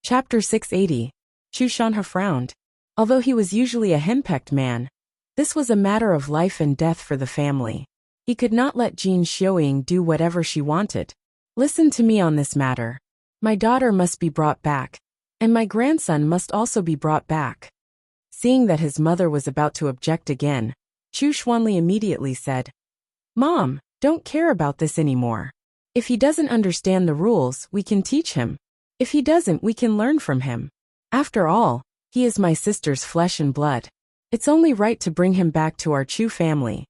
Chapter 680. Chu Shanha frowned. Although he was usually a henpecked man, this was a matter of life and death for the family. He could not let Jin Xiuying do whatever she wanted. Listen to me on this matter. My daughter must be brought back, and my grandson must also be brought back. Seeing that his mother was about to object again, Chu Xuanli immediately said, "Mom, don't care about this anymore. If he doesn't understand the rules, we can teach him. If he doesn't, we can learn from him. After all, he is my sister's flesh and blood. It's only right to bring him back to our Chu family."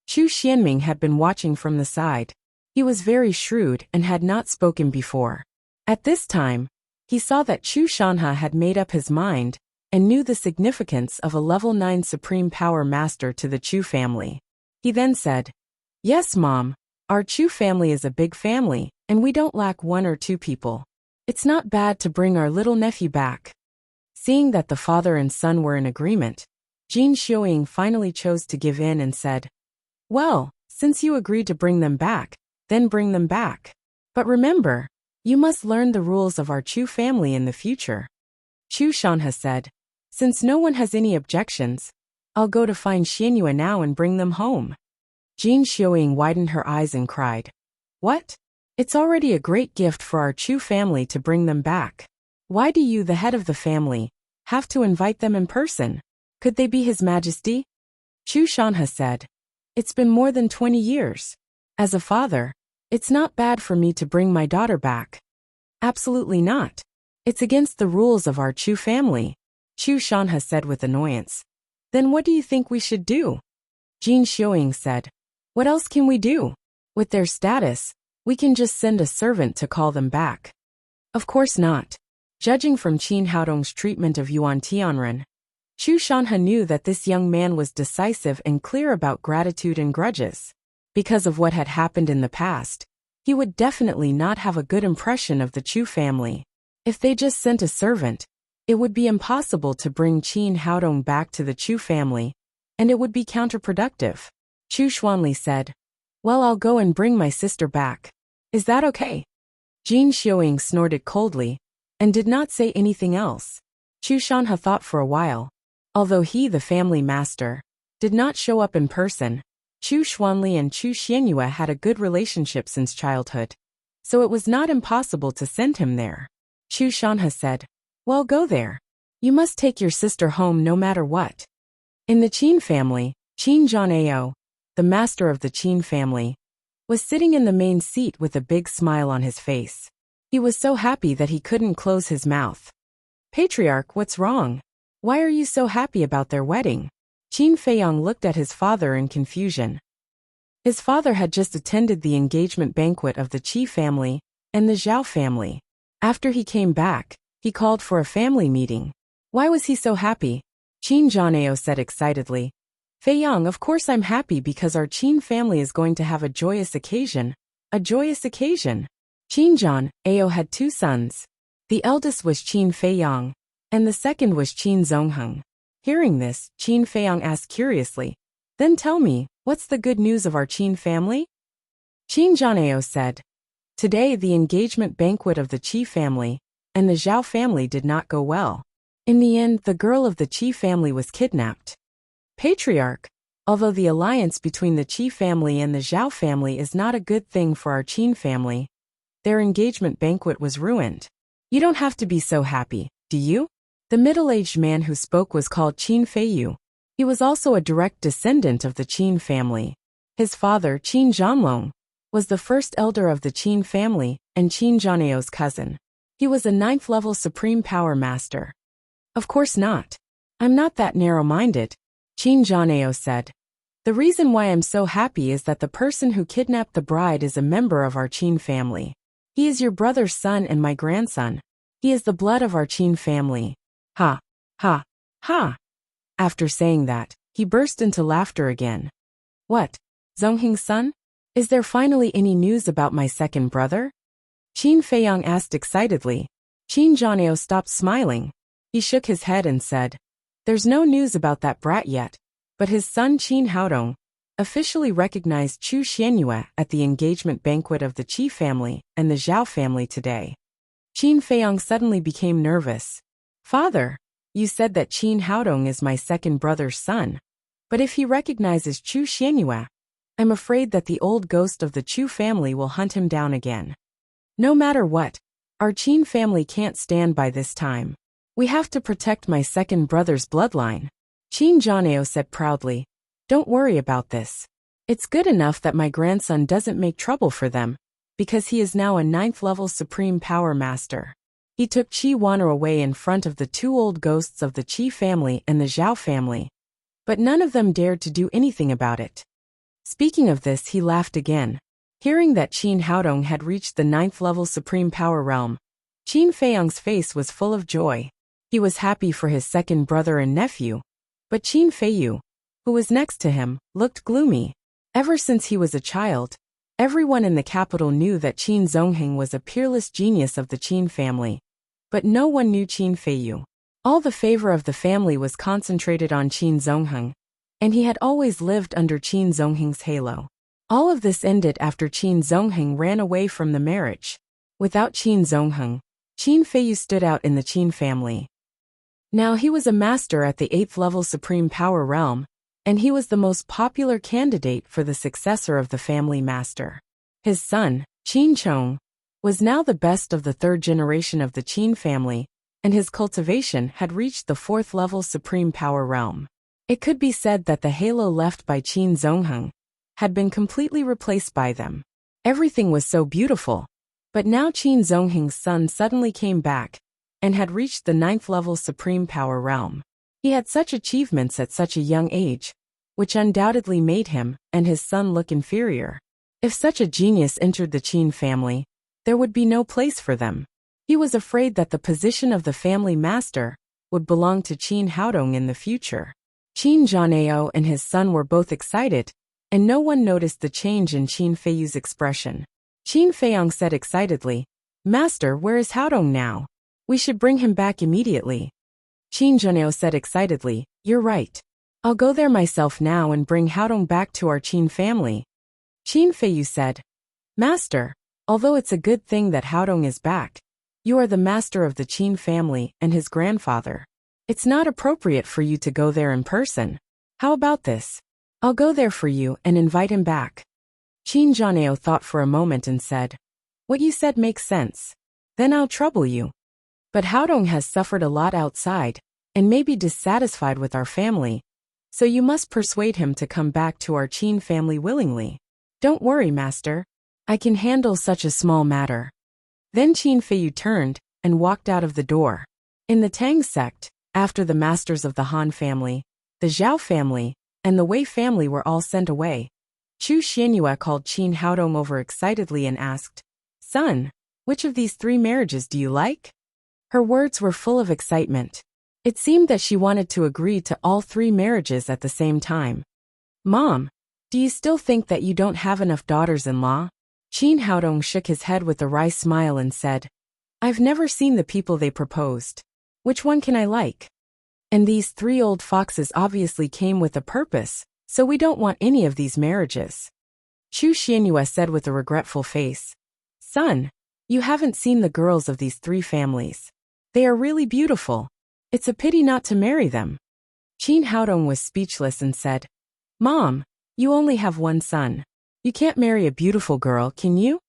Chu Xianming had been watching from the side. He was very shrewd and had not spoken before. At this time, he saw that Chu Shanha had made up his mind and knew the significance of a level 9 supreme power master to the Chu family. He then said, "Yes, Mom, our Chu family is a big family, and we don't lack one or two people. It's not bad to bring our little nephew back." Seeing that the father and son were in agreement, Jin Xiuying finally chose to give in and said, "Well, since you agreed to bring them back, then bring them back. But remember, you must learn the rules of our Chu family in the future." Chu Shanha said, "Since no one has any objections, I'll go to find Xianyue now and bring them home." Jin Xiuying widened her eyes and cried, "What? It's already a great gift for our Chu family to bring them back. Why do you, the head of the family, have to invite them in person? Could they be His Majesty?" Chu Shanha said, "It's been more than 20 years. As a father, it's not bad for me to bring my daughter back." "Absolutely not. It's against the rules of our Chu family," Chu Shanha said with annoyance. "Then what do you think we should do?" Jin Xiuying said, "What else can we do? With their status, we can just send a servant to call them back." "Of course not." Judging from Qin Haodong's treatment of Yuan Tianren, Chu Shanha knew that this young man was decisive and clear about gratitude and grudges. Because of what had happened in the past, he would definitely not have a good impression of the Chu family. If they just sent a servant, it would be impossible to bring Qin Haodong back to the Chu family, and it would be counterproductive. Chu Xuanli said, "Well, I'll go and bring my sister back. Is that okay?" Jin Xiuying snorted coldly and did not say anything else. Chu Shanha thought for a while. Although he, the family master, did not show up in person, Chu Xuanli and Chu Xianyue had a good relationship since childhood, so it was not impossible to send him there. Chu Shanha said, "Well, go there. You must take your sister home no matter what." In the Qin family, Qin Zhanao, the master of the Qin family, was sitting in the main seat with a big smile on his face. He was so happy that he couldn't close his mouth. "Patriarch, what's wrong? Why are you so happy about their wedding?" Qin Feiyang looked at his father in confusion. His father had just attended the engagement banquet of the Qi family and the Zhao family. After he came back, he called for a family meeting. Why was he so happy? Qin Zhanao said excitedly, "Feiyang, of course I'm happy because our Qin family is going to have a joyous occasion." A joyous occasion? Qin Zhanao had two sons. The eldest was Qin Feiyang, and the second was Qin Zongheng. Hearing this, Qin Feiyang asked curiously, "Then tell me, what's the good news of our Qin family?" Qin Zhanao said, "Today the engagement banquet of the Qi family and the Zhao family did not go well. In the end, the girl of the Qi family was kidnapped." "Patriarch, although the alliance between the Qi family and the Zhao family is not a good thing for our Qin family, their engagement banquet was ruined. You don't have to be so happy, do you?" The middle-aged man who spoke was called Qin Feiyu. He was also a direct descendant of the Qin family. His father, Qin Zhanlong, was the first elder of the Qin family and Qin Zhanao's cousin. He was a 9th-level supreme power master. "Of course not. I'm not that narrow-minded," Qin Zhanao said. "The reason why I'm so happy is that the person who kidnapped the bride is a member of our Qin family. He is your brother's son and my grandson. He is the blood of our Qin family." Ha, ha, ha. After saying that, he burst into laughter again. "What? Zongheng's son? Is there finally any news about my second brother?" Qin Feiyang asked excitedly. Qin Zhanao stopped smiling. He shook his head and said, "There's no news about that brat yet, but his son Qin Haodong officially recognized Chu Xianyue at the engagement banquet of the Qi family and the Zhao family today." Qin Feiyong suddenly became nervous. Father, you said that Qin Haodong is my second brother's son. But if he recognizes Chu Xianyue, I'm afraid that the old ghost of the Chu family will hunt him down again. No matter what, our Qin family can't stand by this time. We have to protect my second brother's bloodline. Qin Jianeo said proudly. Don't worry about this. It's good enough that my grandson doesn't make trouble for them, because he is now a 9th-level Supreme Power Master. He took Qi Wan'er away in front of the two old ghosts of the Qi family and the Zhao family, but none of them dared to do anything about it. Speaking of this, he laughed again. Hearing that Qin Haodong had reached the 9th-level Supreme Power Realm, Qin Feiyong's face was full of joy. He was happy for his second brother and nephew, but Qin Feiyu, who was next to him, looked gloomy. Ever since he was a child, everyone in the capital knew that Qin Zongheng was a peerless genius of the Qin family, but no one knew Qin Feiyu. All the favor of the family was concentrated on Qin Zongheng, and he had always lived under Qin Zongheng's halo. All of this ended after Qin Zongheng ran away from the marriage. Without Qin Zongheng, Qin Feiyu stood out in the Qin family. Now he was a master at the 8th-level Supreme Power Realm, and he was the most popular candidate for the successor of the family master. His son, Qin Chong, was now the best of the 3rd generation of the Qin family, and his cultivation had reached the 4th-level Supreme Power Realm. It could be said that the halo left by Qin Zongheng had been completely replaced by them. Everything was so beautiful, but now Qin Zongheng's son suddenly came back and had reached the 9th-level Supreme Power Realm. He had such achievements at such a young age, which undoubtedly made him and his son look inferior. If such a genius entered the Qin family, there would be no place for them. He was afraid that the position of the family master would belong to Qin Haodong in the future. Qin Jianeo and his son were both excited, and no one noticed the change in Qin Feiyu's expression. Qin Feiyong said excitedly, Master, where is Haodong now? We should bring him back immediately. Qin Jianeo said excitedly, You're right. I'll go there myself now and bring Haodong back to our Qin family. Qin Feiyu said, Master, although it's a good thing that Haodong is back, you are the master of the Qin family and his grandfather. It's not appropriate for you to go there in person. How about this? I'll go there for you and invite him back. Qin Jianeo thought for a moment and said, What you said makes sense. Then I'll trouble you. But Haodong has suffered a lot outside, and may be dissatisfied with our family, so you must persuade him to come back to our Qin family willingly. Don't worry, master. I can handle such a small matter. Then Qin Feiyu turned and walked out of the door. In the Tang sect, after the masters of the Han family, the Zhao family, and the Wei family were all sent away, Chu Xianyue called Qin Haodong over excitedly and asked, Son, which of these 3 marriages do you like? Her words were full of excitement. It seemed that she wanted to agree to all 3 marriages at the same time. Mom, do you still think that you don't have enough daughters-in-law? Qin Haodong shook his head with a wry smile and said, I've never seen the people they proposed. Which one can I like? And these 3 old foxes obviously came with a purpose, so we don't want any of these marriages. Chu Xianyue said with a regretful face, Son, you haven't seen the girls of these 3 families. They are really beautiful. It's a pity not to marry them. Qin Haodong was speechless and said, Mom, you only have one son. You can't marry a beautiful girl, can you?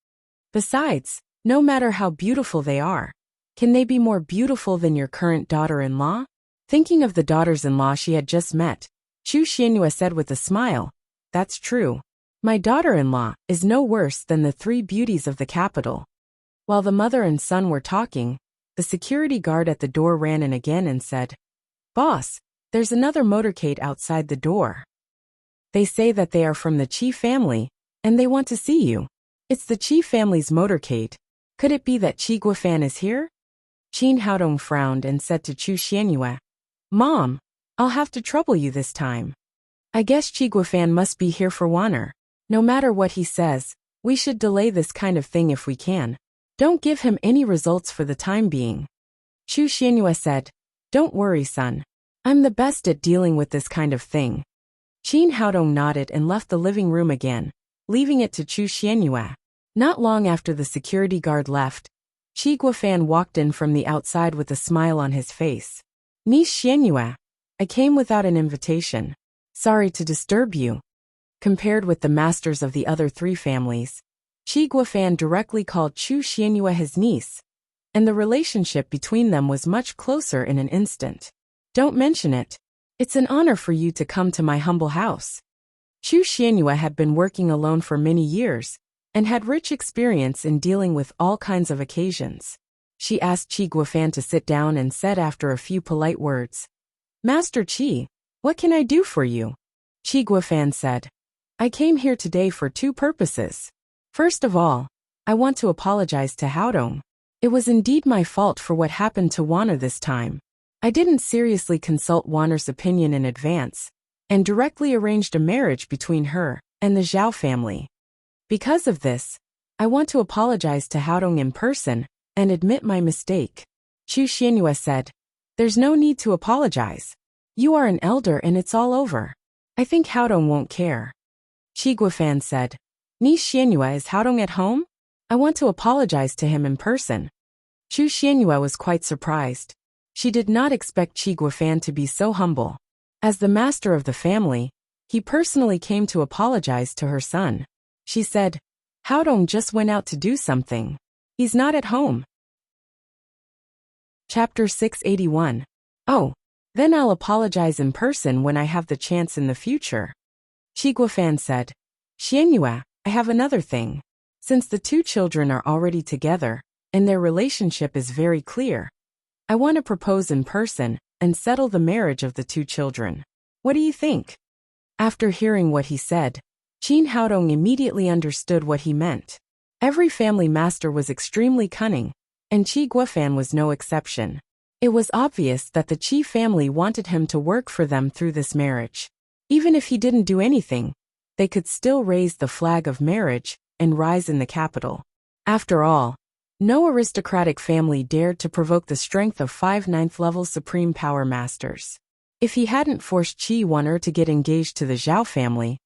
Besides, no matter how beautiful they are, can they be more beautiful than your current daughter-in-law? Thinking of the daughters-in-law she had just met, Chu Xianyue said with a smile, That's true. My daughter-in-law is no worse than the 3 beauties of the capital. While the mother and son were talking, the security guard at the door ran in again and said, Boss, there's another motorcade outside the door. They say that they are from the Qi family, and they want to see you. It's the Qi family's motorcade. Could it be that Qi Guofan is here? Qin Haodong frowned and said to Chu Xianyue, Mom, I'll have to trouble you this time. I guess Qi Guofan must be here for Wan'er. No matter what he says, we should delay this kind of thing if we can. Don't give him any results for the time being. Chu Xianyue said, Don't worry, son. I'm the best at dealing with this kind of thing. Qin Haodong nodded and left the living room again, leaving it to Chu Xianyue. Not long after the security guard left, Chi Guofan walked in from the outside with a smile on his face. Ni Xianyue. I came without an invitation. Sorry to disturb you. Compared with the masters of the other three families, Chi Guofan directly called Chu Xianyue his niece, and the relationship between them was much closer in an instant. Don't mention it. It's an honor for you to come to my humble house. Chu Xianyue had been working alone for many years, and had rich experience in dealing with all kinds of occasions. She asked Chi Guofan to sit down and said after a few polite words, Master Chi, what can I do for you? Chi Guofan said, I came here today for two purposes. First of all, I want to apologize to Haodong. It was indeed my fault for what happened to Wanner this time. I didn't seriously consult Wanner's opinion in advance, and directly arranged a marriage between her and the Zhao family. Because of this, I want to apologize to Haodong in person and admit my mistake. Chu Xianyue said, There's no need to apologize. You are an elder and it's all over. I think Haodong won't care. Chi Guofan said, Ni Xianyue, is Haodong at home? I want to apologize to him in person. Chu Xianyue was quite surprised. She did not expect Chi Guofan to be so humble. As the master of the family, he personally came to apologize to her son. She said, Haodong just went out to do something. He's not at home. Chapter 681. Oh, then I'll apologize in person when I have the chance in the future. Chi Guofan said, Xianyue, I have another thing. Since the two children are already together, and their relationship is very clear, I want to propose in person and settle the marriage of the two children. What do you think? After hearing what he said, Qin Haodong immediately understood what he meant. Every family master was extremely cunning, and Chi Guofan was no exception. It was obvious that the Qi family wanted him to work for them through this marriage. Even if he didn't do anything, they could still raise the flag of marriage and rise in the capital. After all, no aristocratic family dared to provoke the strength of 5 ninth-level supreme power masters. If he hadn't forced Qi Wanner to get engaged to the Zhao family,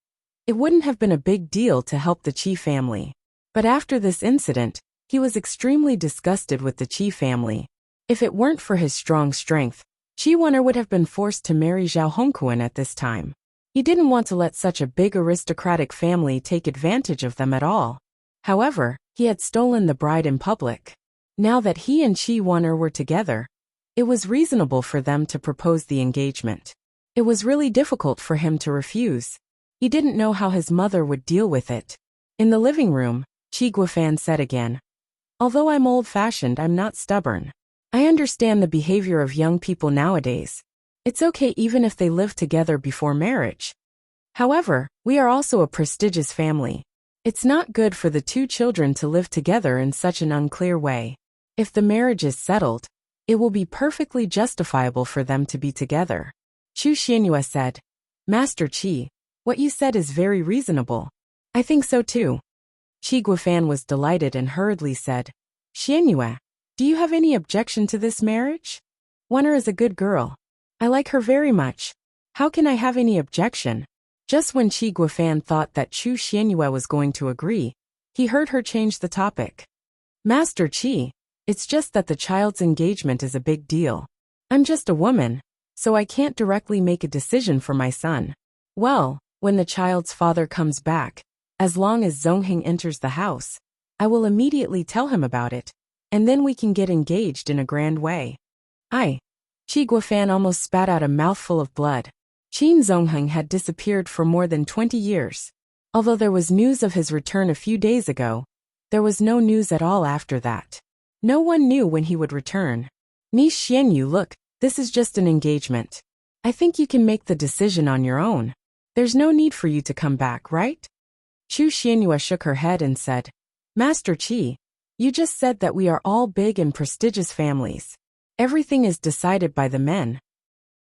it wouldn't have been a big deal to help the Qi family. But after this incident, he was extremely disgusted with the Qi family. If it weren't for his strong strength, Qi Wanner would have been forced to marry Zhao Hongquan at this time. He didn't want to let such a big aristocratic family take advantage of them at all. However, he had stolen the bride in public. Now that he and Qi Wanner were together, it was reasonable for them to propose the engagement. It was really difficult for him to refuse. He didn't know how his mother would deal with it. In the living room, Chi Guofan said again, Although I'm old-fashioned, I'm not stubborn. I understand the behavior of young people nowadays. It's okay even if they live together before marriage. However, we are also a prestigious family. It's not good for the two children to live together in such an unclear way. If the marriage is settled, it will be perfectly justifiable for them to be together. Chu Xianyue said, Master Qi, what you said is very reasonable. I think so too. Chi Guofan was delighted and hurriedly said, Xianyue, do you have any objection to this marriage? Wanner is a good girl. I like her very much. How can I have any objection? Just when Chi Guofan thought that Chu Xianyue was going to agree, he heard her change the topic. Master Qi, it's just that the child's engagement is a big deal. I'm just a woman, so I can't directly make a decision for my son. Well, when the child's father comes back, as long as Zongheng enters the house, I will immediately tell him about it, and then we can get engaged in a grand way. Chi Guofan almost spat out a mouthful of blood. Qin Zongheng had disappeared for more than 20 years. Although there was news of his return a few days ago, there was no news at all after that. No one knew when he would return. Ni Xianyue, look, this is just an engagement. I think you can make the decision on your own. There's no need for you to come back, right? Chu Xianyue shook her head and said, Master Qi, you just said that we are all big and prestigious families. Everything is decided by the men.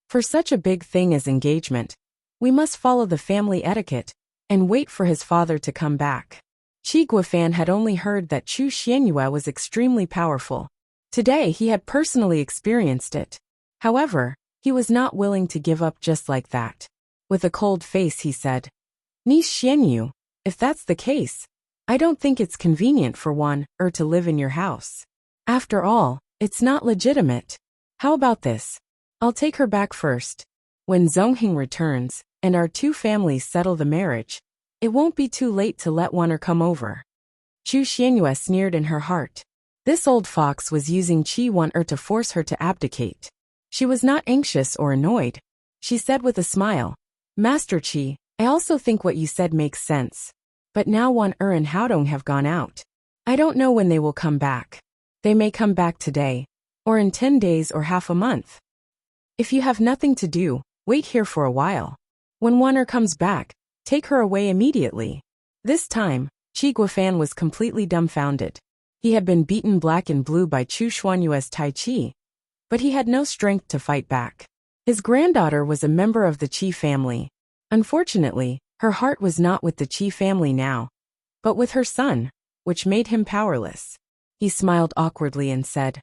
For such a big thing as engagement, we must follow the family etiquette and wait for his father to come back. Chi Guofan had only heard that Chu Xianyue was extremely powerful. Today he had personally experienced it. However, he was not willing to give up just like that. With a cold face he said, Ni Xianyue, if that's the case, I don't think it's convenient for Wanner to live in your house. After all, it's not legitimate. How about this? I'll take her back first. When Zongheng returns, and our two families settle the marriage, it won't be too late to let Wan'er come over. Chu Xianyue sneered in her heart. This old fox was using Qi Wan'er to force her to abdicate. She was not anxious or annoyed. She said with a smile, Master Qi, I also think what you said makes sense. But now Wan'er and Haodong have gone out. I don't know when they will come back. They may come back today, or in 10 days or half a month. If you have nothing to do, wait here for a while. When Wan'er comes back, take her away immediately. This time, Qi Guofan was completely dumbfounded. He had been beaten black and blue by Chu Xuanyue's Tai Chi, but he had no strength to fight back. His granddaughter was a member of the Qi family. Unfortunately, her heart was not with the Qi family now, but with her son, which made him powerless. He smiled awkwardly and said,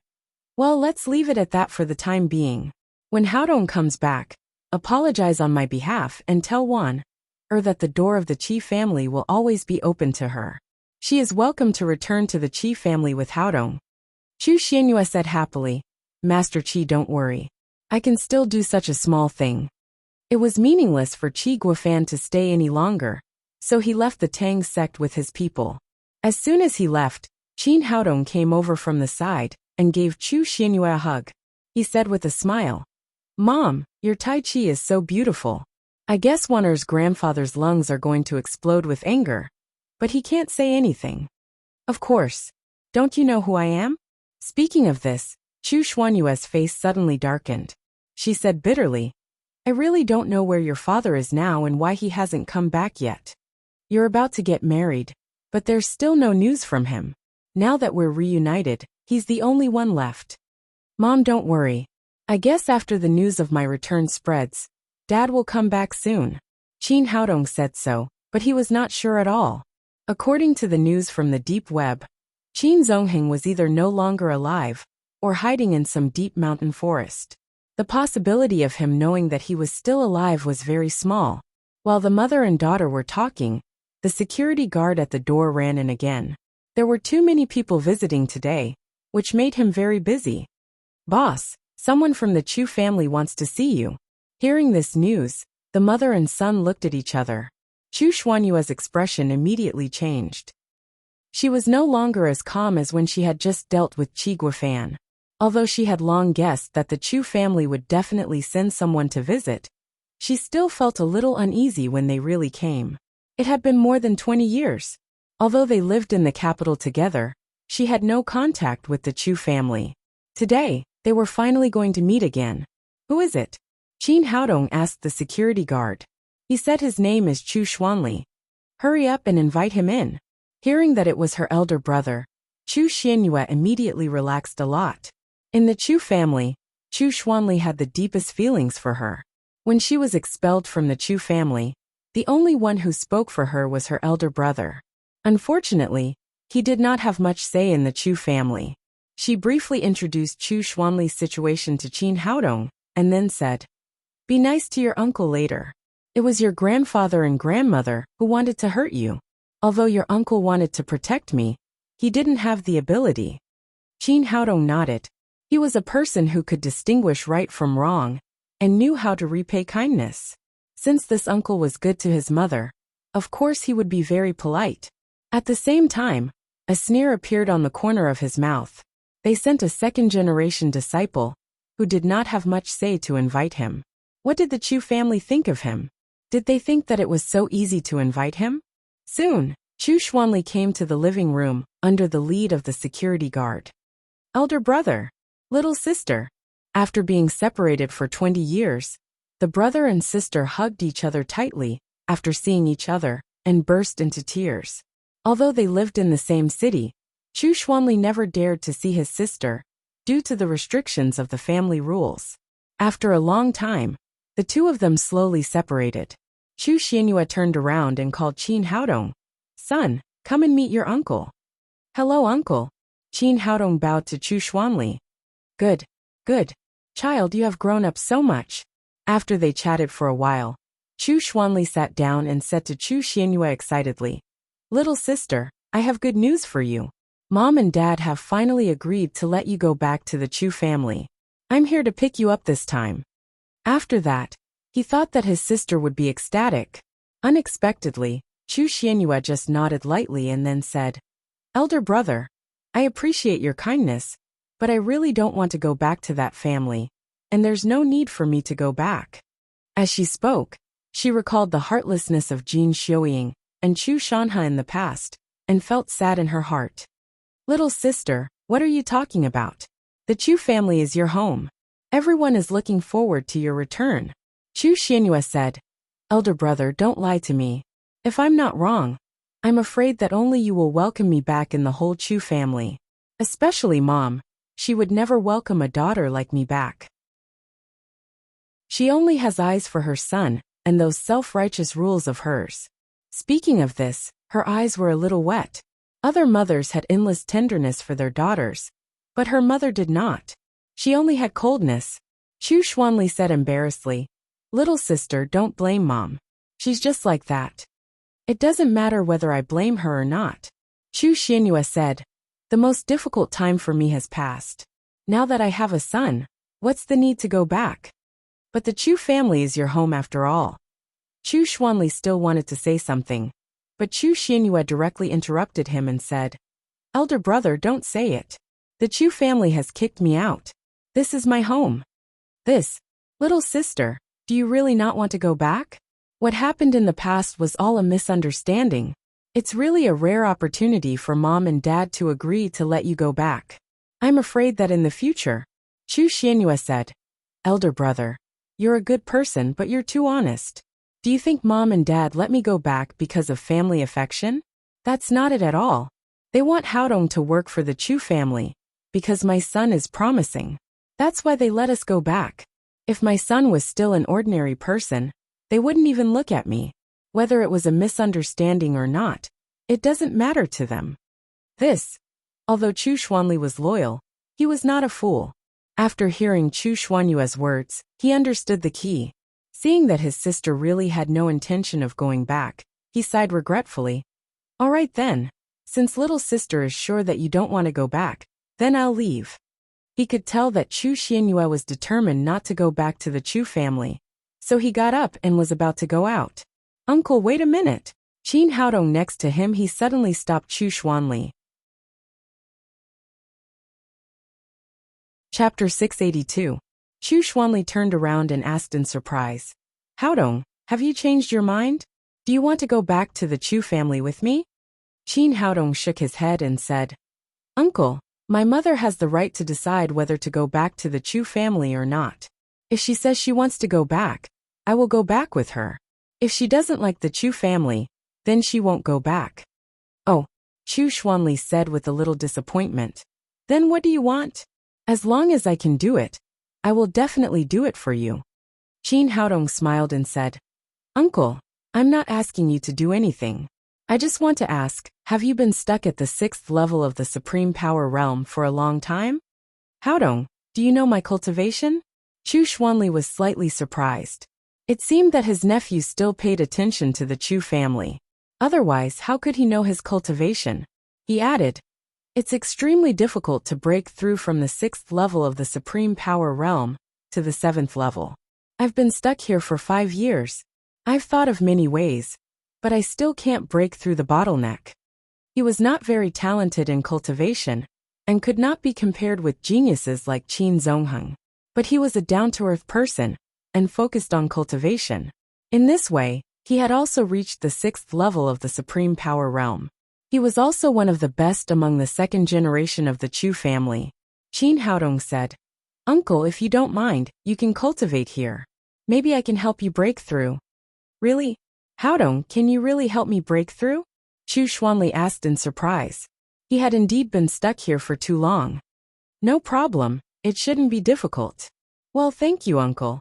Well, let's leave it at that for the time being. When Haodong comes back, apologize on my behalf and tell Wan'er that the door of the Qi family will always be open to her. She is welcome to return to the Qi family with Haodong. Chu Xianyue said happily, Master Qi, don't worry. I can still do such a small thing. It was meaningless for Qi Guofan to stay any longer, so he left the Tang sect with his people. As soon as he left, Qin Haodong came over from the side and gave Chu Xianyue a hug. He said with a smile, Mom, your Tai Chi is so beautiful. I guess Wan'er's grandfather's lungs are going to explode with anger, but he can't say anything. Of course. Don't you know who I am? Speaking of this, Chu Xuanyue's face suddenly darkened. She said bitterly, I really don't know where your father is now and why he hasn't come back yet. You're about to get married, but there's still no news from him. Now that we're reunited, he's the only one left. Mom, don't worry. I guess after the news of my return spreads, Dad will come back soon. Qin Haodong said so, but he was not sure at all. According to the news from the deep web, Qin Zongheng was either no longer alive or hiding in some deep mountain forest. The possibility of him knowing that he was still alive was very small. While the mother and daughter were talking, the security guard at the door ran in again. There were too many people visiting today, which made him very busy. Boss, someone from the Chu family wants to see you. Hearing this news, the mother and son looked at each other. Chu Xuanyue's expression immediately changed. She was no longer as calm as when she had just dealt with Qi Guofan. Although she had long guessed that the Chu family would definitely send someone to visit, she still felt a little uneasy when they really came. It had been more than 20 years. Although they lived in the capital together, she had no contact with the Chu family. Today, they were finally going to meet again. Who is it? Qin Haodong asked the security guard. He said his name is Chu Xuanli. Hurry up and invite him in. Hearing that it was her elder brother, Chu Xianyue immediately relaxed a lot. In the Chu family, Chu Xuanli had the deepest feelings for her. When she was expelled from the Chu family, the only one who spoke for her was her elder brother. Unfortunately, he did not have much say in the Chu family. She briefly introduced Chu Xuanli's situation to Qin Haodong, and then said, Be nice to your uncle later. It was your grandfather and grandmother who wanted to hurt you. Although your uncle wanted to protect me, he didn't have the ability. Qin Haodong nodded. He was a person who could distinguish right from wrong, and knew how to repay kindness. Since this uncle was good to his mother, of course he would be very polite. At the same time, a sneer appeared on the corner of his mouth. They sent a second-generation disciple, who did not have much say to invite him. What did the Chu family think of him? Did they think that it was so easy to invite him? Soon, Chu Xuanli came to the living room, under the lead of the security guard. Elder brother, little sister. After being separated for 20 years, the brother and sister hugged each other tightly, after seeing each other, and burst into tears. Although they lived in the same city, Chu Xuanli never dared to see his sister, due to the restrictions of the family rules. After a long time, the two of them slowly separated. Chu Xianyue turned around and called Qin Haodong. Son, come and meet your uncle. Hello, uncle. Qin Haodong bowed to Chu Xuanli. Good. Child, you have grown up so much. After they chatted for a while, Chu Xuanli sat down and said to Chu Xianyue excitedly, Little sister, I have good news for you. Mom and Dad have finally agreed to let you go back to the Chu family. I'm here to pick you up this time." After that, he thought that his sister would be ecstatic. Unexpectedly, Chu Xianyue just nodded lightly and then said, "Elder brother, I appreciate your kindness, but I really don't want to go back to that family, and there's no need for me to go back." As she spoke, she recalled the heartlessness of Jin Xiuying and Chu Shanhe in the past, and felt sad in her heart. "Little sister, what are you talking about? The Chu family is your home. Everyone is looking forward to your return." Chu Xianyue said, "Elder brother, don't lie to me. If I'm not wrong, I'm afraid that only you will welcome me back in the whole Chu family. Especially Mom. She would never welcome a daughter like me back. She only has eyes for her son and those self-righteous rules of hers." Speaking of this, her eyes were a little wet. Other mothers had endless tenderness for their daughters, but her mother did not. She only had coldness. Chu Xuanli said embarrassedly, "Little sister, don't blame Mom. She's just like that." "It doesn't matter whether I blame her or not." Chu Xianyue said, "The most difficult time for me has passed. Now that I have a son, what's the need to go back? But the Chu family is your home after all." Chu Xuanli still wanted to say something, but Chu Xianyue directly interrupted him and said, "Elder brother, don't say it. The Chu family has kicked me out. This is my home." Little sister, do you really not want to go back? What happened in the past was all a misunderstanding. It's really a rare opportunity for Mom and Dad to agree to let you go back. I'm afraid that in the future," Chu Xianyue said, "Elder brother, you're a good person but you're too honest. Do you think Mom and Dad let me go back because of family affection? That's not it at all. They want Haodong to work for the Chu family, because my son is promising. That's why they let us go back. If my son was still an ordinary person, they wouldn't even look at me. Whether it was a misunderstanding or not, it doesn't matter to them." Although Chu Xuanli was loyal, he was not a fool. After hearing Chu Xuanyue's words, he understood the key. Seeing that his sister really had no intention of going back, he sighed regretfully. "All right then. Since little sister is sure that you don't want to go back, then I'll leave." He could tell that Chu Xianyue was determined not to go back to the Chu family, so he got up and was about to go out. "Uncle, wait a minute." Qin Haodong next to him, he suddenly stopped Chu Xuanli. Chapter 682. Chu Xuanli turned around and asked in surprise, "Haodong, have you changed your mind? Do you want to go back to the Chu family with me?" Qin Haodong shook his head and said, "Uncle, my mother has the right to decide whether to go back to the Chu family or not. If she says she wants to go back, I will go back with her. If she doesn't like the Chu family, then she won't go back." "Oh," Chu Xuanli said with a little disappointment. "Then what do you want?" "As long as I can do it, I will definitely do it for you." Qin Haodong smiled and said, "Uncle, I'm not asking you to do anything. I just want to ask, have you been stuck at the 6th level of the Supreme Power Realm for a long time?" "Haodong, do you know my cultivation?" Chu Xuanli was slightly surprised. It seemed that his nephew still paid attention to the Chu family. Otherwise, how could he know his cultivation? He added, "It's extremely difficult to break through from the 6th level of the Supreme Power Realm to the 7th level. I've been stuck here for 5 years. I've thought of many ways, but I still can't break through the bottleneck." He was not very talented in cultivation and could not be compared with geniuses like Qin Zongheng, but he was a down-to-earth person and focused on cultivation. In this way, he had also reached the 6th level of the Supreme Power Realm. He was also one of the best among the 2nd generation of the Chu family. Qin Haodong said, "Uncle, if you don't mind, you can cultivate here. Maybe I can help you break through." "Really? Haodong, can you really help me break through?" Chu Xuanli asked in surprise. He had indeed been stuck here for too long. "No problem, it shouldn't be difficult." "Well, thank you, Uncle."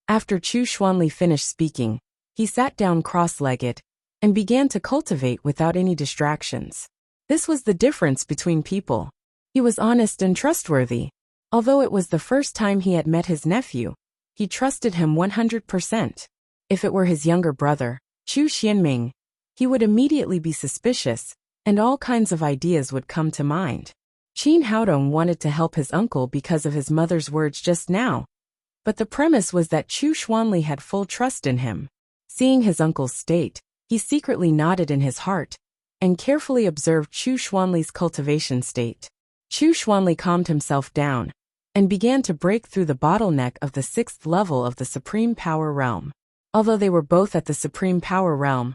After Chu Xuanli finished speaking, he sat down cross-legged and began to cultivate without any distractions. This was the difference between people. He was honest and trustworthy. Although it was the first time he had met his nephew, he trusted him 100%. If it were his younger brother, Chu Xianming, he would immediately be suspicious and all kinds of ideas would come to mind. Qin Haodong wanted to help his uncle because of his mother's words just now, but the premise was that Chu Xuanli had full trust in him. Seeing his uncle's state, he secretly nodded in his heart and carefully observed Chu Xuanli's cultivation state. Chu Xuanli calmed himself down and began to break through the bottleneck of the 6th level of the Supreme Power Realm. Although they were both at the Supreme Power Realm,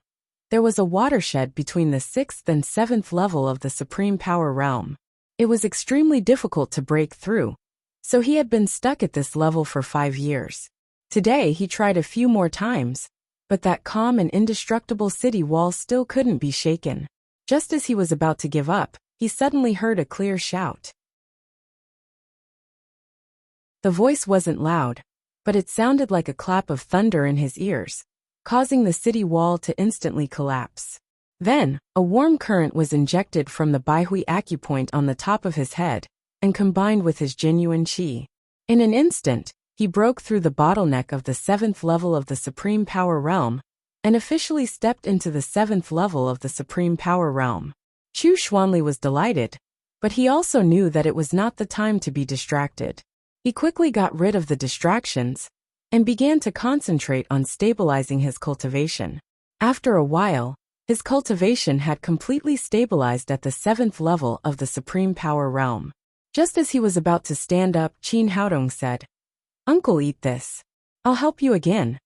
there was a watershed between the 6th and 7th level of the Supreme Power Realm. It was extremely difficult to break through, so he had been stuck at this level for 5 years. Today he tried a few more times, but that calm and indestructible city wall still couldn't be shaken. Just as he was about to give up, he suddenly heard a clear shout. The voice wasn't loud, but it sounded like a clap of thunder in his ears, causing the city wall to instantly collapse. Then, a warm current was injected from the Baihui acupoint on the top of his head and combined with his genuine qi. In an instant, he broke through the bottleneck of the 7th level of the Supreme Power Realm and officially stepped into the 7th level of the Supreme Power Realm. Chu Xuanli was delighted, but he also knew that it was not the time to be distracted. He quickly got rid of the distractions and began to concentrate on stabilizing his cultivation. After a while, his cultivation had completely stabilized at the 7th level of the Supreme Power Realm. Just as he was about to stand up, Qin Haodong said, "Uncle, eat this. I'll help you again."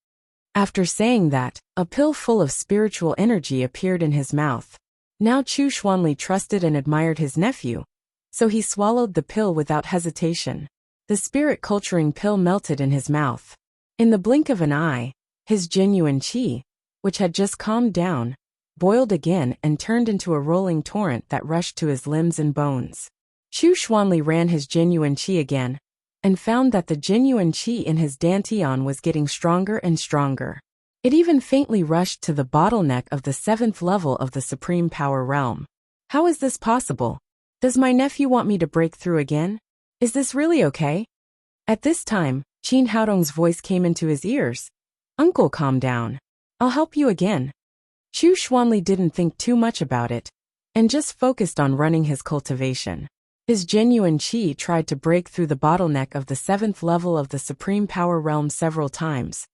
After saying that, a pill full of spiritual energy appeared in his mouth. Now Chu Xuanli trusted and admired his nephew, so he swallowed the pill without hesitation. The spirit culturing pill melted in his mouth. In the blink of an eye, his genuine qi, which had just calmed down, boiled again and turned into a rolling torrent that rushed to his limbs and bones. Chu Xuanli ran his genuine qi again, and found that the genuine qi in his dantian was getting stronger and stronger. It even faintly rushed to the bottleneck of the 7th level of the Supreme Power Realm. How is this possible? Does my nephew want me to break through again? Is this really okay? At this time, Qin Haodong's voice came into his ears. "Uncle, calm down. I'll help you again." Chu Xuanli didn't think too much about it, and just focused on running his cultivation. His genuine qi tried to break through the bottleneck of the 7th level of the Supreme Power Realm several times,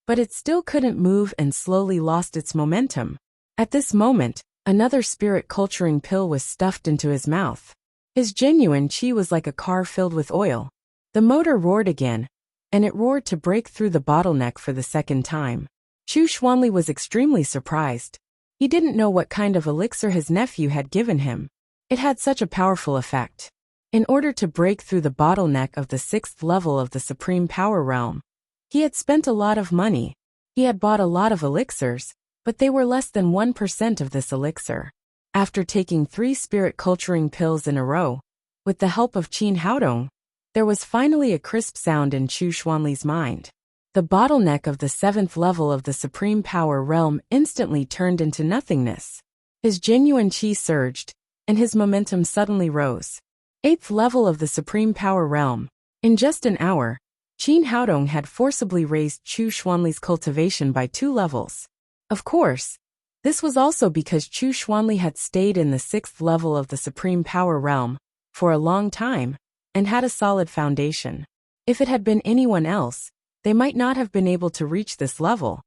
but it still couldn't move and slowly lost its momentum. At this moment, another spirit culturing pill was stuffed into his mouth. His genuine qi was like a car filled with oil. The motor roared again, and it roared to break through the bottleneck for the second time. Chu Xuanli was extremely surprised. He didn't know what kind of elixir his nephew had given him. It had such a powerful effect. In order to break through the bottleneck of the 6th level of the Supreme Power Realm, he had spent a lot of money. He had bought a lot of elixirs, but they were less than 1% of this elixir. After taking 3 spirit culturing pills in a row, with the help of Qin Haodong, there was finally a crisp sound in Chu Xuanli's mind. The bottleneck of the 7th level of the Supreme Power Realm instantly turned into nothingness. His genuine qi surged, and his momentum suddenly rose. 8th level of the Supreme Power Realm. In just an hour, Qin Haodong had forcibly raised Chu Xuanli's cultivation by 2 levels. Of course, this was also because Chu Xuanli had stayed in the 6th level of the Supreme Power Realm for a long time and had a solid foundation. If it had been anyone else, they might not have been able to reach this level.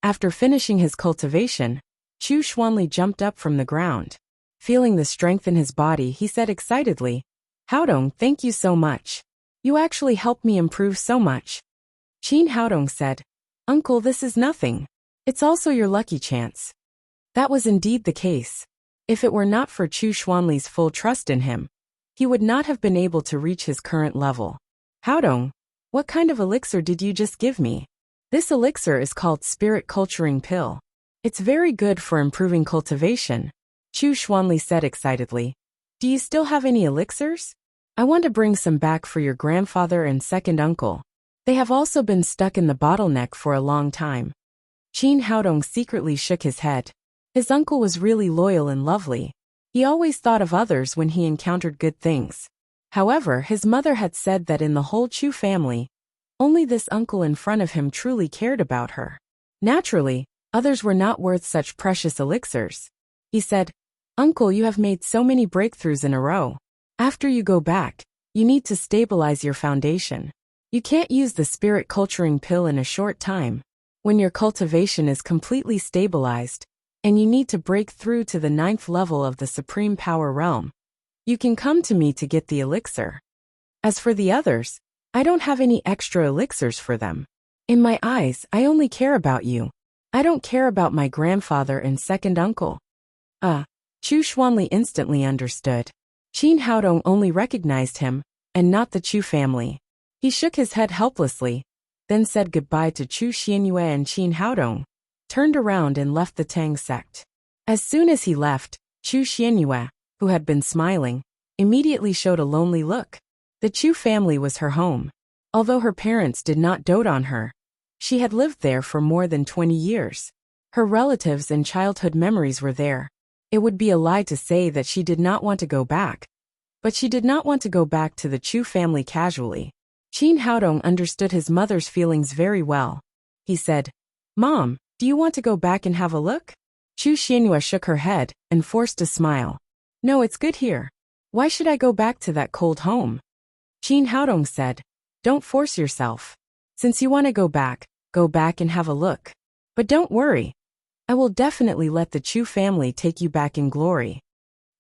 After finishing his cultivation, Chu Xuanli jumped up from the ground. Feeling the strength in his body, he said excitedly, "Haodong, thank you so much. You actually helped me improve so much." Qin Haodong said, "Uncle, this is nothing. It's also your lucky chance." That was indeed the case. If it were not for Chu Xuanli's full trust in him, he would not have been able to reach his current level. "Haodong, what kind of elixir did you just give me?" "This elixir is called Spirit Culturing Pill. It's very good for improving cultivation," Chu Xuanli said excitedly. "Do you still have any elixirs? I want to bring some back for your grandfather and second uncle. They have also been stuck in the bottleneck for a long time." Qin Haodong secretly shook his head. His uncle was really loyal and lovely. He always thought of others when he encountered good things. However, his mother had said that in the whole Chu family, only this uncle in front of him truly cared about her. Naturally, others were not worth such precious elixirs. He said, "Uncle, you have made so many breakthroughs in a row. After you go back, you need to stabilize your foundation. You can't use the spirit culturing pill in a short time. When your cultivation is completely stabilized, and you need to break through to the 9th level of the supreme power realm, you can come to me to get the elixir. As for the others, I don't have any extra elixirs for them. In my eyes, I only care about you. I don't care about my grandfather and second uncle." Chu Xuanli instantly understood. Qin Haodong only recognized him, and not the Chu family. He shook his head helplessly, then said goodbye to Chu Xianyue and Qin Haodong, turned around and left the Tang sect. As soon as he left, Chu Xianyue, who had been smiling, immediately showed a lonely look. The Chu family was her home. Although her parents did not dote on her, she had lived there for more than 20 years. Her relatives and childhood memories were there. It would be a lie to say that she did not want to go back. But she did not want to go back to the Chu family casually. Qin Haodong understood his mother's feelings very well. He said, "Mom, do you want to go back and have a look?" Chu Xianyue shook her head and forced a smile. "No, it's good here. Why should I go back to that cold home?" Qin Haodong said, "Don't force yourself. Since you want to go back and have a look. But don't worry. I will definitely let the Chu family take you back in glory."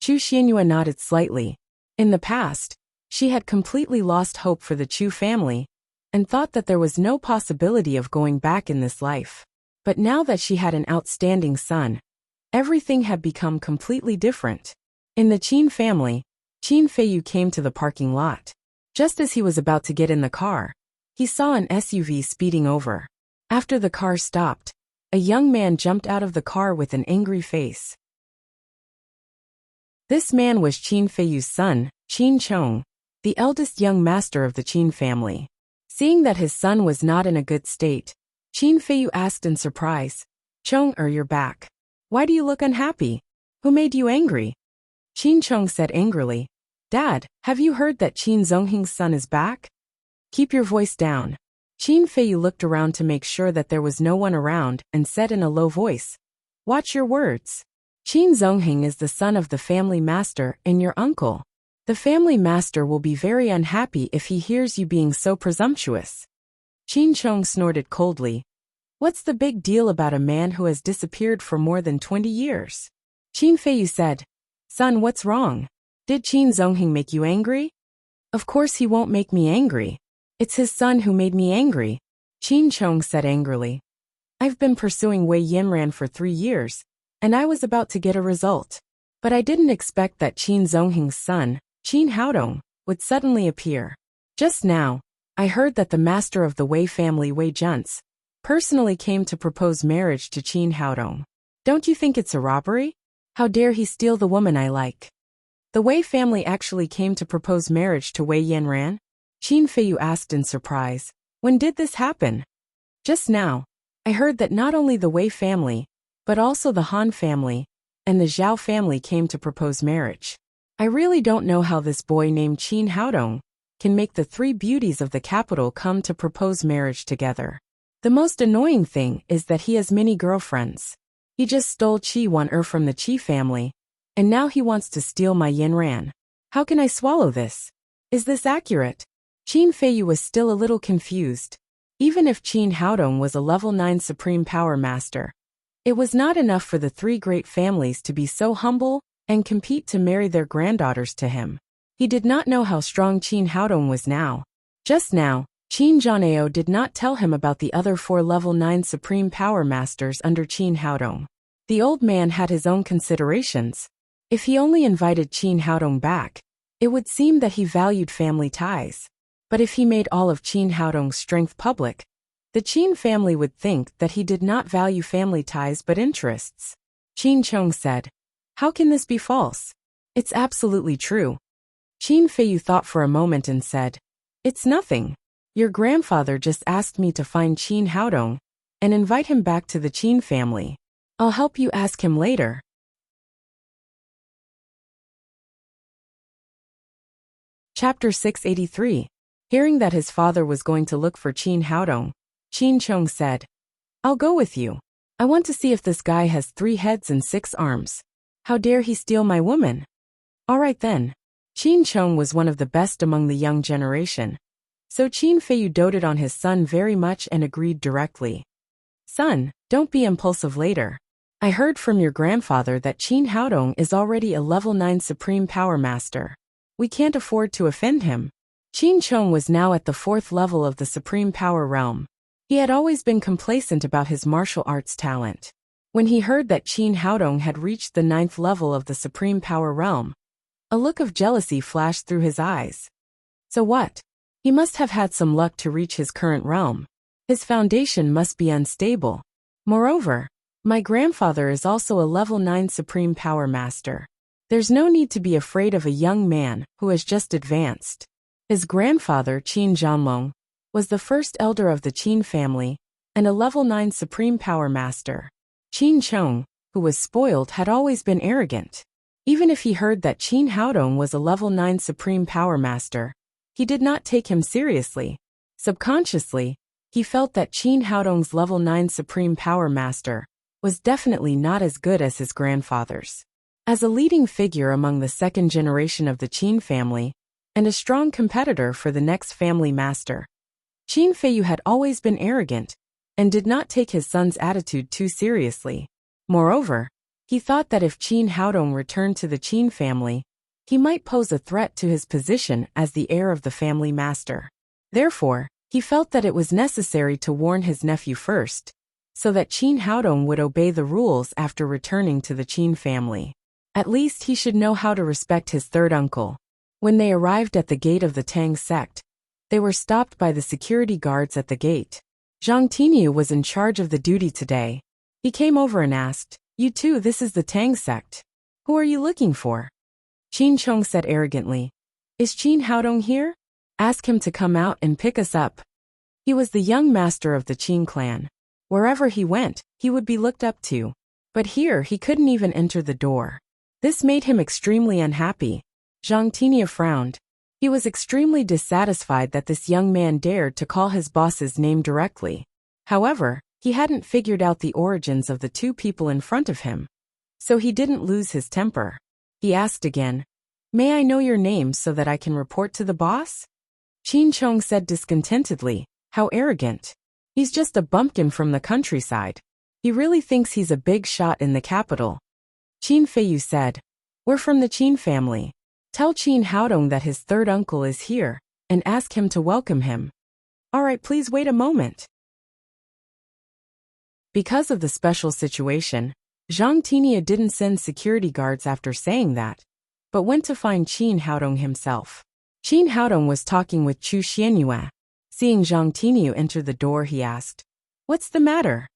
Chu Xianyue nodded slightly. In the past, she had completely lost hope for the Chu family, and thought that there was no possibility of going back in this life. But now that she had an outstanding son, everything had become completely different. In the Qin family, Qin Feiyu came to the parking lot. Just as he was about to get in the car, he saw an SUV speeding over. After the car stopped, a young man jumped out of the car with an angry face. This man was Qin Feiyu's son, Qin Chong, the eldest young master of the Qin family. Seeing that his son was not in a good state, Qin Feiyu asked in surprise, "Chong, you're back. Why do you look unhappy? Who made you angry?" Qin Chong said angrily, "Dad, have you heard that Qin Zonghing's son is back?" "Keep your voice down." Qin Feiyu looked around to make sure that there was no one around and said in a low voice, "Watch your words. Qin Zonghing is the son of the family master and your uncle. The family master will be very unhappy if he hears you being so presumptuous." Qin Chong snorted coldly. "What's the big deal about a man who has disappeared for more than 20 years? Qin Feiyu said, "Son, what's wrong? Did Qin Zonghing make you angry?" "Of course he won't make me angry. It's his son who made me angry," Qin Chong said angrily. "I've been pursuing Wei Yanran for 3 years, and I was about to get a result. But I didn't expect that Qin Zonghing's son, Qin Haodong, would suddenly appear. Just now, I heard that the master of the Wei family, Wei Junce, personally came to propose marriage to Qin Haodong. Don't you think it's a robbery? How dare he steal the woman I like?" "The Wei family actually came to propose marriage to Wei Yanran?" Qin Feiyu asked in surprise. "When did this happen?" "Just now. I heard that not only the Wei family, but also the Han family and the Zhao family came to propose marriage. I really don't know how this boy named Qin Haodong can make the 3 beauties of the capital come to propose marriage together. The most annoying thing is that he has many girlfriends. He just stole Qi Wan from the Qi family, and now he wants to steal my Yanran. How can I swallow this? Is this accurate?" Qin Feiyu was still a little confused. Even if Qin Haodong was a level 9 supreme power master, it was not enough for the 3 great families to be so humble and compete to marry their granddaughters to him. He did not know how strong Qin Haodong was now. Just now, Qin Zhanao did not tell him about the other 4 level 9 supreme power masters under Qin Haodong. The old man had his own considerations. If he only invited Qin Haodong back, it would seem that he valued family ties. But if he made all of Qin Haodong's strength public, the Qin family would think that he did not value family ties but interests. Qin Chong said, "How can this be false? It's absolutely true." Qin Feiyu thought for a moment and said, "It's nothing. Your grandfather just asked me to find Qin Haodong and invite him back to the Qin family. I'll help you ask him later." Chapter 683. Hearing that his father was going to look for Qin Haodong, Qin Chong said, "I'll go with you. I want to see if this guy has 3 heads and 6 arms. How dare he steal my woman? All right then. Qin Chong was one of the best among the young generation. So Qin Feiyu doted on his son very much and agreed directly. Son, don't be impulsive later. I heard from your grandfather that Qin Haodong is already a level 9 Supreme Power Master. We can't afford to offend him. Qin Chong was now at the 4th level of the Supreme Power Realm. He had always been complacent about his martial arts talent. When he heard that Qin Haodong had reached the 9th level of the Supreme Power Realm, a look of jealousy flashed through his eyes. So what? He must have had some luck to reach his current realm. His foundation must be unstable. Moreover, my grandfather is also a level 9 Supreme Power Master. There's no need to be afraid of a young man who has just advanced. His grandfather, Qin Zhanlong, was the first elder of the Qin family and a level 9 Supreme Power Master. Qin Chong, who was spoiled, had always been arrogant. Even if he heard that Qin Haodong was a level 9 Supreme Power Master, he did not take him seriously. Subconsciously, he felt that Qin Haodong's level 9 Supreme Power Master was definitely not as good as his grandfather's. As a leading figure among the second generation of the Qin family, and a strong competitor for the next family master, Qin Feiyu had always been arrogant, and did not take his son's attitude too seriously. Moreover, he thought that if Qin Haodong returned to the Qin family, he might pose a threat to his position as the heir of the family master. Therefore, he felt that it was necessary to warn his nephew first, so that Qin Haodong would obey the rules after returning to the Qin family. At least he should know how to respect his third uncle. When they arrived at the gate of the Tang sect, they were stopped by the security guards at the gate. Zhang Tinyu was in charge of the duty today. He came over and asked, "You too, this is the Tang sect. Who are you looking for?" Qin Chong said arrogantly, "Is Qin Haodong here? Ask him to come out and pick us up." He was the young master of the Qin clan. Wherever he went, he would be looked up to. But here he couldn't even enter the door. This made him extremely unhappy. Zhang Tinyu frowned. He was extremely dissatisfied that this young man dared to call his boss's name directly. However, he hadn't figured out the origins of the two people in front of him. So he didn't lose his temper. He asked again, "May I know your name so that I can report to the boss?" Qin Chong said discontentedly, "How arrogant. He's just a bumpkin from the countryside. He really thinks he's a big shot in the capital." Qin Feiyu said, "We're from the Qin family. Tell Qin Haodong that his third uncle is here, and ask him to welcome him." "All right, please wait a moment." Because of the special situation, Zhang Tinyu didn't send security guards after saying that, but went to find Qin Haodong himself. Qin Haodong was talking with Chu Xianyue. Seeing Zhang Tinyu enter the door, he asked, "What's the matter?"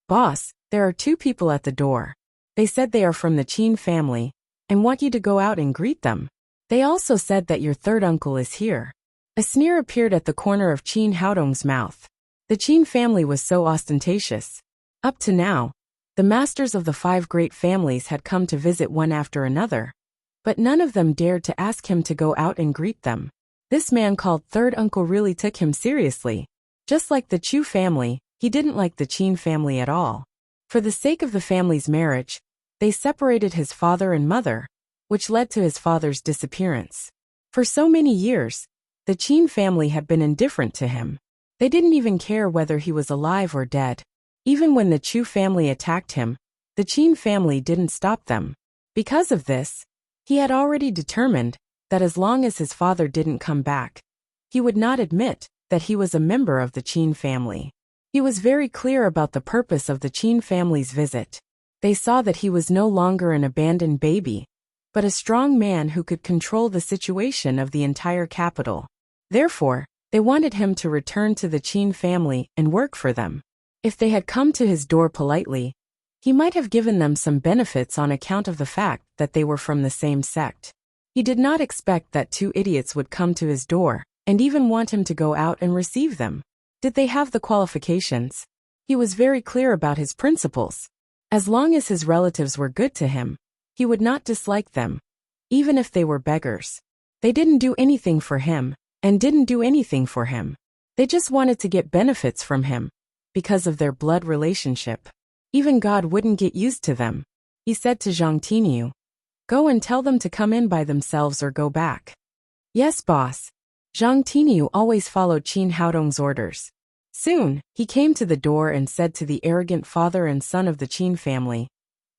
"Boss, there are two people at the door. They said they are from the Qin family, and want you to go out and greet them. They also said that your third uncle is here." A sneer appeared at the corner of Qin Haodong's mouth. The Qin family was so ostentatious. Up to now, the masters of the 5 great families had come to visit one after another, but none of them dared to ask him to go out and greet them. This man called third uncle really took him seriously. Just like the Chu family, he didn't like the Qin family at all. For the sake of the family's marriage, they separated his father and mother, which led to his father's disappearance. For so many years, the Qin family had been indifferent to him. They didn't even care whether he was alive or dead. Even when the Chu family attacked him, the Qin family didn't stop them. Because of this, he had already determined that as long as his father didn't come back, he would not admit that he was a member of the Qin family. He was very clear about the purpose of the Qin family's visit. They saw that he was no longer an abandoned baby, but a strong man who could control the situation of the entire capital. Therefore, they wanted him to return to the Qin family and work for them. If they had come to his door politely, he might have given them some benefits on account of the fact that they were from the same sect. He did not expect that 2 idiots would come to his door, and even want him to go out and receive them. Did they have the qualifications? He was very clear about his principles. As long as his relatives were good to him, he would not dislike them, even if they were beggars. They didn't do anything for him, and didn't do anything for him. They just wanted to get benefits from him, because of their blood relationship. Even God wouldn't get used to them. He said to Zhang Tinyu, Go and tell them to come in by themselves or go back. Yes, boss. Zhang Tinyu always followed Qin Haodong's orders. Soon, he came to the door and said to the arrogant father and son of the Qin family,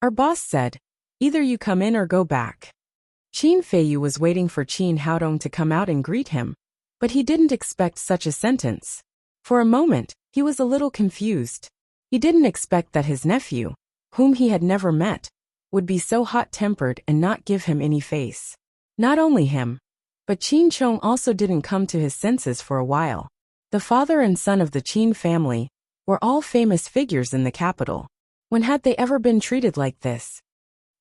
"Our boss said, either you come in or go back." Qin Feiyu was waiting for Qin Haodong to come out and greet him, but he didn't expect such a sentence. For a moment, he was a little confused. He didn't expect that his nephew, whom he had never met, would be so hot-tempered and not give him any face. Not only him, but Qin Chong also didn't come to his senses for a while. The father and son of the Qin family were all famous figures in the capital. When had they ever been treated like this?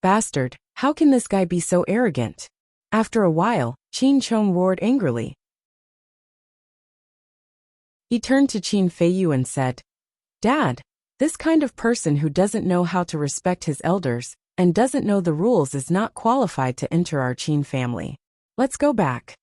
Bastard, how can this guy be so arrogant? After a while, Qin Chong roared angrily. He turned to Qin Feiyu and said, "Dad, this kind of person who doesn't know how to respect his elders and doesn't know the rules is not qualified to enter our Qin family. Let's go back."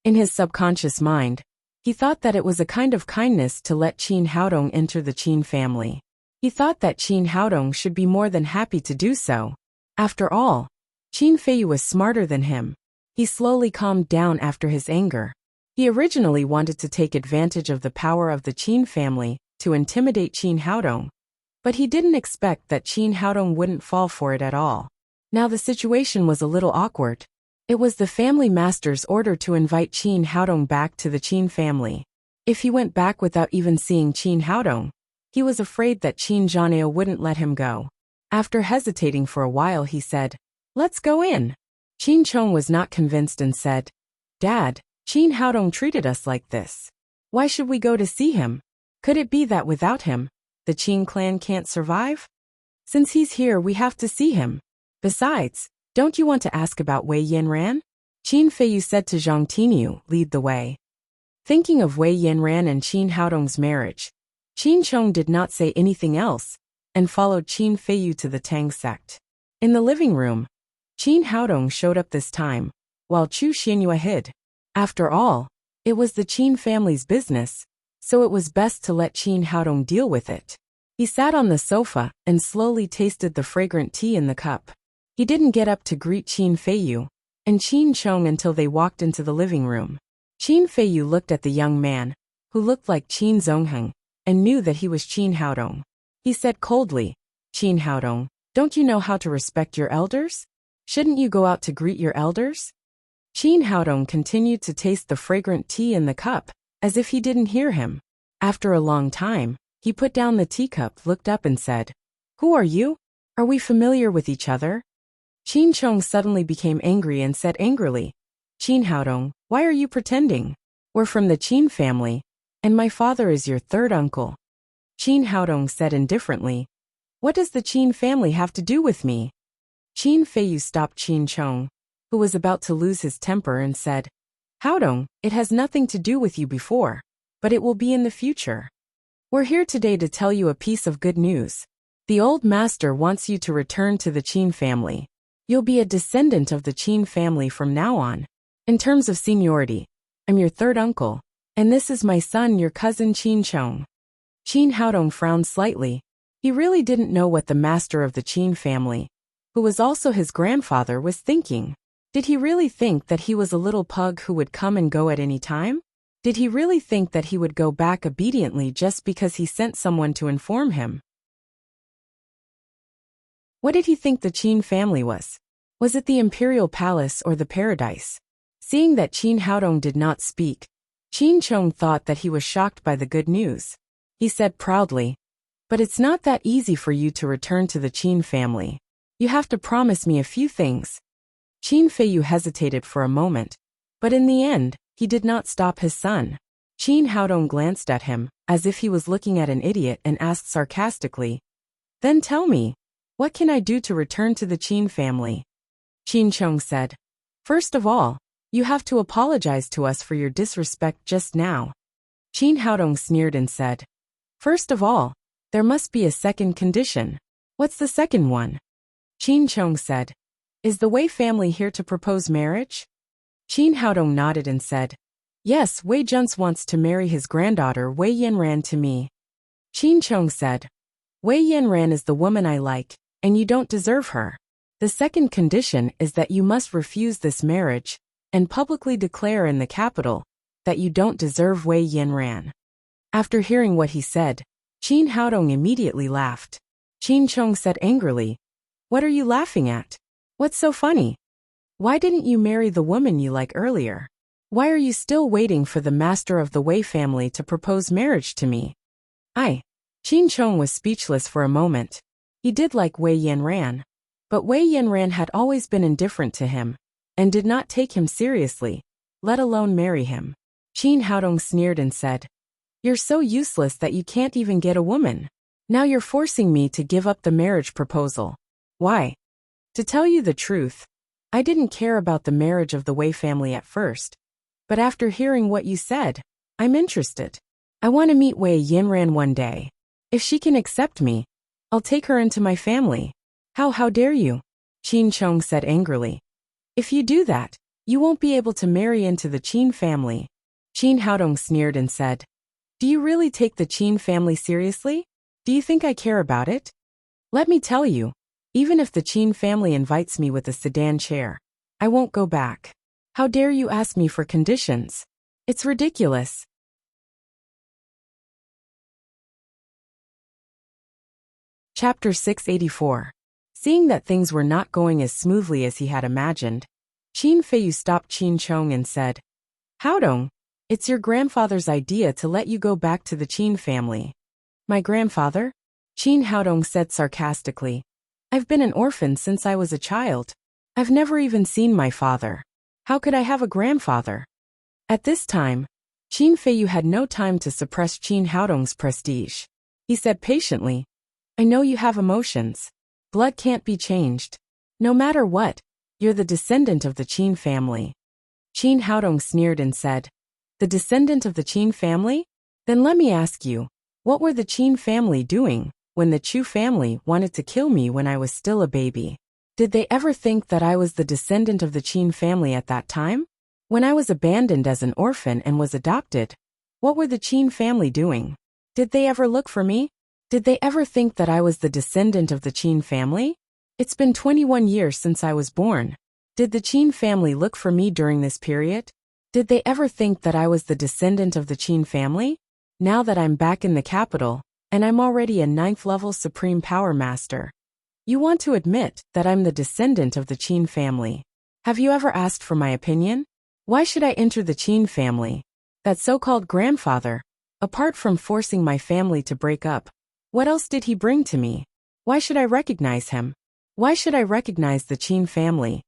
In his subconscious mind, he thought that it was a kind of kindness to let Qin Haodong enter the Qin family. He thought that Qin Haodong should be more than happy to do so. After all, Qin Feiyu was smarter than him. He slowly calmed down after his anger. He originally wanted to take advantage of the power of the Qin family to intimidate Qin Haodong, but he didn't expect that Qin Haodong wouldn't fall for it at all. Now the situation was a little awkward. It was the family master's order to invite Qin Haodong back to the Qin family. If he went back without even seeing Qin Haodong, he was afraid that Qin Zhaneo wouldn't let him go. After hesitating for a while, he said, "Let's go in." Qin Chong was not convinced and said, "Dad, Qin Haodong treated us like this. Why should we go to see him? Could it be that without him, the Qin clan can't survive? Since he's here, we have to see him. Besides, don't you want to ask about Wei Yanran?" Qin Feiyu said to Zhang Tinyu, "Lead the way." Thinking of Wei Yanran and Qin Haodong's marriage, Qin Chong did not say anything else and followed Qin Feiyu to the Tang sect. In the living room, Qin Haodong showed up this time, while Chu Xianyue hid. After all, it was the Qin family's business, so it was best to let Qin Haodong deal with it. He sat on the sofa and slowly tasted the fragrant tea in the cup. He didn't get up to greet Qin Feiyu and Qin Chong until they walked into the living room. Qin Feiyu looked at the young man, who looked like Qin Zongheng, and knew that he was Qin Haodong. He said coldly, "Qin Haodong, don't you know how to respect your elders? Shouldn't you go out to greet your elders?" Qin Haodong continued to taste the fragrant tea in the cup, as if he didn't hear him. After a long time, he put down the teacup, looked up and said, "Who are you? Are we familiar with each other?" Qin Chong suddenly became angry and said angrily, "Qin Haodong, why are you pretending? We're from the Qin family, and my father is your third uncle." Qin Haodong said indifferently, "What does the Qin family have to do with me?" Qin Feiyu stopped Qin Chong, who was about to lose his temper, and said, "Haodong, it has nothing to do with you before, but it will be in the future. We're here today to tell you a piece of good news. The old master wants you to return to the Qin family. You'll be a descendant of the Qin family from now on. In terms of seniority, I'm your third uncle, and this is my son, your cousin Qin Chong." Qin Haodong frowned slightly. He really didn't know what the master of the Qin family, who was also his grandfather, was thinking. Did he really think that he was a little pug who would come and go at any time? Did he really think that he would go back obediently just because he sent someone to inform him? What did he think the Qin family was? Was it the imperial palace or the paradise? Seeing that Qin Haodong did not speak, Qin Chong thought that he was shocked by the good news. He said proudly, "But it's not that easy for you to return to the Qin family. You have to promise me a few things." Qin Feiyu hesitated for a moment, but in the end, he did not stop his son. Qin Haodong glanced at him, as if he was looking at an idiot, and asked sarcastically, "Then tell me, what can I do to return to the Qin family?" Qin Chong said, "First of all, you have to apologize to us for your disrespect just now." Qin Haodong sneered and said, "First of all, there must be a second condition." "What's the second one?" Qin Chong said, "Is the Wei family here to propose marriage?" Qin Haodong nodded and said, "Yes, Wei Junce wants to marry his granddaughter Wei Yanran to me." Qin Chong said, "Wei Yanran is the woman I like, and you don't deserve her. The second condition is that you must refuse this marriage and publicly declare in the capital that you don't deserve Wei Yinran." After hearing what he said, Qin Haodong immediately laughed. Qin Chong said angrily, "What are you laughing at? What's so funny? Why didn't you marry the woman you like earlier? Why are you still waiting for the master of the Wei family to propose marriage to me?" Qin Chong was speechless for a moment. He did like Wei Yanran, but Wei Yanran had always been indifferent to him and did not take him seriously, let alone marry him. Qin Haodong sneered and said, "You're so useless that you can't even get a woman. Now you're forcing me to give up the marriage proposal. Why? To tell you the truth, I didn't care about the marriage of the Wei family at first, but after hearing what you said, I'm interested. I want to meet Wei Yinran one day. If she can accept me, I'll take her into my family." How dare you?" Qin Chong said angrily. "If you do that, you won't be able to marry into the Qin family." Qin Haodong sneered and said, "Do you really take the Qin family seriously? Do you think I care about it? Let me tell you, even if the Qin family invites me with a sedan chair, I won't go back. How dare you ask me for conditions? It's ridiculous." Chapter 684. Seeing that things were not going as smoothly as he had imagined, Qin Feiyu stopped Qin Chong and said, "Haodong, it's your grandfather's idea to let you go back to the Qin family." "My grandfather?" Qin Haodong said sarcastically. "I've been an orphan since I was a child. I've never even seen my father. How could I have a grandfather?" At this time, Qin Feiyu had no time to suppress Qin Haodong's prestige. He said patiently, "I know you have emotions. Blood can't be changed. No matter what, you're the descendant of the Qin family." Qin Haodong sneered and said, "The descendant of the Qin family? Then let me ask you, what were the Qin family doing when the Chu family wanted to kill me when I was still a baby? Did they ever think that I was the descendant of the Qin family at that time? When I was abandoned as an orphan and was adopted, what were the Qin family doing? Did they ever look for me? Did they ever think that I was the descendant of the Qin family? It's been 21 years since I was born. Did the Qin family look for me during this period? Did they ever think that I was the descendant of the Qin family? Now that I'm back in the capital, and I'm already a 9th-level Supreme Power Master, you want to admit that I'm the descendant of the Qin family. Have you ever asked for my opinion? Why should I enter the Qin family? That so-called grandfather, apart from forcing my family to break up, what else did he bring to me? Why should I recognize him? Why should I recognize the Qin family?"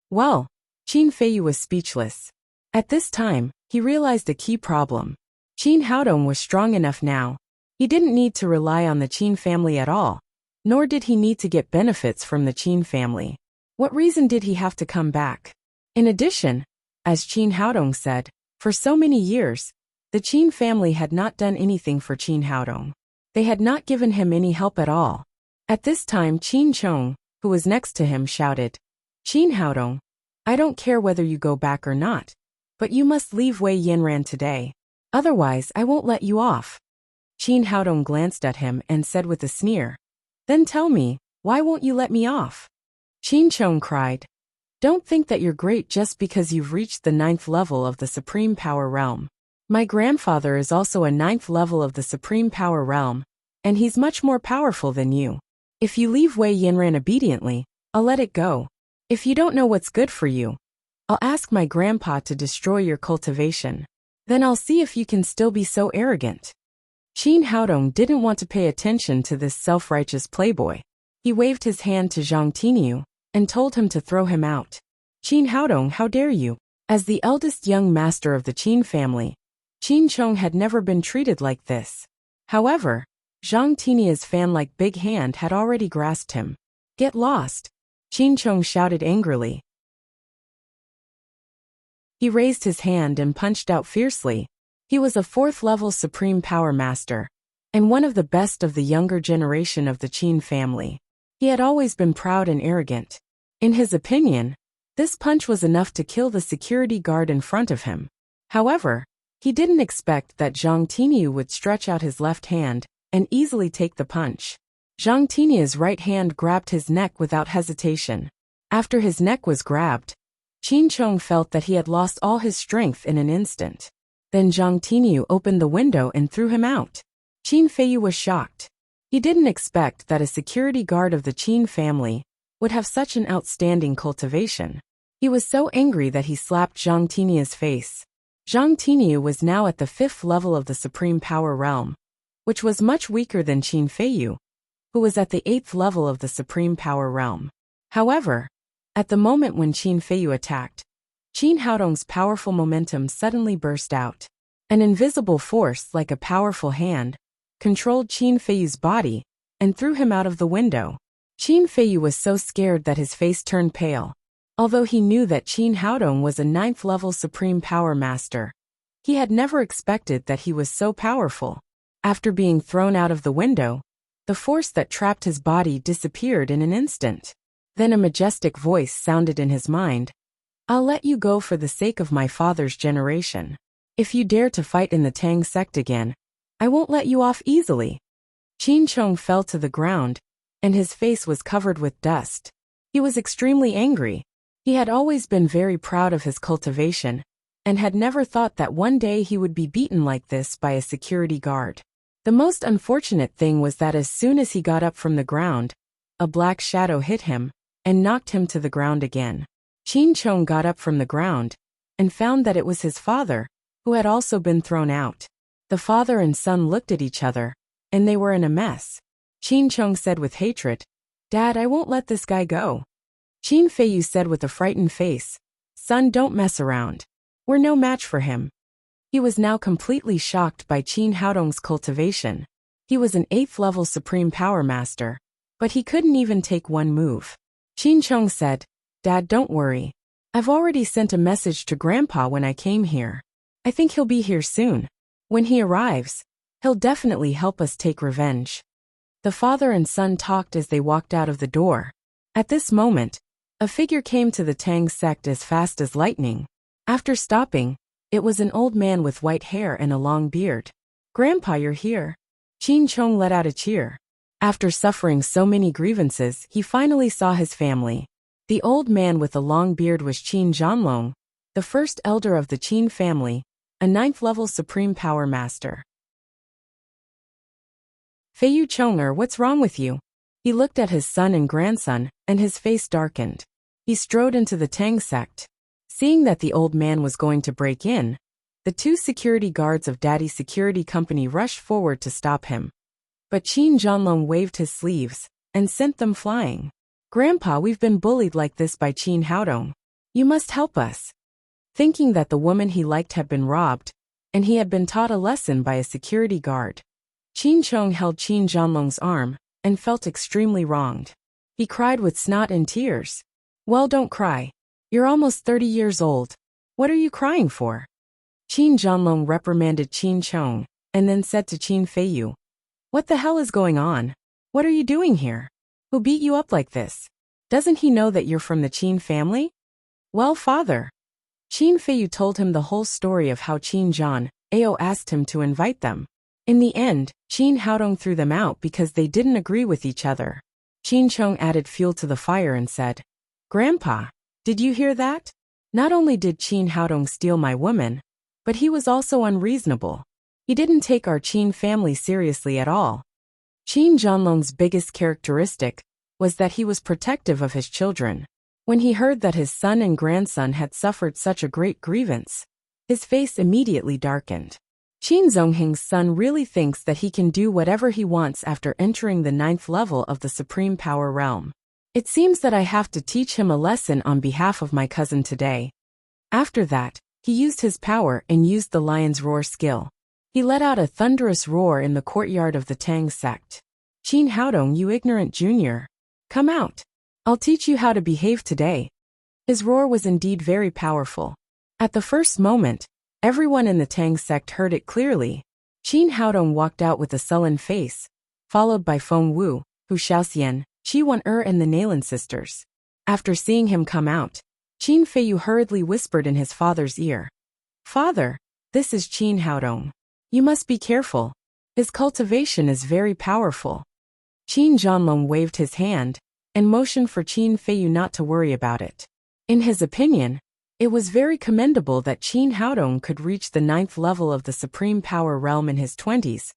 Well, Qin Feiyu was speechless. At this time, he realized a key problem. Qin Haodong was strong enough now. He didn't need to rely on the Qin family at all, nor did he need to get benefits from the Qin family. What reason did he have to come back? In addition, as Qin Haodong said, for so many years, the Qin family had not done anything for Qin Haodong. They had not given him any help at all. At this time Qin Chong, who was next to him, shouted, "Qin Haodong, I don't care whether you go back or not, but you must leave Wei Yinran today. Otherwise I won't let you off." Qin Haodong glanced at him and said with a sneer, "Then tell me, why won't you let me off?" Qin Chong cried, "Don't think that you're great just because you've reached the 9th level of the Supreme Power Realm. My grandfather is also a 9th level of the Supreme Power Realm, and he's much more powerful than you. If you leave Wei Yinran obediently, I'll let it go. If you don't know what's good for you, I'll ask my grandpa to destroy your cultivation. Then I'll see if you can still be so arrogant." Qin Haodong didn't want to pay attention to this self-righteous playboy. He waved his hand to Zhang Tinyu and told him to throw him out. "Qin Haodong, how dare you?" As the eldest young master of the Qin family, Qin Chong had never been treated like this. However, Zhang Tinya's fan-like big hand had already grasped him. "Get lost!" Qin Chong shouted angrily. He raised his hand and punched out fiercely. He was a 4th-level Supreme Power Master, and one of the best of the younger generation of the Qin family. He had always been proud and arrogant. In his opinion, this punch was enough to kill the security guard in front of him. However, he didn't expect that Zhang Tinyu would stretch out his left hand and easily take the punch. Zhang Tinia's right hand grabbed his neck without hesitation. After his neck was grabbed, Qin Chong felt that he had lost all his strength in an instant. Then Zhang Tiniu opened the window and threw him out. Qin Feiyu was shocked. He didn't expect that a security guard of the Qin family would have such an outstanding cultivation. He was so angry that he slapped Zhang Tinia's face. Zhang Tiniu was now at the 5th level of the Supreme Power Realm, which was much weaker than Qin Feiyu, who was at the 8th level of the Supreme Power Realm. However, at the moment when Qin Feiyu attacked, Qin Haodong's powerful momentum suddenly burst out. An invisible force, like a powerful hand, controlled Qin Feiyu's body and threw him out of the window. Qin Feiyu was so scared that his face turned pale. Although he knew that Qin Haodong was a 9th level Supreme Power Master, he had never expected that he was so powerful. After being thrown out of the window, the force that trapped his body disappeared in an instant. Then a majestic voice sounded in his mind. "I'll let you go for the sake of my father's generation. If you dare to fight in the Tang sect again, I won't let you off easily." Qin Chong fell to the ground, and his face was covered with dust. He was extremely angry. He had always been very proud of his cultivation, and had never thought that one day he would be beaten like this by a security guard. The most unfortunate thing was that as soon as he got up from the ground, a black shadow hit him and knocked him to the ground again. Qin Chong got up from the ground and found that it was his father, who had also been thrown out. The father and son looked at each other, and they were in a mess. Qin Chong said with hatred, "Dad, I won't let this guy go." Qin Feiyu said with a frightened face, "Son, don't mess around. We're no match for him." He was now completely shocked by Qin Haodong's cultivation. He was an 8th level Supreme Power Master, but he couldn't even take one move. Qin Chong said, "Dad, don't worry. I've already sent a message to Grandpa when I came here. I think he'll be here soon. When he arrives, he'll definitely help us take revenge." The father and son talked as they walked out of the door. At this moment, a figure came to the Tang sect as fast as lightning. After stopping, it was an old man with white hair and a long beard. "Grandpa, you're here." Qin Chong let out a cheer. After suffering so many grievances, he finally saw his family. The old man with the long beard was Qin Zhanlong, the first elder of the Qin family, a 9th level Supreme Power Master. "Feiyu Chong'er, what's wrong with you?" He looked at his son and grandson, and his face darkened. He strode into the Tang sect. Seeing that the old man was going to break in, the 2 security guards of Daddy's security company rushed forward to stop him. But Qin Zhanlong waved his sleeves and sent them flying. "Grandpa, we've been bullied like this by Qin Haodong. You must help us." Thinking that the woman he liked had been robbed, and he had been taught a lesson by a security guard, Qin Chong held Qin Zhanlong's arm and felt extremely wronged. He cried with snot and tears. "Well, don't cry. You're almost 30 years old. What are you crying for?" Qin Zhanlong reprimanded Qin Chong, and then said to Qin Feiyu, "What the hell is going on? What are you doing here? Who beat you up like this? Doesn't he know that you're from the Qin family?" "Well, father." Qin Feiyu told him the whole story of how Qin Zhan Ao asked him to invite them. In the end, Qin Haodong threw them out because they didn't agree with each other. Qin Chong added fuel to the fire and said, "Grandpa, did you hear that? Not only did Qin Haodong steal my woman, but he was also unreasonable. He didn't take our Qin family seriously at all." Qin Zhanlong's biggest characteristic was that he was protective of his children. When he heard that his son and grandson had suffered such a great grievance, his face immediately darkened. Qin Zongheng's son really thinks that he can do whatever he wants after entering the 9th level of the Supreme Power Realm. It seems that I have to teach him a lesson on behalf of my cousin today. After that, he used his power and used the lion's roar skill. He let out a thunderous roar in the courtyard of the Tang sect. "Qin Haodong, you ignorant junior. Come out. I'll teach you how to behave today." His roar was indeed very powerful. At the first moment, everyone in the Tang sect heard it clearly. Qin Haodong walked out with a sullen face, followed by Feng Wu, Hu Xiaoxian, Qi Wan-er and the Nalan sisters. After seeing him come out, Qin Feiyu hurriedly whispered in his father's ear, "Father, this is Qin Haodong. You must be careful. His cultivation is very powerful." Qin Zhanlong waved his hand and motioned for Qin Feiyu not to worry about it. In his opinion, it was very commendable that Qin Haodong could reach the 9th level of the supreme power realm in his 20s,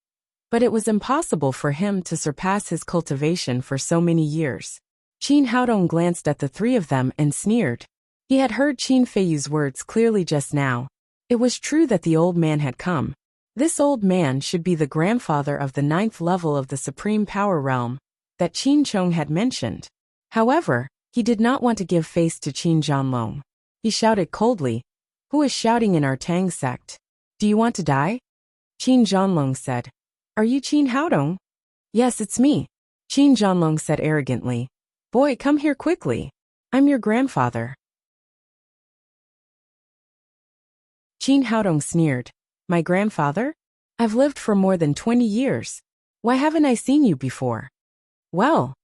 but it was impossible for him to surpass his cultivation for so many years. Qin Haodong glanced at the three of them and sneered. He had heard Qin Feiyu's words clearly just now. It was true that the old man had come. This old man should be the grandfather of the 9th level of the supreme power realm that Qin Chong had mentioned. However, he did not want to give face to Qin Zhanlong. He shouted coldly, "Who is shouting in our Tang sect? Do you want to die?" Qin Zhanlong said, "Are you Qin Haodong?" "Yes, it's me," Qin Zhanlong said arrogantly. "Boy, come here quickly. I'm your grandfather." Qin Haodong sneered, "My grandfather? I've lived for more than 20 years. Why haven't I seen you before?" "Well,"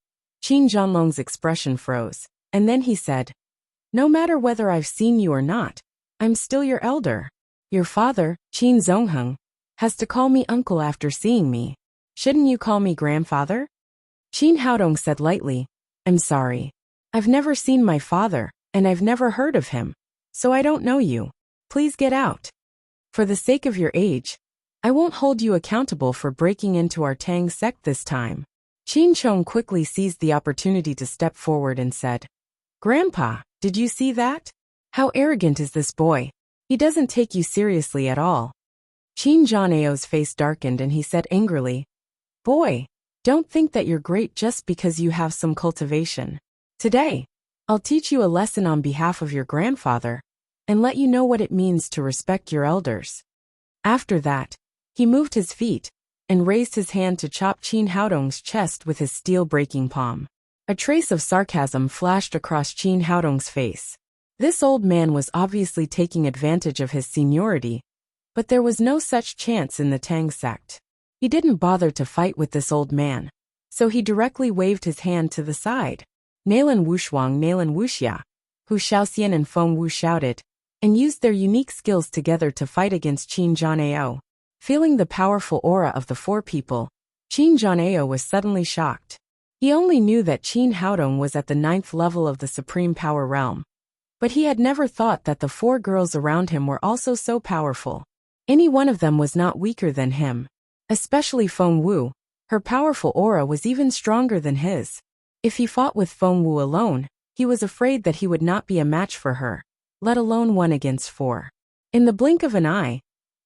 Qin Zhanlong's expression froze, and then he said, "No matter whether I've seen you or not, I'm still your elder. Your father, Qin Zongheng, has to call me uncle after seeing me. Shouldn't you call me grandfather?" Qin Haodong said lightly, "I'm sorry. I've never seen my father, and I've never heard of him, so I don't know you. Please get out. For the sake of your age, I won't hold you accountable for breaking into our Tang sect this time." Qin Chong quickly seized the opportunity to step forward and said, "Grandpa, did you see that? How arrogant is this boy? He doesn't take you seriously at all." Qin Zhanao's face darkened and he said angrily, "Boy, don't think that you're great just because you have some cultivation. Today, I'll teach you a lesson on behalf of your grandfather and let you know what it means to respect your elders." After that, he moved his feet and raised his hand to chop Qin Haodong's chest with his steel-breaking palm. A trace of sarcasm flashed across Qin Haodong's face. This old man was obviously taking advantage of his seniority, but there was no such chance in the Tang sect. He didn't bother to fight with this old man, so he directly waved his hand to the side. "Nalan Wushuang, Nalan Wuxia," Hu Shaoxian and Feng Wu shouted, and used their unique skills together to fight against Qin Zhanao. Feeling the powerful aura of the four people, Qin Zhanao was suddenly shocked. He only knew that Qin Haodong was at the 9th level of the supreme power realm, but he had never thought that the four girls around him were also so powerful. Any one of them was not weaker than him. Especially Feng Wu, her powerful aura was even stronger than his. If he fought with Feng Wu alone, he was afraid that he would not be a match for her, let alone 1 against 4. In the blink of an eye,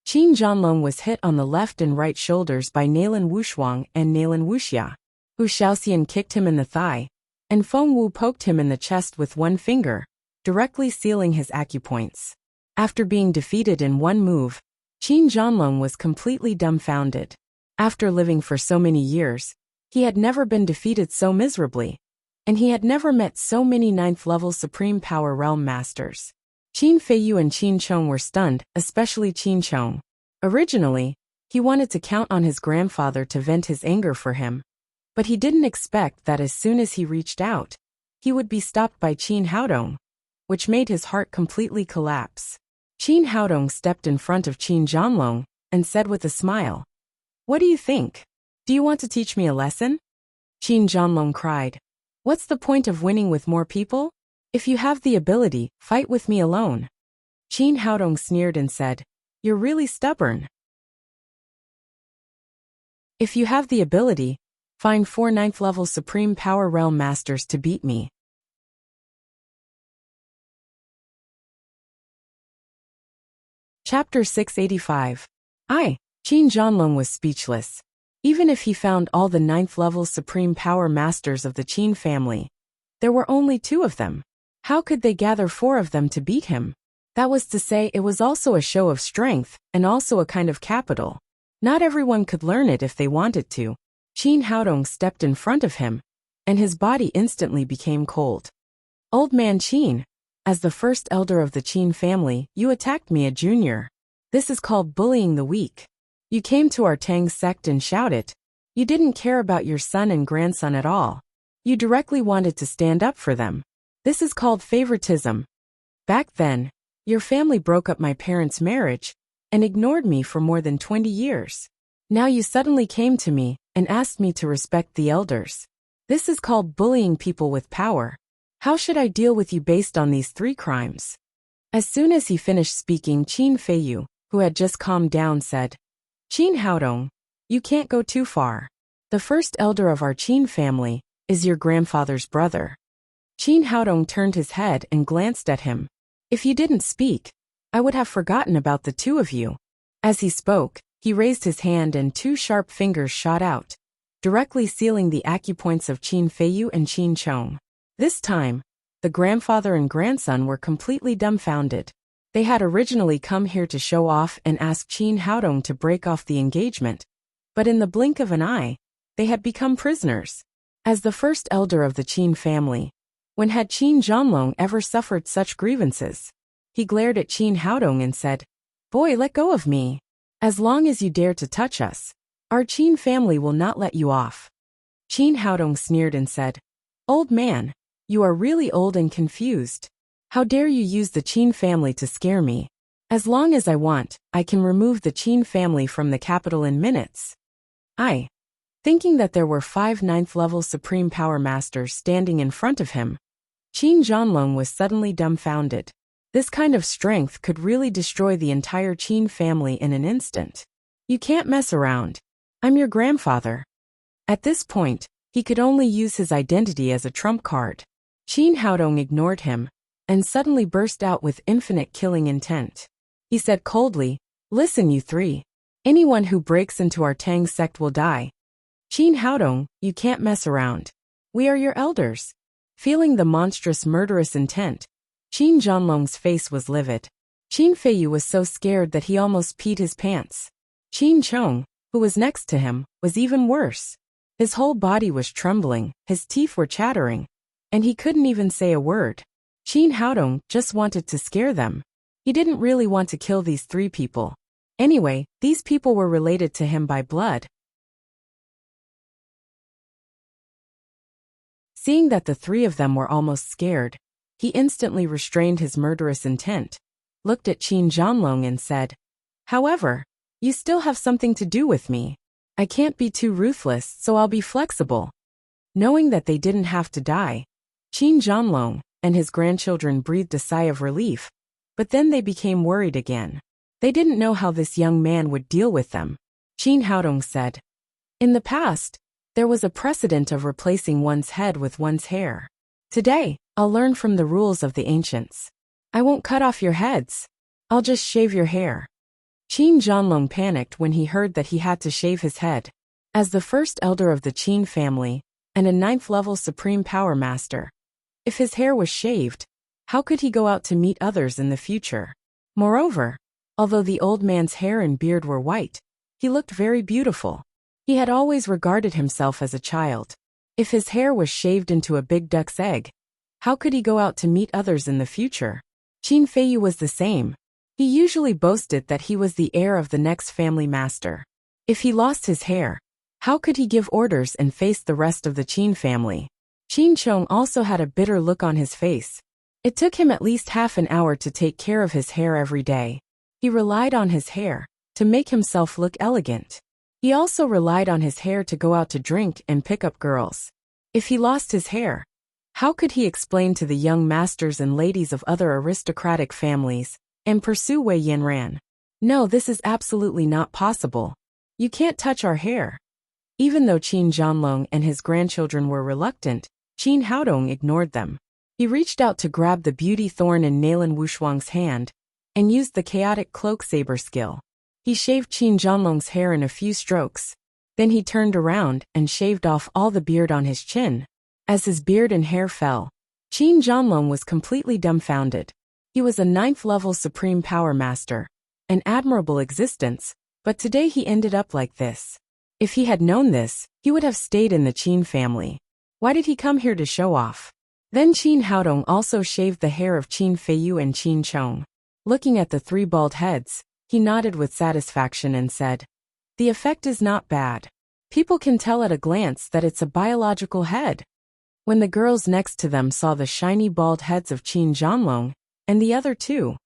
Qin Zhanlong was hit on the left and right shoulders by Nalan Wushuang and Nalan Wuxia. Hu Shaoxian kicked him in the thigh, and Feng Wu poked him in the chest with 1 finger, directly sealing his acupoints. After being defeated in 1 move, Qin Zhanlong was completely dumbfounded. After living for so many years, he had never been defeated so miserably, and he had never met so many 9th-level Supreme Power Realm Masters. Qin Feiyu and Qin Chong were stunned, especially Qin Chong. Originally, he wanted to count on his grandfather to vent his anger for him, but he didn't expect that as soon as he reached out, he would be stopped by Qin Haodong, which made his heart completely collapse. Qin Haodong stepped in front of Qin Zhanlong and said with a smile, "What do you think? Do you want to teach me a lesson?" Qin Zhanlong cried, "What's the point of winning with more people? If you have the ability, fight with me alone." Qin Haodong sneered and said, "You're really stubborn. If you have the ability, find 4 9th-level Supreme Power Realm Masters to beat me." Chapter 685. Qin Zhanlong was speechless. Even if he found all the 9th-level Supreme Power Masters of the Qin family, there were only 2 of them. How could they gather 4 of them to beat him? That was to say, it was also a show of strength, and also a kind of capital. Not everyone could learn it if they wanted to. Qin Haodong stepped in front of him, and his body instantly became cold. "Old man Qin, as the first elder of the Qin family, you attacked me, a junior. This is called bullying the weak. You came to our Tang sect and shouted. You didn't care about your son and grandson at all. You directly wanted to stand up for them. This is called favoritism. Back then, your family broke up my parents' marriage and ignored me for more than 20 years. Now you suddenly came to me and asked me to respect the elders. This is called bullying people with power. How should I deal with you based on these 3 crimes? As soon as he finished speaking, Qin Feiyu, who had just calmed down, said, Qin Haodong, you can't go too far. The first elder of our Qin family is your grandfather's brother. Qin Haodong turned his head and glanced at him. If you didn't speak, I would have forgotten about the 2 of you. As he spoke, he raised his hand and 2 sharp fingers shot out, directly sealing the acupoints of Qin Feiyu and Qin Chong. This time, the grandfather and grandson were completely dumbfounded. They had originally come here to show off and ask Qin Haodong to break off the engagement, but in the blink of an eye, they had become prisoners. As the first elder of the Qin family, when had Qin Zhanlong ever suffered such grievances? He glared at Qin Haodong and said, Boy, let go of me. As long as you dare to touch us, our Qin family will not let you off. Qin Haodong sneered and said, Old man, you are really old and confused. How dare you use the Qin family to scare me? As long as I want, I can remove the Qin family from the capital in minutes. Thinking that there were 5 ninth-level Supreme Power Masters standing in front of him, Qin Zhanlong was suddenly dumbfounded. This kind of strength could really destroy the entire Qin family in an instant. You can't mess around. I'm your grandfather. At this point, he could only use his identity as a trump card. Qin Haodong ignored him and suddenly burst out with infinite killing intent. He said coldly, Listen, you 3. Anyone who breaks into our Tang sect will die. Qin Haodong, you can't mess around. We are your elders. Feeling the monstrous murderous intent, Qin Zhanlong's face was livid. Qin Feiyu was so scared that he almost peed his pants. Qin Chong, who was next to him, was even worse. His whole body was trembling, his teeth were chattering, and he couldn't even say a word. Qin Haodong just wanted to scare them. He didn't really want to kill these 3 people. Anyway, these people were related to him by blood. Seeing that the 3 of them were almost scared, he instantly restrained his murderous intent, looked at Qin Zhanlong and said, However, you still have something to do with me. I can't be too ruthless, so I'll be flexible. Knowing that they didn't have to die, Qin Zhanlong and his grandchildren breathed a sigh of relief, but then they became worried again. They didn't know how this young man would deal with them. Qin Haodong said, In the past, there was a precedent of replacing one's head with one's hair. Today, I'll learn from the rules of the ancients. I won't cut off your heads. I'll just shave your hair. Qin Zhanlong panicked when he heard that he had to shave his head. As the first elder of the Qin family and a 9th-level Supreme Power Master, if his hair was shaved, how could he go out to meet others in the future? Moreover, although the old man's hair and beard were white, he looked very beautiful. He had always regarded himself as a child. If his hair was shaved into a big duck's egg, how could he go out to meet others in the future? Qin Feiyu was the same. He usually boasted that he was the heir of the next family master. If he lost his hair, how could he give orders and face the rest of the Qin family? Qin Chong also had a bitter look on his face. It took him at least half an hour to take care of his hair every day. He relied on his hair to make himself look elegant. He also relied on his hair to go out to drink and pick up girls. If he lost his hair, how could he explain to the young masters and ladies of other aristocratic families and pursue Wei Yanran? No, this is absolutely not possible. You can't touch our hair. Even though Qin Zhanlong and his grandchildren were reluctant, Qin Haodong ignored them. He reached out to grab the beauty thorn in Nalan Wushuang's hand and used the chaotic cloak saber skill. He shaved Qin Zhanlong's hair in a few strokes. Then he turned around and shaved off all the beard on his chin. As his beard and hair fell, Qin Zhanlong was completely dumbfounded. He was a 9th-level Supreme Power Master, an admirable existence, but today he ended up like this. If he had known this, he would have stayed in the Qin family. Why did he come here to show off? Then Qin Haodong also shaved the hair of Qin Feiyu and Qin Chong. Looking at the 3 bald heads, he nodded with satisfaction and said, The effect is not bad. People can tell at a glance that it's a biological head. When the girls next to them saw the shiny bald heads of Qin Zhanlong and the other 2,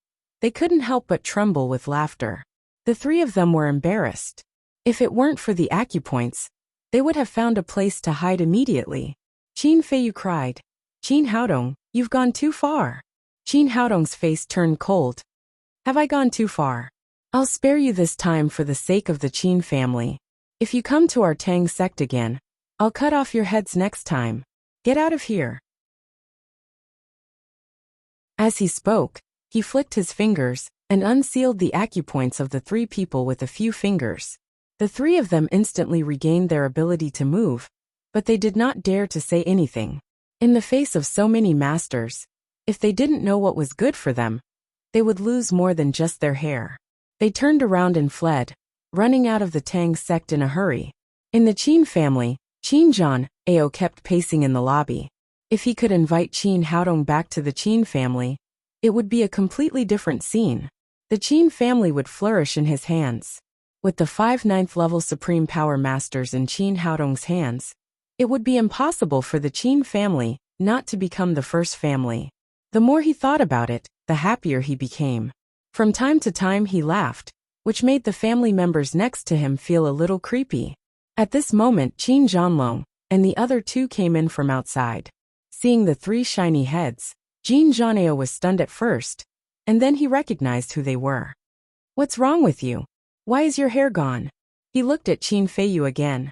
they couldn't help but tremble with laughter. The 3 of them were embarrassed. If it weren't for the acupoints, they would have found a place to hide immediately. Qin Feiyu cried. Qin Haodong, you've gone too far. Qin Haodong's face turned cold. Have I gone too far? I'll spare you this time for the sake of the Qin family. If you come to our Tang sect again, I'll cut off your heads next time. Get out of here. As he spoke, he flicked his fingers and unsealed the acupoints of the three people with a few fingers. The three of them instantly regained their ability to move, but they did not dare to say anything. In the face of so many masters, if they didn't know what was good for them, they would lose more than just their hair. They turned around and fled, running out of the Tang sect in a hurry. In the Qin family, Qin Zhan Ao kept pacing in the lobby. If he could invite Qin Haodong back to the Qin family, it would be a completely different scene. The Qin family would flourish in his hands. With the 5 9th-level Supreme Power Masters in Qin Haodong's hands, it would be impossible for the Qin family not to become the first family. The more he thought about it, the happier he became. From time to time he laughed, which made the family members next to him feel a little creepy. At this moment Qin Zhanlong and the other two came in from outside. Seeing the three shiny heads, Qin Zhanao was stunned at first, and then he recognized who they were. What's wrong with you? Why is your hair gone? He looked at Qin Feiyu again.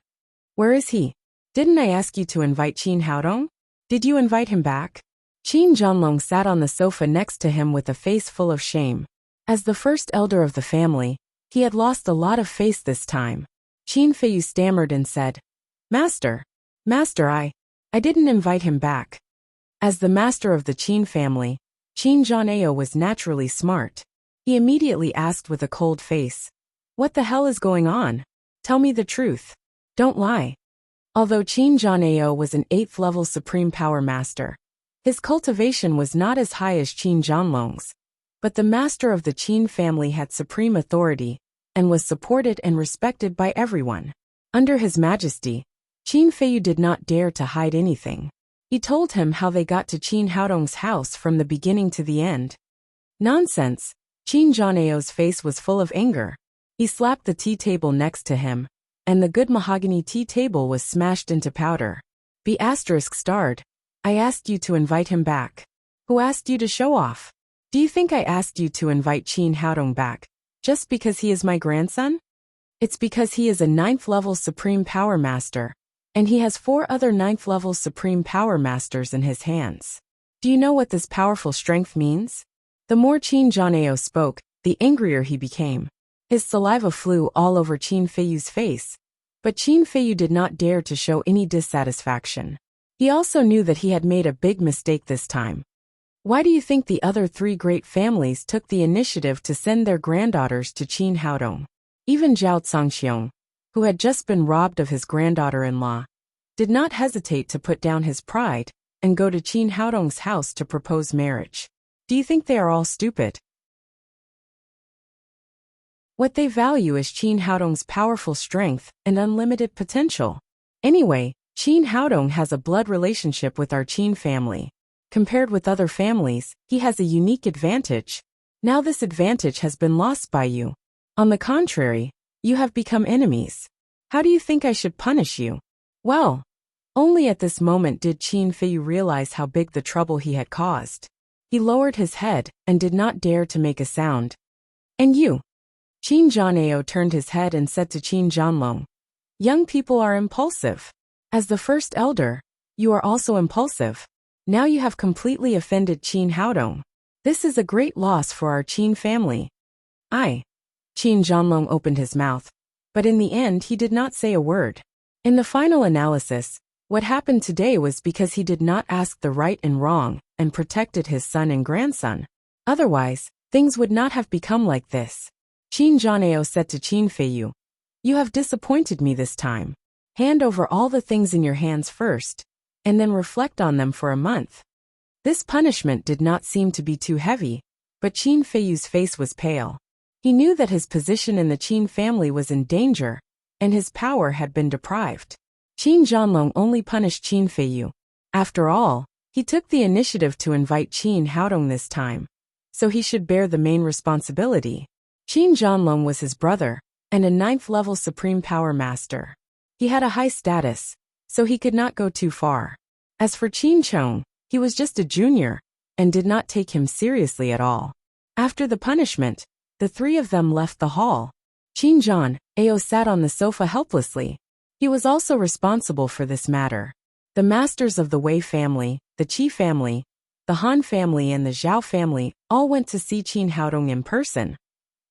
Where is he? Didn't I ask you to invite Qin Haodong? Did you invite him back? Qin Zhanlong sat on the sofa next to him with a face full of shame. As the first elder of the family, he had lost a lot of face this time. Qin Feiyu stammered and said, Master, I didn't invite him back. As the master of the Qin family, Qin Zhanao was naturally smart. He immediately asked with a cold face, What the hell is going on? Tell me the truth. Don't lie. Although Qin Zhanao was an 8th-level Supreme Power Master, his cultivation was not as high as Qin Zhanlong's, but the master of the Qin family had supreme authority and was supported and respected by everyone. Under His Majesty, Qin Feiyu did not dare to hide anything. He told him how they got to Qin Haodong's house from the beginning to the end. Nonsense! Qin Zhanao's face was full of anger. He slapped the tea table next to him, and the good mahogany tea table was smashed into powder. ****. I asked you to invite him back. Who asked you to show off? Do you think I asked you to invite Qin Haodong back, just because he is my grandson? It's because he is a 9th-level Supreme Power Master, and he has 4 other 9th-level Supreme Power Masters in his hands. Do you know what this powerful strength means? The more Qin Zhanao spoke, the angrier he became. His saliva flew all over Qin Feiyu's face, but Qin Feiyu did not dare to show any dissatisfaction. He also knew that he had made a big mistake this time. Why do you think the other 3 great families took the initiative to send their granddaughters to Qin Haodong? Even Zhao Zongxiong, who had just been robbed of his granddaughter-in-law, did not hesitate to put down his pride and go to Qin Haodong's house to propose marriage. Do you think they are all stupid? What they value is Qin Haodong's powerful strength and unlimited potential. Anyway, Qin Haodong has a blood relationship with our Qin family. Compared with other families, he has a unique advantage. Now this advantage has been lost by you. On the contrary, you have become enemies. How do you think I should punish you? Well, only at this moment did Qin Feiyu realize how big the trouble he had caused. He lowered his head and did not dare to make a sound. And you? Qin Zhanao turned his head and said to Qin Zhanlong, Young people are impulsive. As the first elder, you are also impulsive. Now you have completely offended Qin Haodong. This is a great loss for our Qin family. Qin Zhanlong opened his mouth, but in the end he did not say a word. In the final analysis, what happened today was because he did not ask the right and wrong and protected his son and grandson. Otherwise, things would not have become like this. Qin Zhanao said to Qin Feiyu, You have disappointed me this time. Hand over all the things in your hands first, and then reflect on them for a month. This punishment did not seem to be too heavy, but Qin Feiyu's face was pale. He knew that his position in the Qin family was in danger, and his power had been deprived. Qin Zhanlong only punished Qin Feiyu. After all, he took the initiative to invite Qin Haodong this time, so he should bear the main responsibility. Qin Zhanlong was his brother, and a 9th-level Supreme Power Master. He had a high status, so he could not go too far. As for Qin Chong, he was just a junior, and did not take him seriously at all. After the punishment, the three of them left the hall. Qin Zhan, Ao sat on the sofa helplessly. He was also responsible for this matter. The masters of the Wei family, the Qi family, the Han family and the Zhao family all went to see Qin Haodong in person,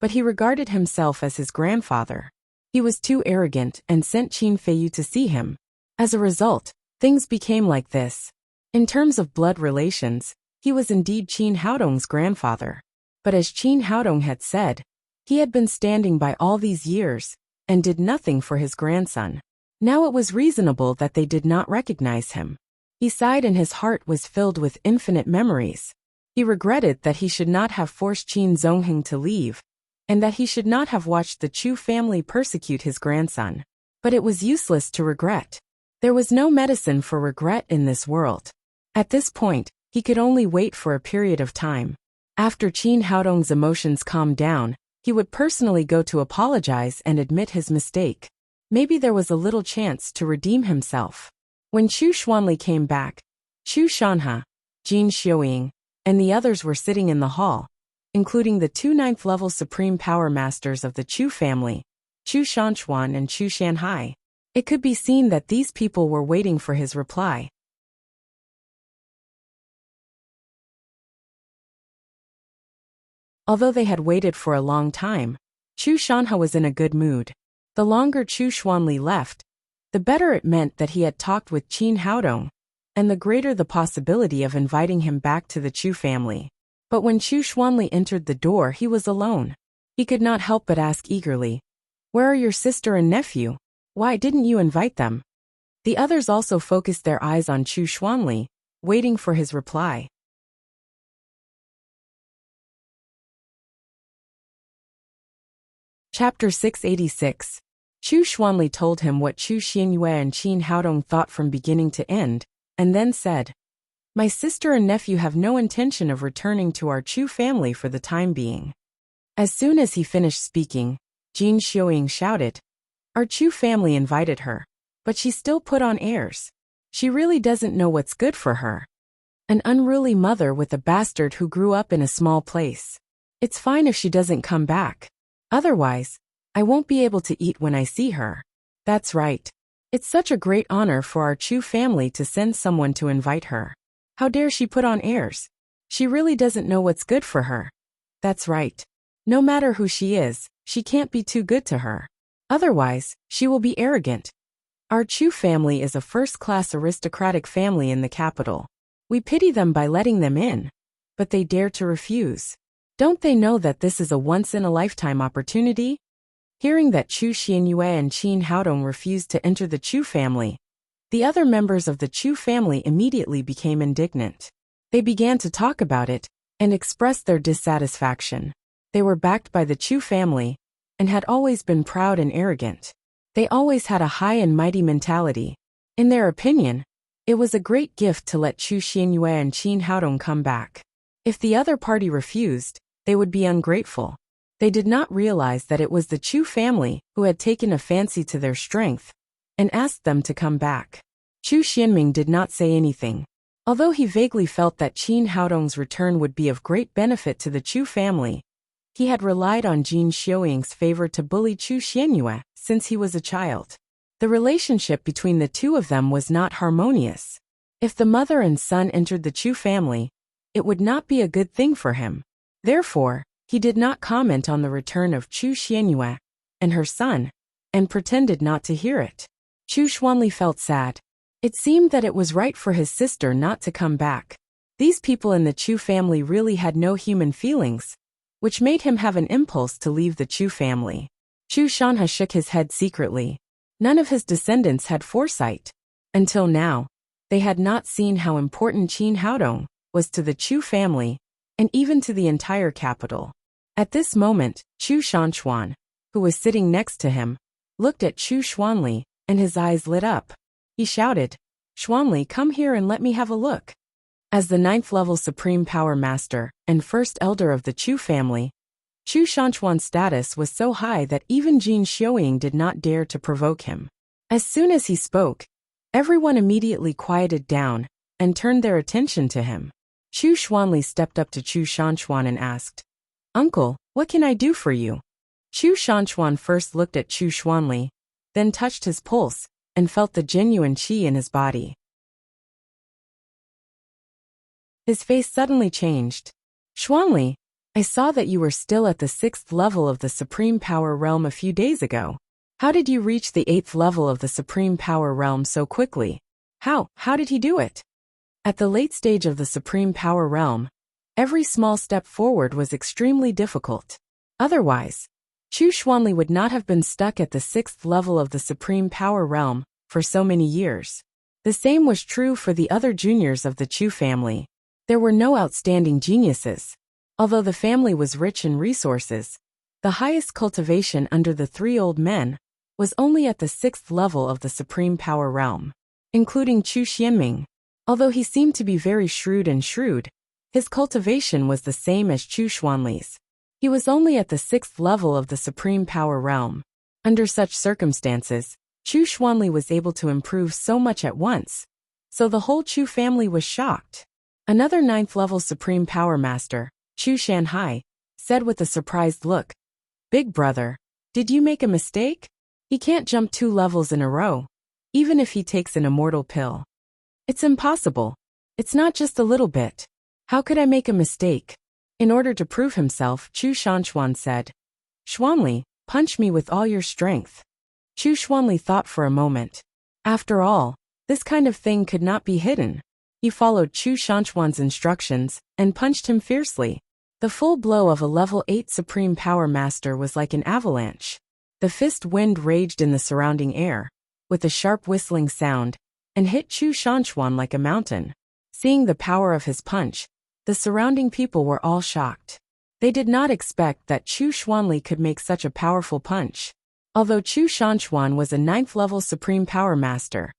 but he regarded himself as his grandfather. He was too arrogant and sent Qin Feiyu to see him. As a result, things became like this. In terms of blood relations, he was indeed Qin Haodong's grandfather. But as Qin Haodong had said, he had been standing by all these years, and did nothing for his grandson. Now it was reasonable that they did not recognize him. He sighed and his heart was filled with infinite memories. He regretted that he should not have forced Qin Zongheng to leave, and that he should not have watched the Chu family persecute his grandson. But it was useless to regret. There was no medicine for regret in this world. At this point, he could only wait for a period of time. After Qin Haodong's emotions calmed down, he would personally go to apologize and admit his mistake. Maybe there was a little chance to redeem himself. When Chu Xuanli came back, Chu Shanhe, Jin Xiuying, and the others were sitting in the hall, including the two 9th-level Supreme Power Masters of the Chu family, Chu Shanchuan and Chu Shanhai. It could be seen that these people were waiting for his reply. Although they had waited for a long time, Chu Shanhe was in a good mood. The longer Chu Xuanli left, the better it meant that he had talked with Qin Haodong, and the greater the possibility of inviting him back to the Chu family. But when Chu Xuanli entered the door, he was alone. He could not help but ask eagerly, "Where are your sister and nephew? Why didn't you invite them?" The others also focused their eyes on Chu Xuanli, waiting for his reply. Chapter 686. Chu Xuanli told him what Chu Xianyue and Qin Haodong thought from beginning to end, and then said, "My sister and nephew have no intention of returning to our Chu family for the time being." As soon as he finished speaking, Jin Xiuying shouted, "Our Chu family invited her, but she still put on airs. She really doesn't know what's good for her. An unruly mother with a bastard who grew up in a small place. It's fine if she doesn't come back. Otherwise, I won't be able to eat when I see her. That's right. It's such a great honor for our Chu family to send someone to invite her. How dare she put on airs? She really doesn't know what's good for her. That's right. No matter who she is, she can't be too good to her. Otherwise, she will be arrogant. Our Chu family is a first-class aristocratic family in the capital. We pity them by letting them in, but they dare to refuse. Don't they know that this is a once-in-a-lifetime opportunity?" Hearing that Chu Xianyue and Qin Haodong refused to enter the Chu family, the other members of the Chu family immediately became indignant. They began to talk about it, and expressed their dissatisfaction. They were backed by the Chu family, and had always been proud and arrogant. They always had a high and mighty mentality. In their opinion, it was a great gift to let Chu Xianyue and Qin Haodong come back. If the other party refused, they would be ungrateful. They did not realize that it was the Chu family who had taken a fancy to their strength, and asked them to come back. Chu Xianming did not say anything. Although he vaguely felt that Qin Haodong's return would be of great benefit to the Chu family, he had relied on Jin Xiuying's favor to bully Chu Xianyue since he was a child. The relationship between the two of them was not harmonious. If the mother and son entered the Chu family, it would not be a good thing for him. Therefore, he did not comment on the return of Chu Xianyue and her son, and pretended not to hear it. Chu Xuanli felt sad. It seemed that it was right for his sister not to come back. These people in the Chu family really had no human feelings, which made him have an impulse to leave the Chu family. Chu Shanhe shook his head secretly. None of his descendants had foresight. Until now, they had not seen how important Qin Haodong was to the Chu family, and even to the entire capital. At this moment, Chu Shanchuan, who was sitting next to him, looked at Chu Xuanli, and his eyes lit up. He shouted, "Xuanli, come here and let me have a look." As the 9th-level Supreme Power Master and first elder of the Chu family, Chu Shanchuan's status was so high that even Jin Xiuying did not dare to provoke him. As soon as he spoke, everyone immediately quieted down and turned their attention to him. Chu Xuanli stepped up to Chu Shanchuan and asked, "Uncle, what can I do for you?" Chu Shanchuan first looked at Chu Xuanli, then touched his pulse and felt the genuine qi in his body. His face suddenly changed. "Xuanli, I saw that you were still at the 6th level of the Supreme Power Realm a few days ago. How did you reach the 8th level of the Supreme Power Realm so quickly? How did he do it?" At the late stage of the Supreme Power Realm, every small step forward was extremely difficult. Otherwise, Chu Xuanli would not have been stuck at the 6th level of the Supreme Power Realm for so many years. The same was true for the other juniors of the Chu family. There were no outstanding geniuses. Although the family was rich in resources, the highest cultivation under the three old men was only at the 6th level of the Supreme Power Realm, including Chu Xianming. Although he seemed to be very shrewd, his cultivation was the same as Chu Xuanli's. He was only at the 6th level of the Supreme Power Realm. Under such circumstances, Chu Xuanli was able to improve so much at once, so the whole Chu family was shocked. Another 9th level Supreme Power Master, Chu Shanhai, said with a surprised look, "Big brother, did you make a mistake? He can't jump 2 levels in a row, even if he takes an immortal pill. It's impossible. It's not just a little bit. How could I make a mistake?" In order to prove himself, Chu Shanchuan said, "Xuanli, punch me with all your strength." Chu Xuanli thought for a moment. After all, this kind of thing could not be hidden. He followed Chu Shanchuan's instructions and punched him fiercely. The full blow of a level 8 Supreme Power Master was like an avalanche. The fist wind raged in the surrounding air, with a sharp whistling sound, and hit Chu Shanchuan like a mountain. Seeing the power of his punch, the surrounding people were all shocked. They did not expect that Chu Xuanli could make such a powerful punch. Although Chu Shanchuan was a 9th level Supreme Power Master,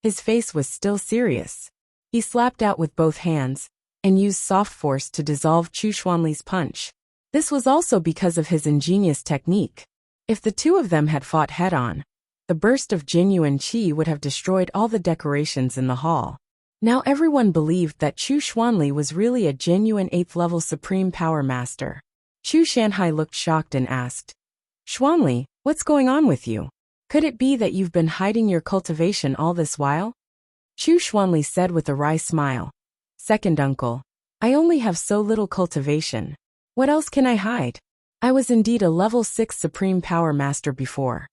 his face was still serious. He slapped out with both hands and used soft force to dissolve Chu Xuanli's punch. This was also because of his ingenious technique. If the two of them had fought head-on, the burst of genuine qi would have destroyed all the decorations in the hall. Now everyone believed that Chu Xuanli was really a genuine 8th level Supreme Power Master. Chu Shanhai looked shocked and asked, "Xuanli, what's going on with you? Could it be that you've been hiding your cultivation all this while?" Chu Xuanli said with a wry smile, "Second uncle, I only have so little cultivation. What else can I hide? I was indeed a level 6 Supreme Power Master before."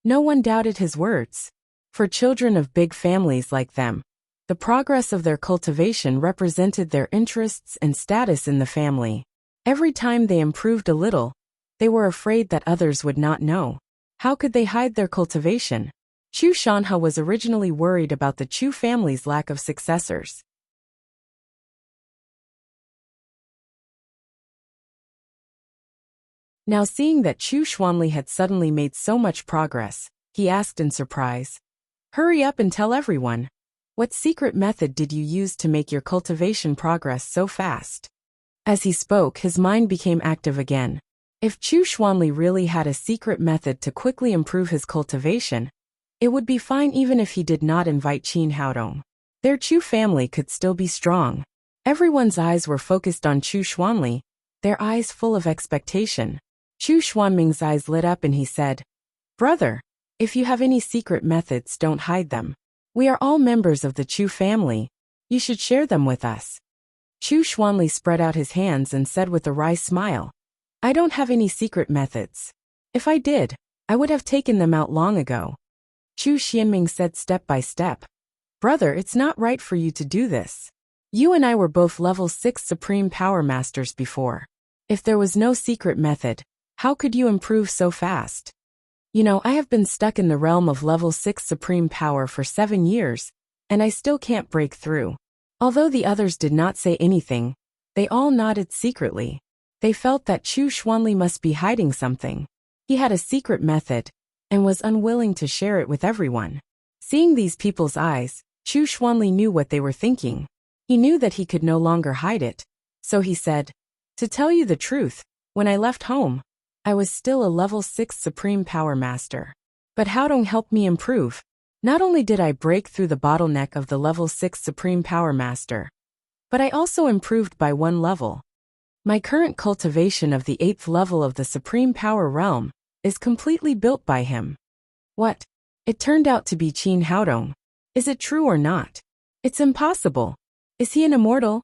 No one doubted his words. For children of big families like them, the progress of their cultivation represented their interests and status in the family. Every time they improved a little, they were afraid that others would not know. How could they hide their cultivation? Chu Shanha was originally worried about the Chu family's lack of successors. Now seeing that Chu Xuanli had suddenly made so much progress, he asked in surprise, "Hurry up and tell everyone. What secret method did you use to make your cultivation progress so fast?" As he spoke, his mind became active again. If Chu Xuanli really had a secret method to quickly improve his cultivation, it would be fine even if he did not invite Qin Haodong. Their Chu family could still be strong. Everyone's eyes were focused on Chu Xuanli, their eyes full of expectation. Chu Xuanming's eyes lit up and he said, "Brother, if you have any secret methods, don't hide them. We are all members of the Chu family. You should share them with us." Chu Xuanli spread out his hands and said with a wry smile, "I don't have any secret methods. If I did, I would have taken them out long ago." Chu Xianming said step by step, "Brother, it's not right for you to do this. You and I were both level 6 Supreme Power Masters before. If there was no secret method, how could you improve so fast? You know, I have been stuck in the realm of level 6 Supreme Power for 7 years, and I still can't break through." Although the others did not say anything, they all nodded secretly. They felt that Chu Xuanli must be hiding something. He had a secret method, and was unwilling to share it with everyone. Seeing these people's eyes, Chu Xuanli knew what they were thinking. He knew that he could no longer hide it, so he said, "To tell you the truth, When I left home, I was still a level 6 Supreme Power Master. But Haodong helped me improve. Not only did I break through the bottleneck of the level 6 Supreme Power Master, but I also improved by 1 level. My current cultivation of the 8th level of the Supreme Power Realm is completely built by him. What? It turned out to be Qin Haodong. Is it true or not? It's impossible. Is he an immortal?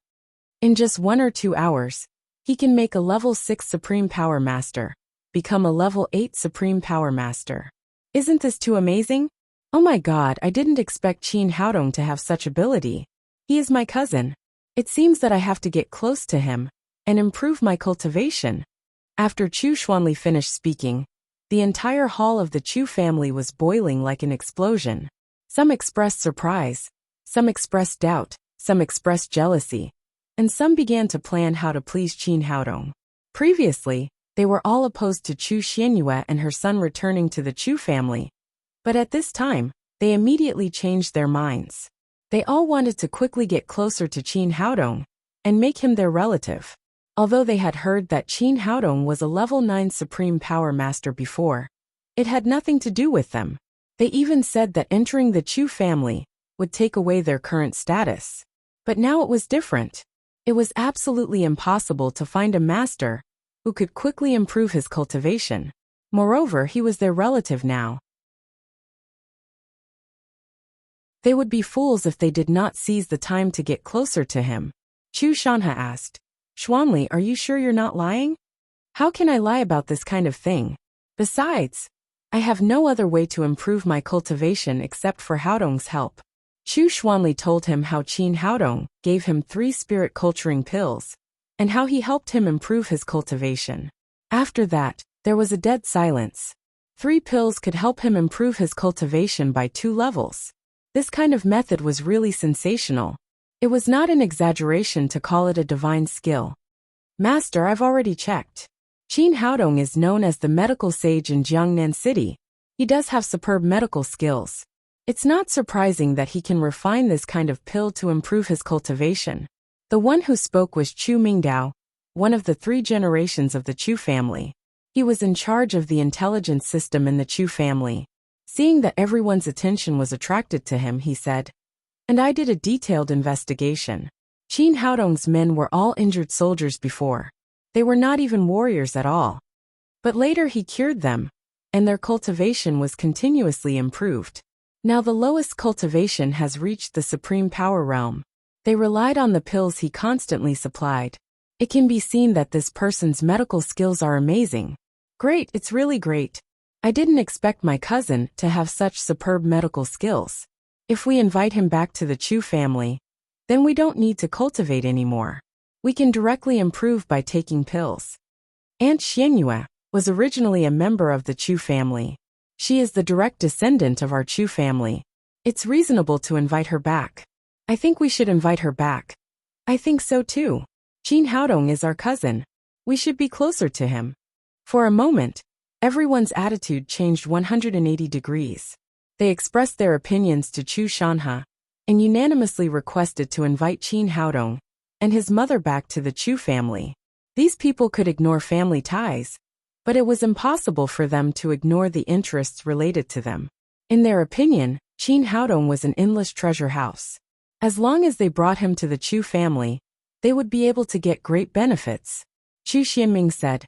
In just 1 or 2 hours, he can make a level 6 Supreme Power Master, become a level 8 Supreme Power Master. Isn't this too amazing? Oh my god, I didn't expect Qin Haodong to have such ability. He is my cousin. It seems that I have to get close to him and improve my cultivation. After Chu Xuanli finished speaking, the entire hall of the Chu family was boiling like an explosion. Some expressed surprise, some expressed doubt, some expressed jealousy, and some began to plan how to please Qin Haodong. Previously, they were all opposed to Chu Xianyue and her son returning to the Chu family. But at this time, they immediately changed their minds. They all wanted to quickly get closer to Qin Haodong and make him their relative. Although they had heard that Qin Haodong was a level 9 Supreme Power Master before, it had nothing to do with them. They even said that entering the Chu family would take away their current status. But now it was different. It was absolutely impossible to find a master who could quickly improve his cultivation. Moreover, he was their relative now. They would be fools if they did not seize the time to get closer to him. Chu Shanha asked, Xuanli, are you sure you're not lying? How can I lie about this kind of thing? Besides, I have no other way to improve my cultivation except for Haodong's help. Chu Xuanli told him how Qin Haodong gave him 3 spirit culturing pills, and how he helped him improve his cultivation. After that, there was a dead silence. 3 pills could help him improve his cultivation by 2 levels. This kind of method was really sensational. It was not an exaggeration to call it a divine skill. Master, I've already checked. Qin Haodong is known as the medical sage in Jiangnan City. He does have superb medical skills. It's not surprising that he can refine this kind of pill to improve his cultivation. The one who spoke was Chu Mingdao, one of the 3 generations of the Chu family. He was in charge of the intelligence system in the Chu family. Seeing that everyone's attention was attracted to him, he said, and I did a detailed investigation. Qin Haodong's men were all injured soldiers before. They were not even warriors at all. But later he cured them, and their cultivation was continuously improved. Now the lowest cultivation has reached the Supreme Power Realm. They relied on the pills he constantly supplied. It can be seen that this person's medical skills are amazing. Great, it's really great. I didn't expect my cousin to have such superb medical skills. If we invite him back to the Chu family, then we don't need to cultivate anymore. We can directly improve by taking pills. Aunt Xianyue was originally a member of the Chu family. She is the direct descendant of our Chu family. It's reasonable to invite her back. I think we should invite her back. I think so too. Qin Haodong is our cousin. We should be closer to him. For a moment, everyone's attitude changed 180 degrees. They expressed their opinions to Chu Shanha and unanimously requested to invite Qin Haodong and his mother back to the Chu family. These people could ignore family ties, but it was impossible for them to ignore the interests related to them. In their opinion, Qin Haodong was an endless treasure house. As long as they brought him to the Chu family, they would be able to get great benefits. Chu Xianming said,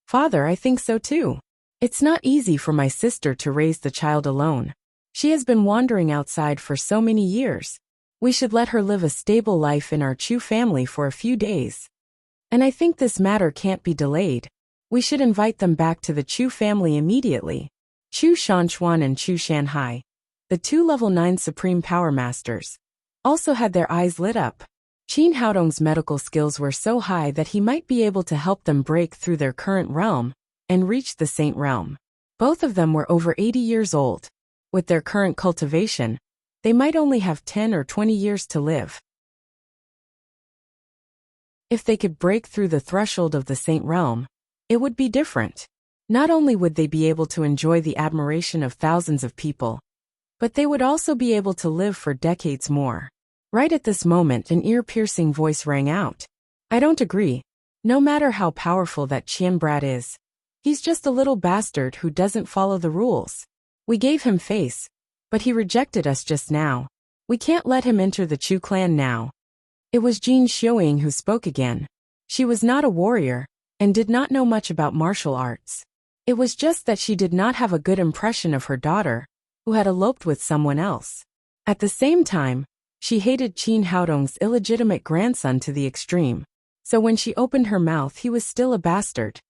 Father, I think so too. It's not easy for my sister to raise the child alone. She has been wandering outside for so many years. We should let her live a stable life in our Chu family for a few days. And I think this matter can't be delayed. We should invite them back to the Chu family immediately. Chu Shanchuan and Chu Shanhai, the 2 level 9 Supreme Power Masters, also had their eyes lit up. Qin Haodong's medical skills were so high that he might be able to help them break through their current realm and reach the Saint Realm. Both of them were over 80 years old. With their current cultivation, they might only have 10 or 20 years to live. If they could break through the threshold of the Saint Realm, it would be different. Not only would they be able to enjoy the admiration of thousands of people, but they would also be able to live for decades more. Right at this moment, an ear-piercing voice rang out. I don't agree. No matter how powerful that Qian brat is, he's just a little bastard who doesn't follow the rules. We gave him face, but he rejected us just now. We can't let him enter the Chu clan now. It was Jin Xiuying who spoke again. She was not a warrior, and did not know much about martial arts. It was just that she did not have a good impression of her daughter, who had eloped with someone else. At the same time, she hated Qin Haodong's illegitimate grandson to the extreme, so when she opened her mouth he was still a bastard.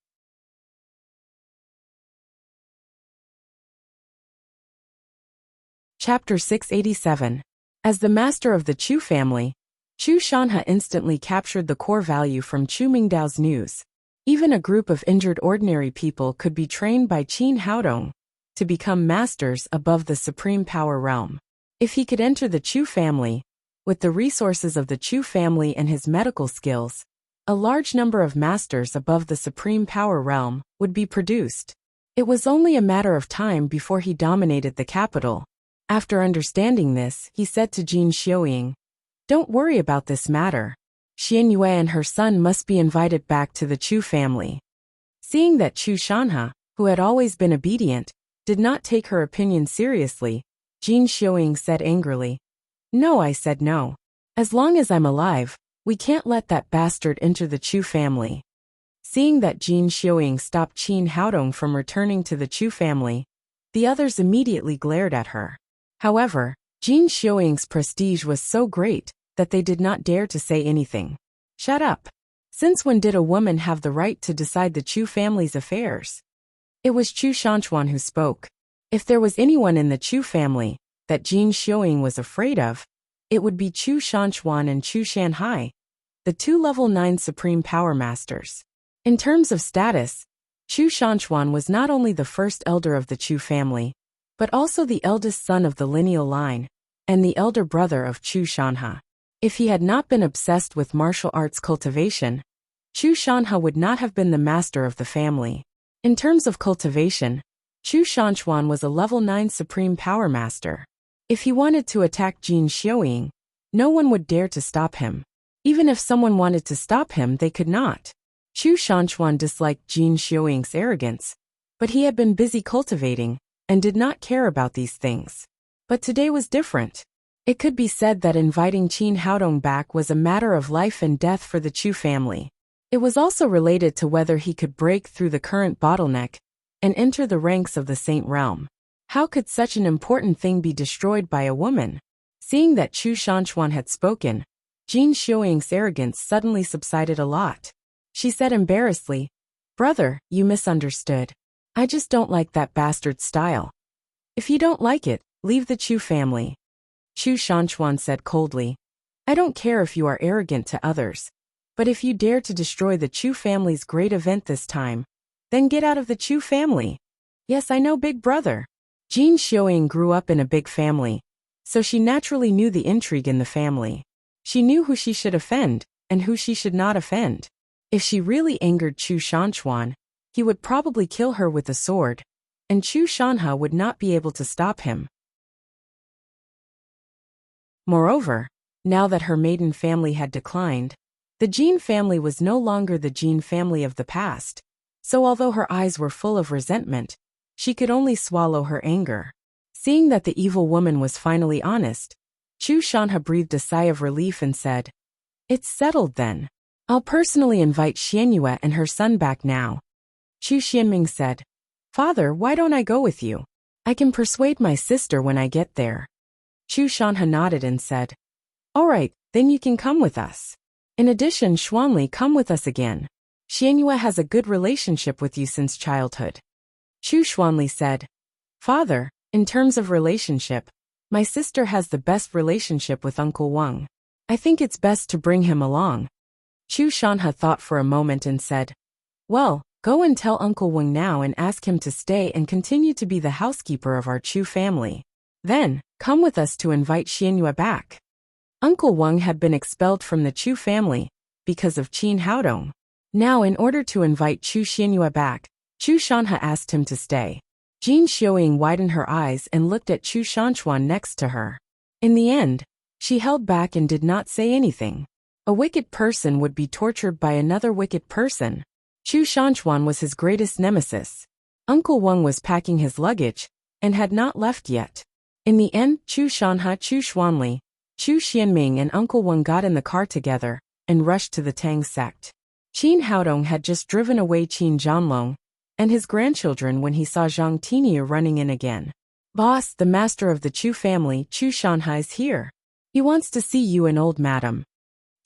Chapter 687. As the master of the Chu family, Chu Shanhe instantly captured the core value from Chu Mingdao's news. Even a group of injured ordinary people could be trained by Qin Haodong to become masters above the supreme power realm. If he could enter the Chu family, with the resources of the Chu family and his medical skills, a large number of masters above the supreme power realm would be produced. It was only a matter of time before he dominated the capital. After understanding this, he said to Jin Xiuying, "Don't worry about this matter. Xianyue and her son must be invited back to the Chu family." Seeing that Chu Shanhe, who had always been obedient, did not take her opinion seriously, Jin Xiuying said angrily, "No, I said no. As long as I'm alive, we can't let that bastard enter the Chu family." Seeing that Jin Xiuying stopped Qin Haodong from returning to the Chu family, the others immediately glared at her. However, Jin Xiuying's prestige was so great that they did not dare to say anything. "Shut up. Since when did a woman have the right to decide the Chu family's affairs?" It was Chu Shanchuan who spoke. If there was anyone in the Chu family that Jin Xiuying was afraid of, it would be Chu Shanchuan and Chu Shanhai, the two level 9 supreme power masters. In terms of status, Chu Shanchuan was not only the first elder of the Chu family, but also the eldest son of the lineal line, and the elder brother of Chu Shanhe. If he had not been obsessed with martial arts cultivation, Chu Shanhe would not have been the master of the family. In terms of cultivation, Chu Shanchuan was a level 9 supreme power master. If he wanted to attack Jin Xiuying, no one would dare to stop him. Even if someone wanted to stop him, they could not. Chu Shanchuan disliked Jin Xiuying's arrogance, but he had been busy cultivating, and did not care about these things. But today was different. It could be said that inviting Qin Haodong back was a matter of life and death for the Chu family. It was also related to whether he could break through the current bottleneck and enter the ranks of the Saint Realm. How could such an important thing be destroyed by a woman? Seeing that Chu Shanchuan had spoken, Jin Xiuying's arrogance suddenly subsided a lot. She said embarrassedly, "Brother, you misunderstood. I just don't like that bastard style. If you don't like it, leave the Chu family." Chu Shanchuan said coldly, "I don't care if you are arrogant to others, but if you dare to destroy the Chu family's great event this time, then get out of the Chu family." "Yes, I know, big brother." Jin Xiuying grew up in a big family, so she naturally knew the intrigue in the family. She knew who she should offend, and who she should not offend. If she really angered Chu Shanchuan, he would probably kill her with a sword, and Chu Shanhe would not be able to stop him. Moreover, now that her maiden family had declined, the Jin family was no longer the Jin family of the past, so although her eyes were full of resentment, she could only swallow her anger. Seeing that the evil woman was finally honest, Chu Shanhe breathed a sigh of relief and said, "It's settled then. I'll personally invite Xianyue and her son back now." Chu Xianming said, "Father, why don't I go with you? I can persuade my sister when I get there." Chu Shanhe nodded and said, "All right, then you can come with us. In addition, Xuanli, come with us again. Xianyue has a good relationship with you since childhood." Chu Xuanli said, "Father, in terms of relationship, my sister has the best relationship with Uncle Wang. I think it's best to bring him along." Chu Shanhe thought for a moment and said, "Well, go and tell Uncle Wang now and ask him to stay and continue to be the housekeeper of our Chu family. Then, come with us to invite Xianyue back." Uncle Wang had been expelled from the Chu family because of Qin Haodong. Now, in order to invite Chu Xianyue back, Chu Shanhe asked him to stay. Jin Xiuying widened her eyes and looked at Chu Shanchuan next to her. In the end, she held back and did not say anything. A wicked person would be tortured by another wicked person. Chu Shanchuan was his greatest nemesis. Uncle Wang was packing his luggage and had not left yet. In the end, Chu Shanha, Chu Xuanli, Chu Xianming and Uncle Wang got in the car together and rushed to the Tang sect. Qin Haodong had just driven away Qin Zhanlong and his grandchildren when he saw Zhang Tinia running in again. "Boss, the master of the Chu family, Chu Shanha, is here. He wants to see you and old madam."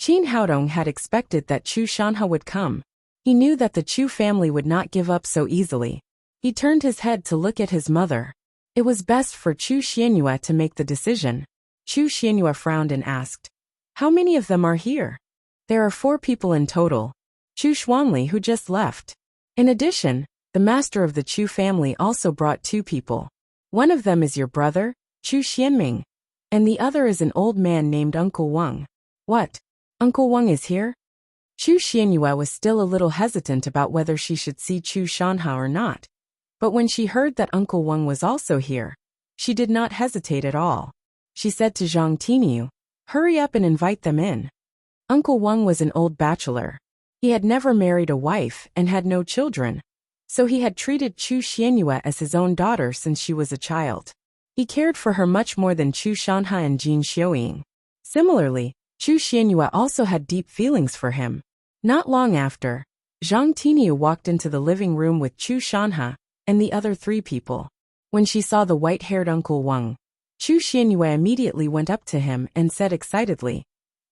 Qin Haodong had expected that Chu Shanha would come. He knew that the Chu family would not give up so easily. He turned his head to look at his mother. It was best for Chu Xianyue to make the decision. Chu Xianyue frowned and asked, "How many of them are here?" "There are 4 people in total. Chu Xuanli, who just left. In addition, the master of the Chu family also brought 2 people. One of them is your brother, Chu Xianming, and the other is an old man named Uncle Wang." "What? Uncle Wang is here?" Chu Xianyue was still a little hesitant about whether she should see Chu Shanha or not. But when she heard that Uncle Wang was also here, she did not hesitate at all. She said to Zhang Tiniu, "Hurry up and invite them in." Uncle Wang was an old bachelor. He had never married a wife and had no children, so he had treated Chu Xianyue as his own daughter since she was a child. He cared for her much more than Chu Shanha and Jin Xiuying. Similarly, Chu Xianyue also had deep feelings for him. Not long after, Zhang Tiniu walked into the living room with Chu Shanha and the other 3 people. When she saw the white-haired Uncle Wang, Chu Xianyue immediately went up to him and said excitedly,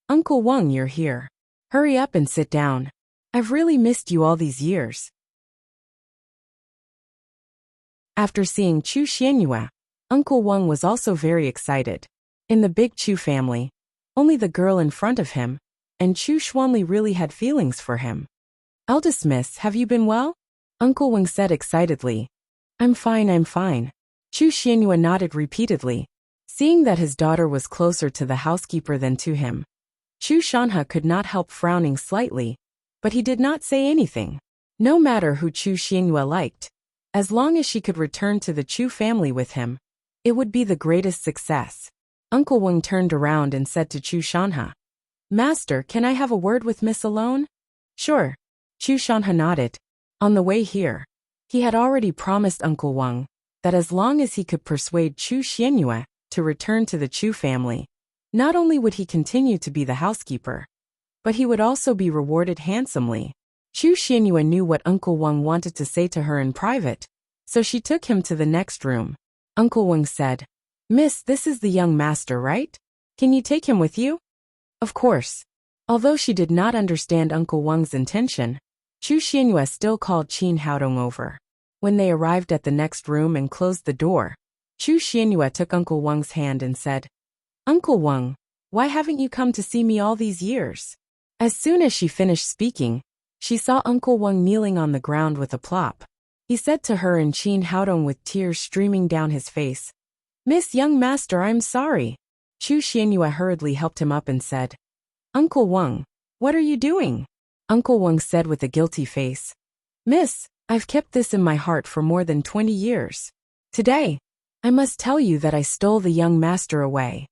"Uncle Wang, you're here. Hurry up and sit down. I've really missed you all these years." After seeing Chu Xianyue, Uncle Wang was also very excited. In the big Chu family, only the girl in front of him, and Chu Xuanli really had feelings for him. "Eldest miss, have you been well?" Uncle Wang said excitedly. I'm fine. Chu Xianyue nodded repeatedly, seeing that his daughter was closer to the housekeeper than to him. Chu Shanha could not help frowning slightly, but he did not say anything. No matter who Chu Xianyue liked, as long as she could return to the Chu family with him, it would be the greatest success. Uncle Wang turned around and said to Chu Shanha, "Master, can I have a word with Miss alone?" "Sure." Chu Shanha nodded. On the way here, he had already promised Uncle Wang that as long as he could persuade Chu Xianyue to return to the Chu family, not only would he continue to be the housekeeper, but he would also be rewarded handsomely. Chu Xianyue knew what Uncle Wang wanted to say to her in private, so she took him to the next room. Uncle Wang said, "Miss, this is the young master, right? Can you take him with you?" Of course. Although she did not understand Uncle Wang's intention, Chu Xianyue still called Qin Haodong over. When they arrived at the next room and closed the door, Chu Xianyue took Uncle Wang's hand and said, "Uncle Wang, why haven't you come to see me all these years?" As soon as she finished speaking, she saw Uncle Wang kneeling on the ground with a plop. He said to her in Qin Haodong with tears streaming down his face, "Miss young master, I'm sorry." Chu Xianyue hurriedly helped him up and said, "Uncle Wang, what are you doing?" Uncle Wang said with a guilty face, "Miss, I've kept this in my heart for more than 20 years. Today, I must tell you that I stole the young master away."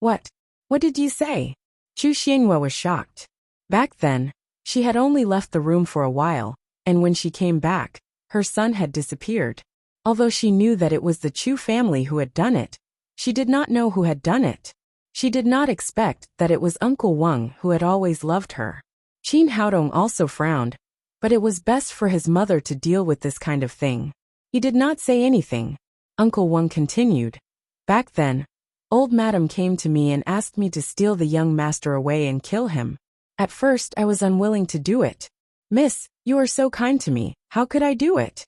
"What? What did you say?" Chu Xianyue was shocked. Back then, she had only left the room for a while, and when she came back, her son had disappeared. Although she knew that it was the Chu family who had done it, she did not know who had done it. She did not expect that it was Uncle Wang who had always loved her. Qin Haodong also frowned, but it was best for his mother to deal with this kind of thing. He did not say anything. Uncle Wang continued, "Back then, old madam came to me and asked me to steal the young master away and kill him. At first I was unwilling to do it. Miss, you are so kind to me, how could I do it?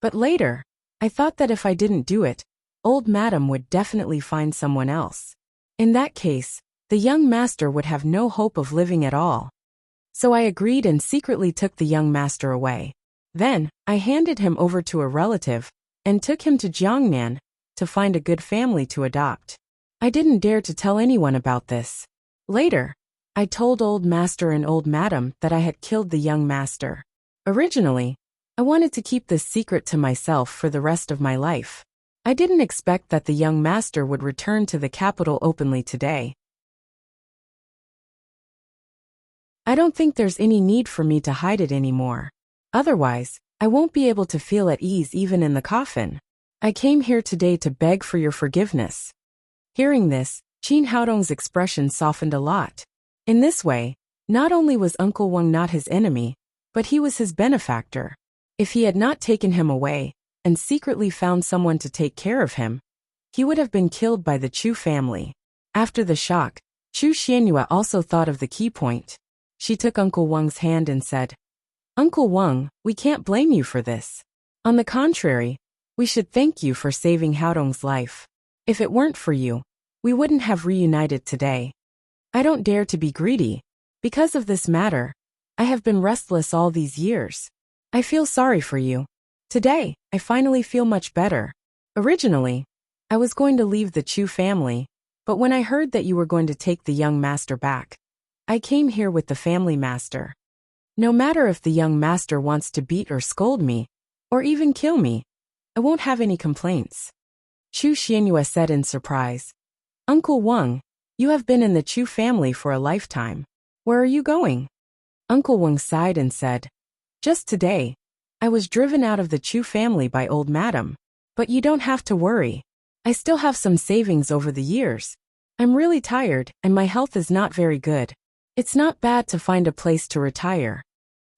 But later, I thought that if I didn't do it, old madam would definitely find someone else. In that case, the young master would have no hope of living at all. So I agreed and secretly took the young master away. Then, I handed him over to a relative and took him to Jiangnan to find a good family to adopt. I didn't dare to tell anyone about this. Later, I told old master and old madam that I had killed the young master. Originally, I wanted to keep this secret to myself for the rest of my life. I didn't expect that the young master would return to the capital openly today. I don't think there's any need for me to hide it anymore. Otherwise, I won't be able to feel at ease even in the coffin. I came here today to beg for your forgiveness." Hearing this, Qin Haodong's expression softened a lot. In this way, not only was Uncle Wang not his enemy, but he was his benefactor. If he had not taken him away and secretly found someone to take care of him, he would have been killed by the Chu family. After the shock, Chu Xianyue also thought of the key point. She took Uncle Wang's hand and said, "Uncle Wang, we can't blame you for this. On the contrary, we should thank you for saving Haodong's life. If it weren't for you, we wouldn't have reunited today. I don't dare to be greedy. Because of this matter, I have been restless all these years. I feel sorry for you. Today, I finally feel much better. Originally, I was going to leave the Chu family, but when I heard that you were going to take the young master back, I came here with the family master. No matter if the young master wants to beat or scold me, or even kill me, I won't have any complaints." Chu Xianyue said in surprise, "Uncle Wang, you have been in the Chu family for a lifetime. Where are you going?" Uncle Wang sighed and said, "Just today, I was driven out of the Chu family by old madam. But you don't have to worry. I still have some savings over the years. I'm really tired and my health is not very good. It's not bad to find a place to retire."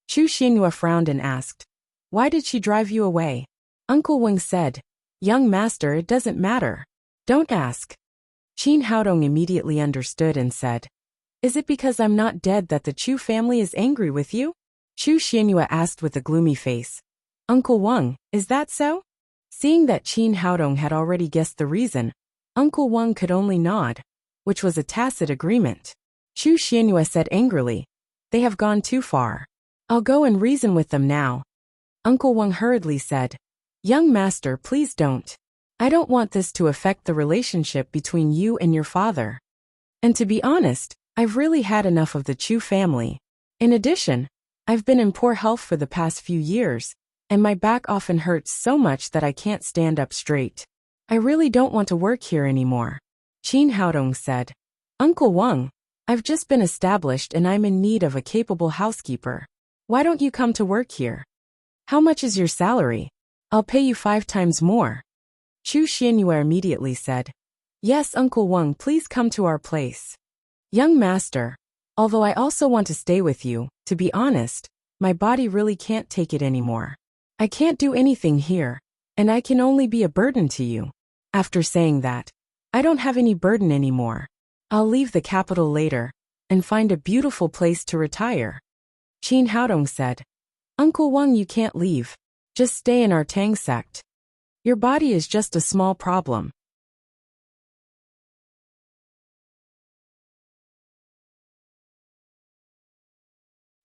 Chu Xianyue frowned and asked, "Why did she drive you away?" Uncle Wang said, "Young master, it doesn't matter. Don't ask." Qin Haodong immediately understood and said, "Is it because I'm not dead that the Chu family is angry with you?" Chu Xianyue asked with a gloomy face, "Uncle Wang, is that so?" Seeing that Qin Haodong had already guessed the reason, Uncle Wang could only nod, which was a tacit agreement. Chu Xianyue said angrily, "They have gone too far. I'll go and reason with them now." Uncle Wang hurriedly said, "Young master, please don't. I don't want this to affect the relationship between you and your father. And to be honest, I've really had enough of the Chu family. In addition, I've been in poor health for the past few years, and my back often hurts so much that I can't stand up straight. I really don't want to work here anymore." Qin Haodong said, "Uncle Wang, I've just been established and I'm in need of a capable housekeeper. Why don't you come to work here? How much is your salary? I'll pay you 5 times more." Chu Xianyue immediately said, "Yes, Uncle Wang, please come to our place." "Young master, although I also want to stay with you, to be honest, my body really can't take it anymore. I can't do anything here, and I can only be a burden to you." After saying that, "I don't have any burden anymore. I'll leave the capital later and find a beautiful place to retire." Qin Haodong said, "Uncle Wang, you can't leave. Just stay in our Tang sect. Your body is just a small problem.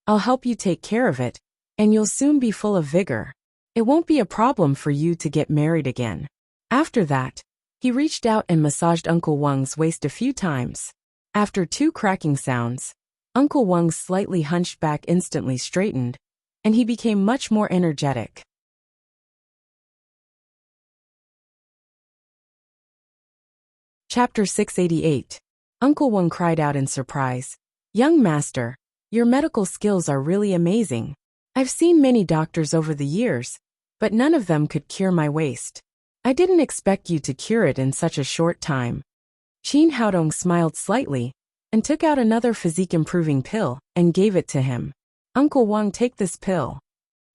I'll help you take care of it, and you'll soon be full of vigor. It won't be a problem for you to get married again." After that, he reached out and massaged Uncle Wang's waist a few times. After 2 cracking sounds, Uncle Wang's slightly hunched back instantly straightened, and he became much more energetic. Chapter 688. Uncle Wang cried out in surprise, "Young master, your medical skills are really amazing. I've seen many doctors over the years, but none of them could cure my waist. I didn't expect you to cure it in such a short time." Qin Haodong smiled slightly and took out another physique-improving pill and gave it to him. "Uncle Wang, take this pill."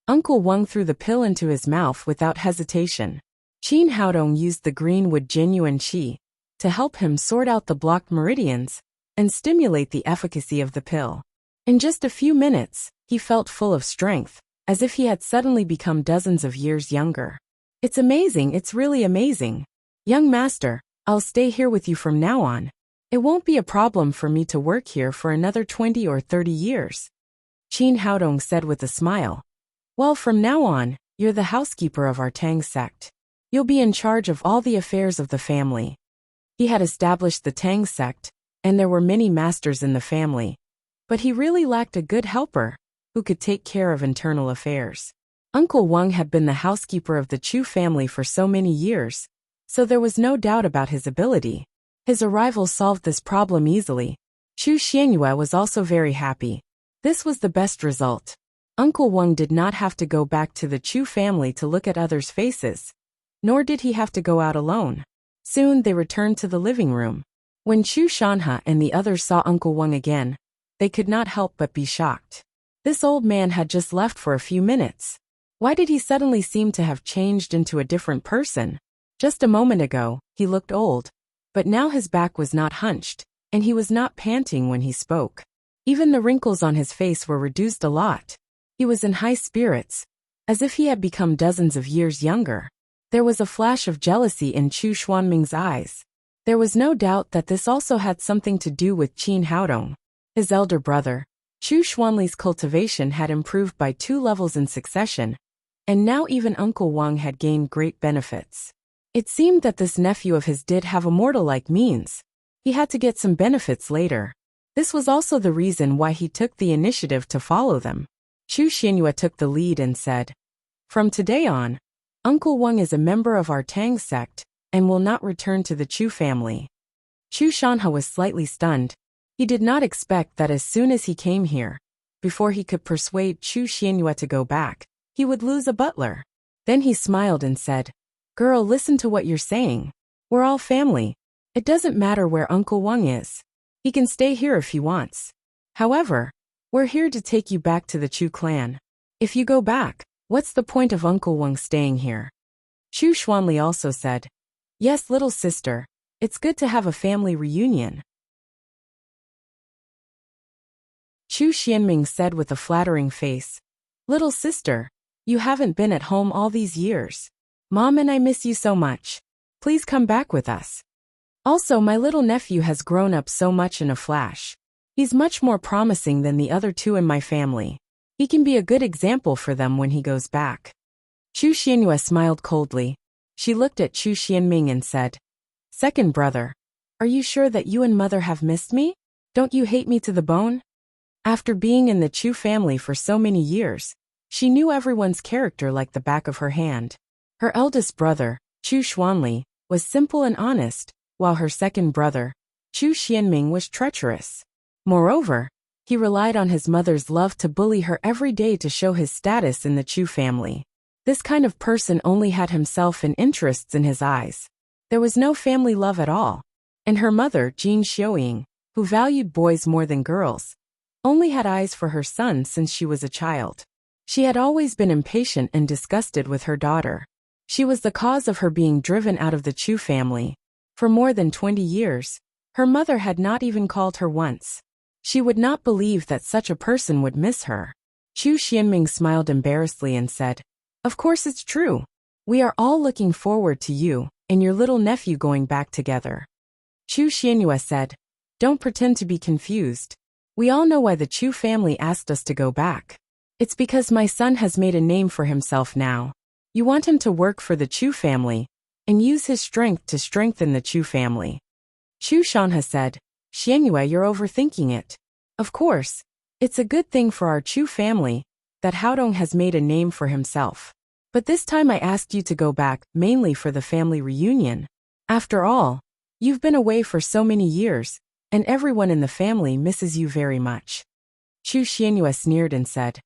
Uncle Wang threw the pill into his mouth without hesitation. Qin Haodong used the greenwood genuine qi to help him sort out the blocked meridians and stimulate the efficacy of the pill. In just a few minutes, he felt full of strength, as if he had suddenly become dozens of years younger. "It's amazing, it's really amazing. Young master, I'll stay here with you from now on. It won't be a problem for me to work here for another 20 or 30 years. Qin Haodong said with a smile. "Well, from now on, you're the housekeeper of our Tang sect. You'll be in charge of all the affairs of the family." He had established the Tang sect, and there were many masters in the family, but he really lacked a good helper who could take care of internal affairs. Uncle Wang had been the housekeeper of the Chu family for so many years, so there was no doubt about his ability. His arrival solved this problem easily. Chu Xianyue was also very happy. This was the best result. Uncle Wang did not have to go back to the Chu family to look at others' faces, nor did he have to go out alone. Soon they returned to the living room. When Chu Shanha and the others saw Uncle Wang again, they could not help but be shocked. This old man had just left for a few minutes. Why did he suddenly seem to have changed into a different person? Just a moment ago, he looked old, but now his back was not hunched, and he was not panting when he spoke. Even the wrinkles on his face were reduced a lot. He was in high spirits, as if he had become dozens of years younger. There was a flash of jealousy in Chu Xuanming's eyes. There was no doubt that this also had something to do with Qin Haodong. His elder brother, Chu Xuanli's cultivation had improved by 2 levels in succession, and now even Uncle Wang had gained great benefits. It seemed that this nephew of his did have immortal-like means. He had to get some benefits later. This was also the reason why he took the initiative to follow them. Chu Xianyue took the lead and said, "From today on, Uncle Wang is a member of our Tang sect and will not return to the Chu family." Chu Shanha was slightly stunned. He did not expect that as soon as he came here, before he could persuade Chu Xianyue to go back, he would lose a butler. Then he smiled and said, "Girl, listen to what you're saying. We're all family. It doesn't matter where Uncle Wang is. He can stay here if he wants. However, we're here to take you back to the Chu clan. If you go back, what's the point of Uncle Wang staying here?" Chu Xuanli also said, "Yes, little sister, it's good to have a family reunion." Chu Xianming said with a flattering face, "Little sister, you haven't been at home all these years. Mom and I miss you so much. Please come back with us. Also, my little nephew has grown up so much in a flash. He's much more promising than the other 2 in my family. He can be a good example for them when he goes back." Chu Xianyue smiled coldly. She looked at Chu Xianming and said, "Second brother, are you sure that you and mother have missed me? Don't you hate me to the bone?" After being in the Chu family for so many years, she knew everyone's character like the back of her hand. Her eldest brother, Chu Xuanli, was simple and honest, while her second brother, Chu Xianming, was treacherous. Moreover, he relied on his mother's love to bully her every day to show his status in the Chu family. This kind of person only had himself and interests in his eyes. There was no family love at all. And her mother, Jin Xiuying, who valued boys more than girls, only had eyes for her son since she was a child. She had always been impatient and disgusted with her daughter. She was the cause of her being driven out of the Chu family. For more than 20 years, her mother had not even called her once. She would not believe that such a person would miss her. Chu Xianming smiled embarrassedly and said, "Of course it's true. We are all looking forward to you and your little nephew going back together." Chu Xianyue said, "Don't pretend to be confused. We all know why the Chu family asked us to go back. It's because my son has made a name for himself now. You want him to work for the Chu family and use his strength to strengthen the Chu family." Chu Shanha said, "Xianyue, you're overthinking it. Of course, it's a good thing for our Chu family that Haodong has made a name for himself. But this time I asked you to go back mainly for the family reunion. After all, you've been away for so many years, and everyone in the family misses you very much." Chu Xianyue sneered and said,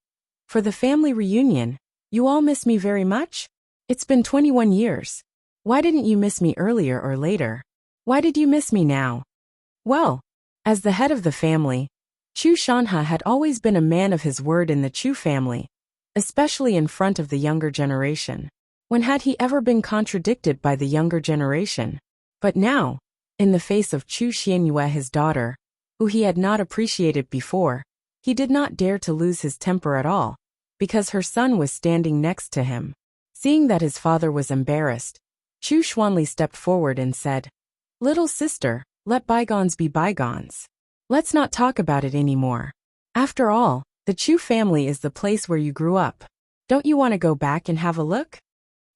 "For the family reunion, you all miss me very much? It's been 21 years. Why didn't you miss me earlier or later? Why did you miss me now?" Well, as the head of the family, Chu Shanha had always been a man of his word in the Chu family, especially in front of the younger generation. When had he ever been contradicted by the younger generation? But now, in the face of Chu Xianyue, his daughter, who he had not appreciated before, he did not dare to lose his temper at all, because her son was standing next to him. Seeing that his father was embarrassed, Chu Xuanli stepped forward and said, "Little sister, let bygones be bygones. Let's not talk about it anymore. After all, the Chu family is the place where you grew up. Don't you want to go back and have a look?"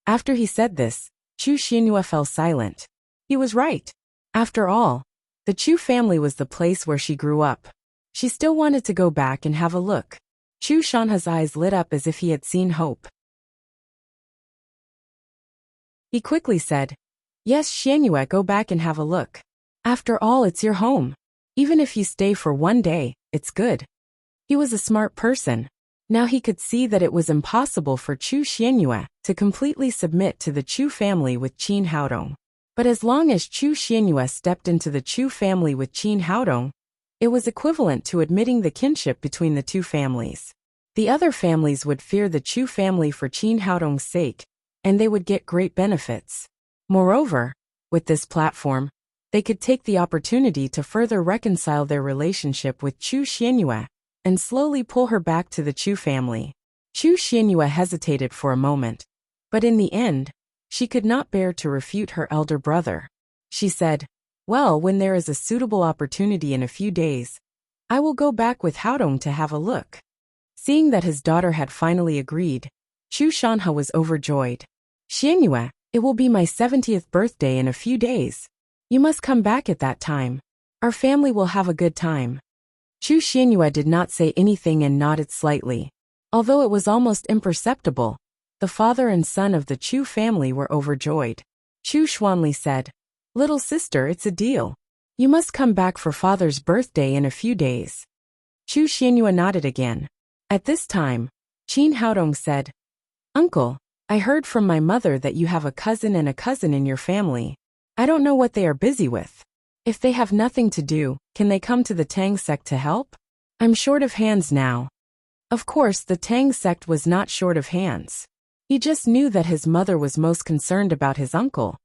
After he said this, Chu Xianyue fell silent. He was right. After all, the Chu family was the place where she grew up. She still wanted to go back and have a look. Chu Shanha's eyes lit up as if he had seen hope. He quickly said, "Yes, Xianyue, go back and have a look. After all, it's your home. Even if you stay for one day, it's good." He was a smart person. Now he could see that it was impossible for Chu Xianyue to completely submit to the Chu family with Qin Haodong. But as long as Chu Xianyue stepped into the Chu family with Qin Haodong, it was equivalent to admitting the kinship between the two families. The other families would fear the Chu family for Qin Haodong's sake, and they would get great benefits. Moreover, with this platform, they could take the opportunity to further reconcile their relationship with Chu Xianyue and slowly pull her back to the Chu family. Chu Xianyue hesitated for a moment, but in the end, she could not bear to refute her elder brother. She said, "Well, when there is a suitable opportunity in a few days, I will go back with Haodong to have a look." Seeing that his daughter had finally agreed, Chu Shanhe was overjoyed. "Xianyue, it will be my 70th birthday in a few days. You must come back at that time. Our family will have a good time." Chu Xianyue did not say anything and nodded slightly. Although it was almost imperceptible, the father and son of the Chu family were overjoyed. Chu Xuanli said, "Little sister, it's a deal. You must come back for father's birthday in a few days." Chu Xianyue nodded again. At this time, Qin Haodong said, "Uncle, I heard from my mother that you have a cousin and a cousin in your family. I don't know what they are busy with. If they have nothing to do, can they come to the Tang sect to help? I'm short of hands now." Of course, the Tang sect was not short of hands. He just knew that his mother was most concerned about his uncle,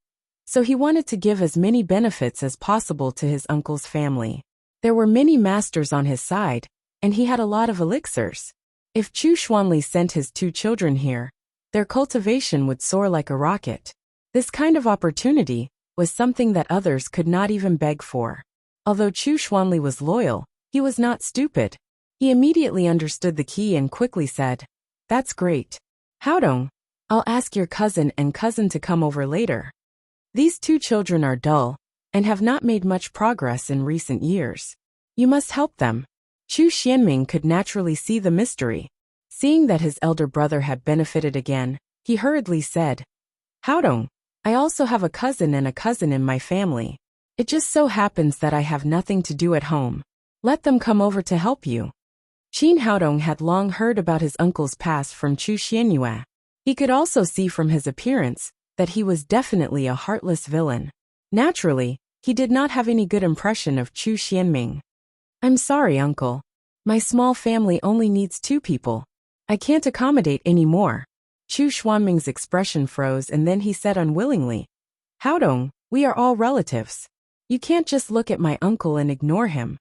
so he wanted to give as many benefits as possible to his uncle's family. There were many masters on his side, and he had a lot of elixirs. If Chu Xuanli sent his 2 children here, their cultivation would soar like a rocket. This kind of opportunity was something that others could not even beg for. Although Chu Xuanli was loyal, he was not stupid. He immediately understood the key and quickly said, "That's great. Haodong, I'll ask your cousin and cousin to come over later. These 2 children are dull and have not made much progress in recent years. You must help them." Chu Xianming could naturally see the mystery. Seeing that his elder brother had benefited again, he hurriedly said, "Haodong, I also have a cousin and a cousin in my family. It just so happens that I have nothing to do at home. Let them come over to help you." Qin Haodong had long heard about his uncle's past from Chu Xianyue. He could also see from his appearance that he was definitely a heartless villain. Naturally, he did not have any good impression of Chu Xianming. "I'm sorry, uncle. My small family only needs 2 people. I can't accommodate any more." Chu Xuanming's expression froze and then he said unwillingly, "Haodong, we are all relatives. You can't just look at my uncle and ignore him.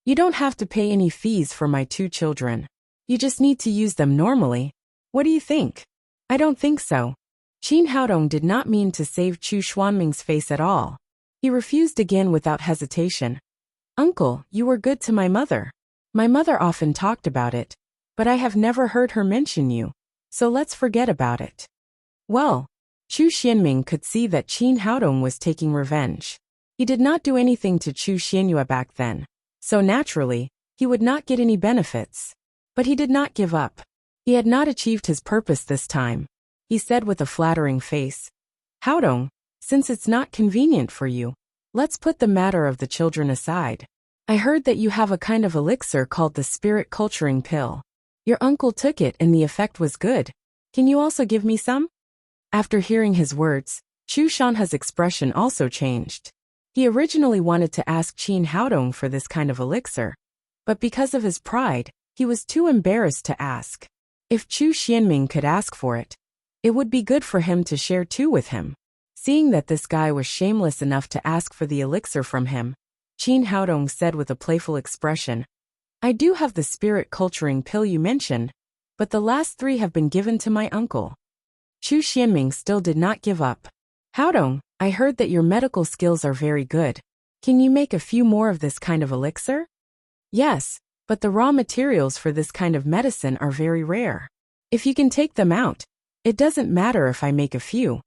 You don't have to pay any fees for my 2 children. You just need to use them normally. What do you think?" "I don't think so." Qin Haodong did not mean to save Chu Xuanming's face at all. He refused again without hesitation. "Uncle, you were good to my mother. My mother often talked about it, but I have never heard her mention you, so let's forget about it." Well, Chu Xianming could see that Qin Haodong was taking revenge. He did not do anything to Chu Xianyue back then, so naturally, he would not get any benefits. But he did not give up. He had not achieved his purpose this time. He said with a flattering face, "Haodong, since it's not convenient for you, let's put the matter of the children aside. I heard that you have a kind of elixir called the spirit culturing pill. Your uncle took it and the effect was good. Can you also give me some?" After hearing his words, Chu Shanhe's expression also changed. He originally wanted to ask Qin Haodong for this kind of elixir, but because of his pride, he was too embarrassed to ask. If Chu Xianming could ask for it, it would be good for him to share too with him. Seeing that this guy was shameless enough to ask for the elixir from him, Qin Haodong said with a playful expression, "I do have the spirit culturing pill you mentioned, but the last 3 have been given to my uncle." Chu Xianming still did not give up. "Haodong, I heard that your medical skills are very good. Can you make a few more of this kind of elixir?" "Yes, but the raw materials for this kind of medicine are very rare. If you can take them out, it doesn't matter if I make a few."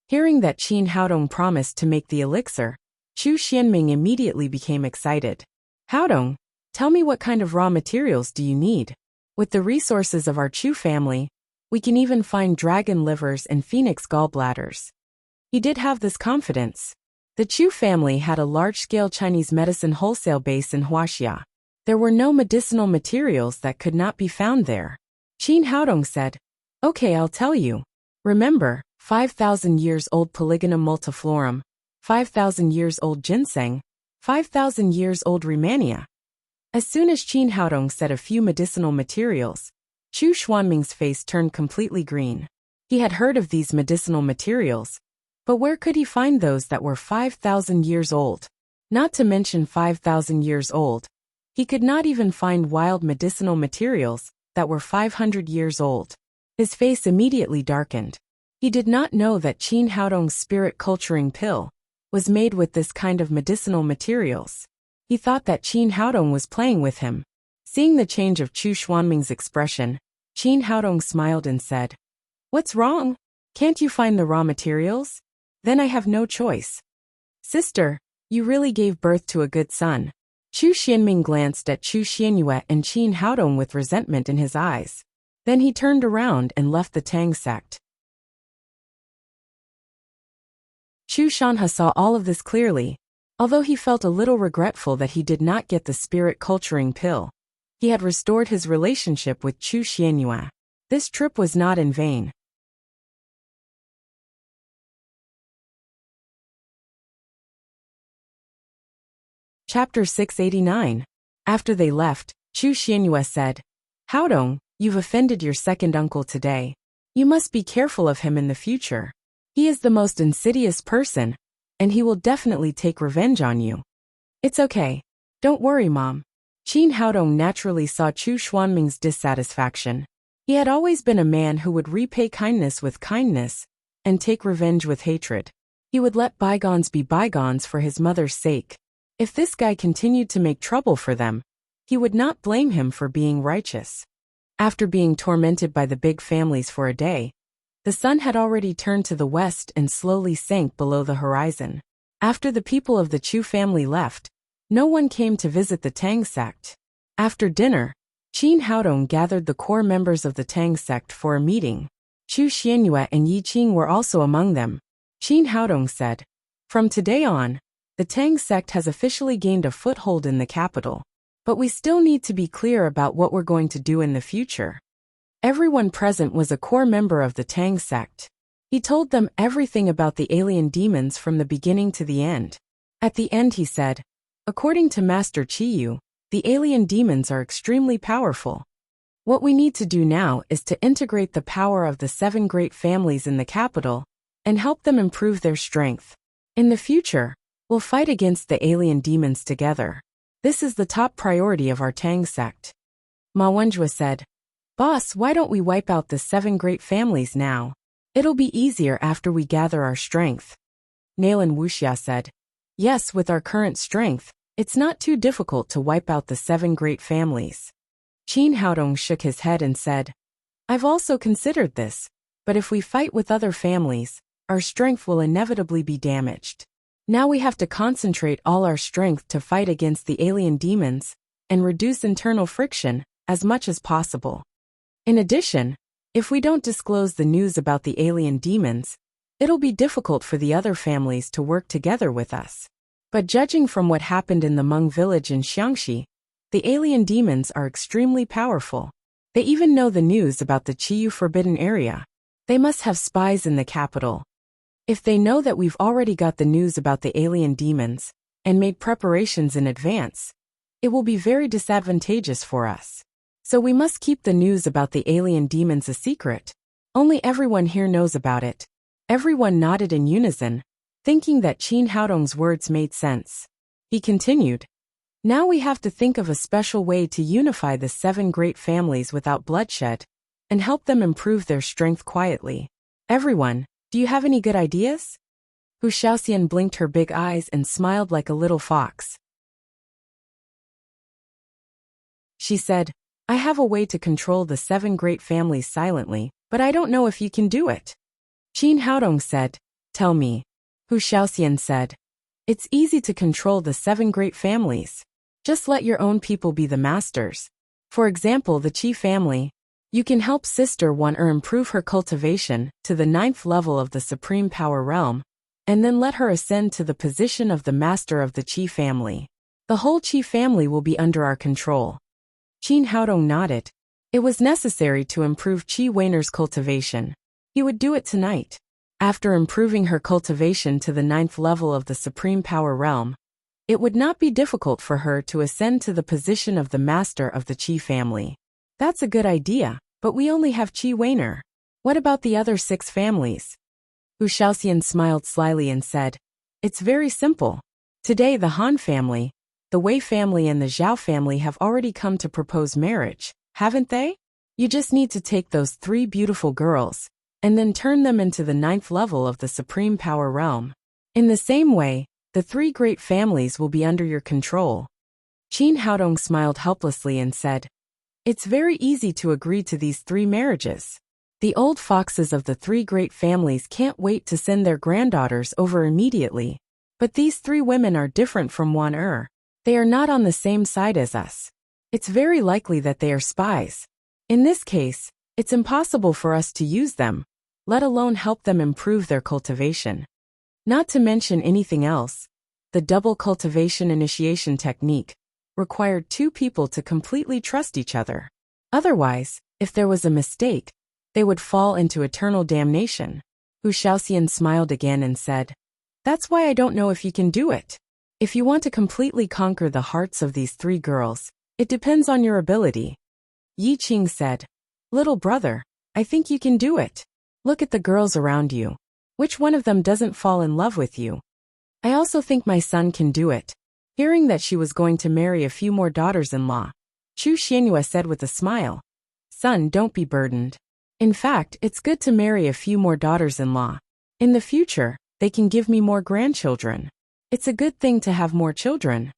Hearing that Qin Haodong promised to make the elixir, Chu Xianming immediately became excited. "Haodong, tell me what kind of raw materials do you need? With the resources of our Chu family, we can even find dragon livers and phoenix gallbladders." He did have this confidence. The Chu family had a large-scale Chinese medicine wholesale base in Huaxia. There were no medicinal materials that could not be found there. Qin Haodong said, "Okay, I'll tell you. Remember, 5,000 years old Polygonum multiflorum, 5,000 years old ginseng, 5,000 years old Rehmannia." As soon as Qin Haodong said a few medicinal materials, Chu Xuanming's face turned completely green. He had heard of these medicinal materials, but where could he find those that were 5,000 years old? Not to mention 5,000 years old. He could not even find wild medicinal materials that were 500 years old. His face immediately darkened. He did not know that Qin Haodong's spirit culturing pill was made with this kind of medicinal materials. He thought that Qin Haodong was playing with him. Seeing the change of Chu Xuanming's expression, Qin Haodong smiled and said, "What's wrong? Can't you find the raw materials? Then I have no choice." "Sister, you really gave birth to a good son." Chu Xianming glanced at Chu Xianyue and Qin Haodong with resentment in his eyes. Then he turned around and left the Tang sect. Chu Shanhe saw all of this clearly. Although he felt a little regretful that he did not get the spirit culturing pill, he had restored his relationship with Chu Xianyue. This trip was not in vain. Chapter 689. After they left, Chu Xianyue said, "Haodong, you've offended your second uncle today. You must be careful of him in the future. He is the most insidious person, and he will definitely take revenge on you." "It's okay. Don't worry, Mom." Qin Haodong naturally saw Chu Xuanming's dissatisfaction. He had always been a man who would repay kindness with kindness and take revenge with hatred. He would let bygones be bygones for his mother's sake. If this guy continued to make trouble for them, he would not blame him for being righteous. After being tormented by the big families for a day, the sun had already turned to the west and slowly sank below the horizon. After the people of the Chu family left, no one came to visit the Tang sect. After dinner, Qin Haodong gathered the core members of the Tang sect for a meeting. Chu Xianyue and Yi Qing were also among them. Qin Haodong said, "From today on, the Tang sect has officially gained a foothold in the capital, but we still need to be clear about what we're going to do in the future." Everyone present was a core member of the Tang sect. He told them everything about the alien demons from the beginning to the end. At the end he said, "According to Master Chiyu, the alien demons are extremely powerful. What we need to do now is to integrate the power of the 7 great families in the capital and help them improve their strength. In the future, we'll fight against the alien demons together. This is the top priority of our Tang sect." Ma Wenjue said, "Boss, why don't we wipe out the 7 great families now? It'll be easier after we gather our strength." Nalan Wuxia said, "Yes, with our current strength, it's not too difficult to wipe out the 7 great families." Qin Haodong shook his head and said, "I've also considered this, but if we fight with other families, our strength will inevitably be damaged. Now we have to concentrate all our strength to fight against the alien demons and reduce internal friction as much as possible. In addition, if we don't disclose the news about the alien demons, it'll be difficult for the other families to work together with us. But judging from what happened in the Hmong village in Xiangxi, the alien demons are extremely powerful. They even know the news about the Chiyu Forbidden Area. They must have spies in the capital. If they know that we've already got the news about the alien demons and made preparations in advance, it will be very disadvantageous for us. So we must keep the news about the alien demons a secret. Only everyone here knows about it." Everyone nodded in unison, thinking that Qin Haodong's words made sense. He continued, "Now we have to think of a special way to unify the 7 great families without bloodshed and help them improve their strength quietly. Everyone, do you have any good ideas?" Hu Xiaoxian blinked her big eyes and smiled like a little fox. She said, "I have a way to control the 7 great families silently, but I don't know if you can do it." Qin Haodong said, "Tell me." Hu Xiaoxian said, "It's easy to control the 7 great families. Just let your own people be the masters. For example, the Qi family. You can help Sister 1 or improve her cultivation to the 9th level of the Supreme Power Realm and then let her ascend to the position of the master of the Qi family. The whole Qi family will be under our control. Qin Haodong nodded. It was necessary to improve Qi Weiner's cultivation. He would do it tonight. After improving her cultivation to the 9th level of the Supreme Power Realm, it would not be difficult for her to ascend to the position of the master of the Qi family. That's a good idea, but we only have Qi Weiner. What about the other 6 families? Hu Shaoxian smiled slyly and said, It's very simple. Today the Han family, the Wei family and the Zhao family have already come to propose marriage, haven't they? You just need to take those 3 beautiful girls, and then turn them into the 9th level of the Supreme Power Realm. In the same way, the 3 great families will be under your control. Qin Haodong smiled helplessly and said, It's very easy to agree to these 3 marriages. The old foxes of the 3 great families can't wait to send their granddaughters over immediately. But these 3 women are different from Wan. They are not on the same side as us. It's very likely that they are spies. In this case, it's impossible for us to use them, let alone help them improve their cultivation. Not to mention anything else, the double cultivation initiation technique required 2 people to completely trust each other. Otherwise, if there was a mistake, they would fall into eternal damnation. Hu Shaoxian smiled again and said, That's why I don't know if you can do it. If you want to completely conquer the hearts of these 3 girls, it depends on your ability. Yi Qing said, Little brother, I think you can do it. Look at the girls around you. Which one of them doesn't fall in love with you? I also think my son can do it. Hearing that she was going to marry a few more daughters-in-law, Chu Xianyue said with a smile, Son, don't be burdened. In fact, it's good to marry a few more daughters-in-law. In the future, they can give me more grandchildren. It's a good thing to have more children.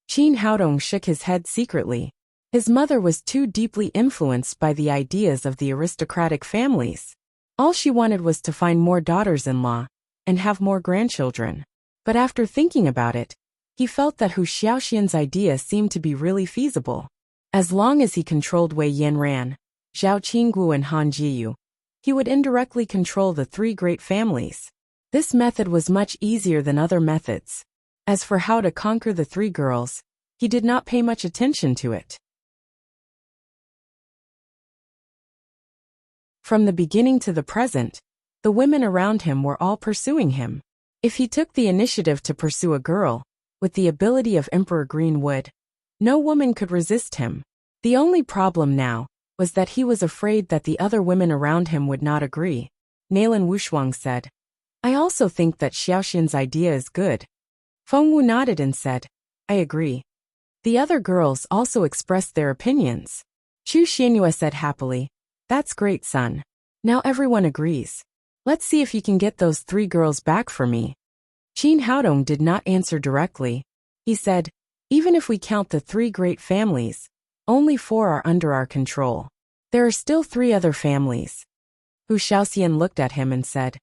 Qin Haodong shook his head secretly. His mother was too deeply influenced by the ideas of the aristocratic families. All she wanted was to find more daughters-in-law and have more grandchildren. But after thinking about it, he felt that Hu Shaoxian's idea seemed to be really feasible. As long as he controlled Wei Yanran, Zhao Qinggu and Han Jiyu, he would indirectly control the 3 great families. This method was much easier than other methods. As for how to conquer the 3 girls, he did not pay much attention to it. From the beginning to the present, the women around him were all pursuing him. If he took the initiative to pursue a girl, with the ability of Emperor Greenwood, no woman could resist him. The only problem now was that he was afraid that the other women around him would not agree. Nalan Wushuang said, I also think that Xiaoxian's idea is good. Feng Wu nodded and said, I agree. The other girls also expressed their opinions. Chu Xianyue said happily, That's great, son. Now everyone agrees. Let's see if you can get those 3 girls back for me. Qin Haodong did not answer directly. He said, Even if we count the 3 great families, only 4 are under our control. There are still 3 other families. Hu Shaoxian looked at him and said,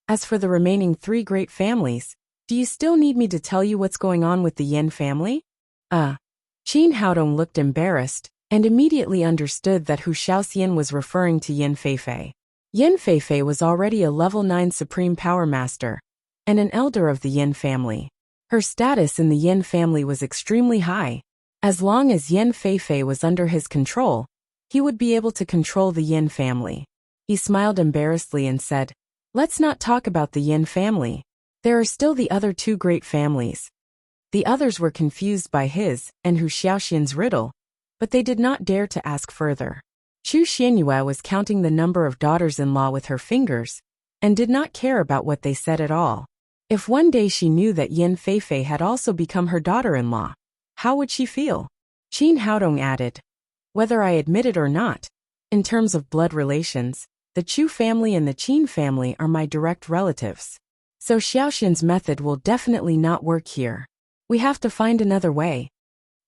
As for the remaining 3 great families, do you still need me to tell you what's going on with the Yin family? Qin Haodong looked embarrassed, and immediately understood that Hu Shaoxian was referring to Yin Feifei. Yin Feifei was already a level 9 Supreme Power Master, and an elder of the Yin family. Her status in the Yin family was extremely high. As long as Yin Feifei was under his control, he would be able to control the Yin family. He smiled embarrassedly and said, Let's not talk about the Yin family. There are still the other 2 great families. The others were confused by his and Hu Shaoxian's riddle, but they did not dare to ask further. Chu Xianyue was counting the number of daughters-in-law with her fingers, and did not care about what they said at all. If one day she knew that Yin Feifei had also become her daughter-in-law, how would she feel? Qin Haodong added, Whether I admit it or not, in terms of blood relations, the Chu family and the Qin family are my direct relatives. So Xiaoxian's method will definitely not work here. We have to find another way.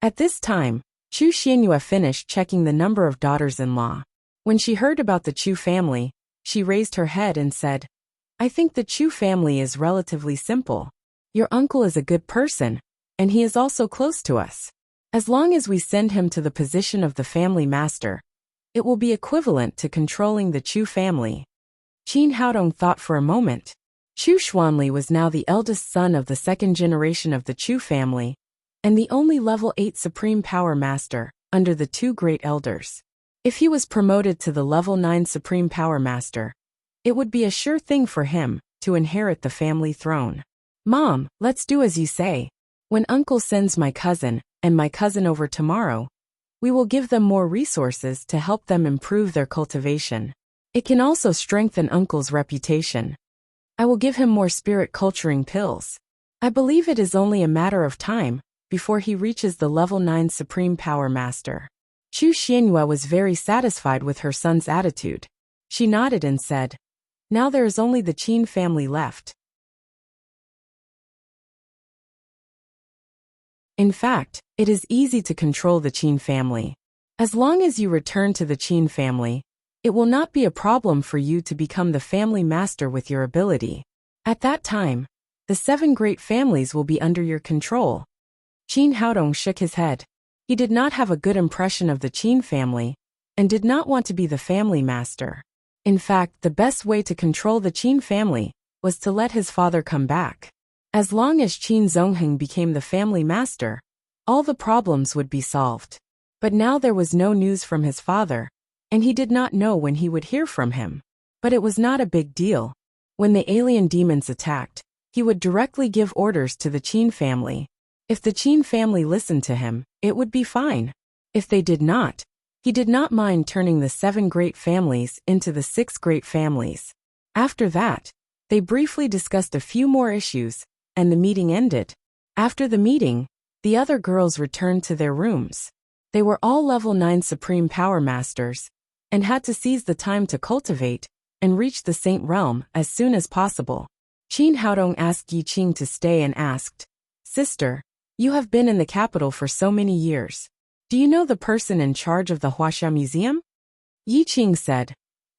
At this time, Chu Xianyue finished checking the number of daughters-in-law. When she heard about the Chu family, she raised her head and said, I think the Chu family is relatively simple. Your uncle is a good person, and he is also close to us. As long as we send him to the position of the family master, it will be equivalent to controlling the Chu family. Qin Haodong thought for a moment. Chu Xuanli was now the eldest son of the second generation of the Chu family, and the only level 8 Supreme Power Master, under the two great elders. If he was promoted to the level 9 Supreme Power Master, it would be a sure thing for him to inherit the family throne. Mom, let's do as you say. When Uncle sends my cousin and my cousin over tomorrow, we will give them more resources to help them improve their cultivation. It can also strengthen Uncle's reputation. I will give him more spirit culturing pills. I believe it is only a matter of time before he reaches the level 9 Supreme Power Master. Chu Xianyue was very satisfied with her son's attitude. She nodded and said, "Now there is only the Qin family left." In fact, it is easy to control the Qin family. As long as you return to the Qin family, it will not be a problem for you to become the family master with your ability. At that time, the 7 great families will be under your control. Qin Haodong shook his head. He did not have a good impression of the Qin family, and did not want to be the family master. In fact, the best way to control the Qin family was to let his father come back. As long as Qin Zongheng became the family master, all the problems would be solved. But now there was no news from his father, and he did not know when he would hear from him. But it was not a big deal. When the alien demons attacked, he would directly give orders to the Qin family. If the Qin family listened to him, it would be fine. If they did not, he did not mind turning the 7 great families into the 6 great families. After that, they briefly discussed a few more issues, and the meeting ended. After the meeting, the other girls returned to their rooms. They were all level 9 Supreme Power Masters, and had to seize the time to cultivate and reach the Saint Realm as soon as possible. Qin Haodong asked Yi Qing to stay and asked, "Sister, you have been in the capital for so many years. Do you know the person in charge of the Huaxia Museum?" Yi Qing said,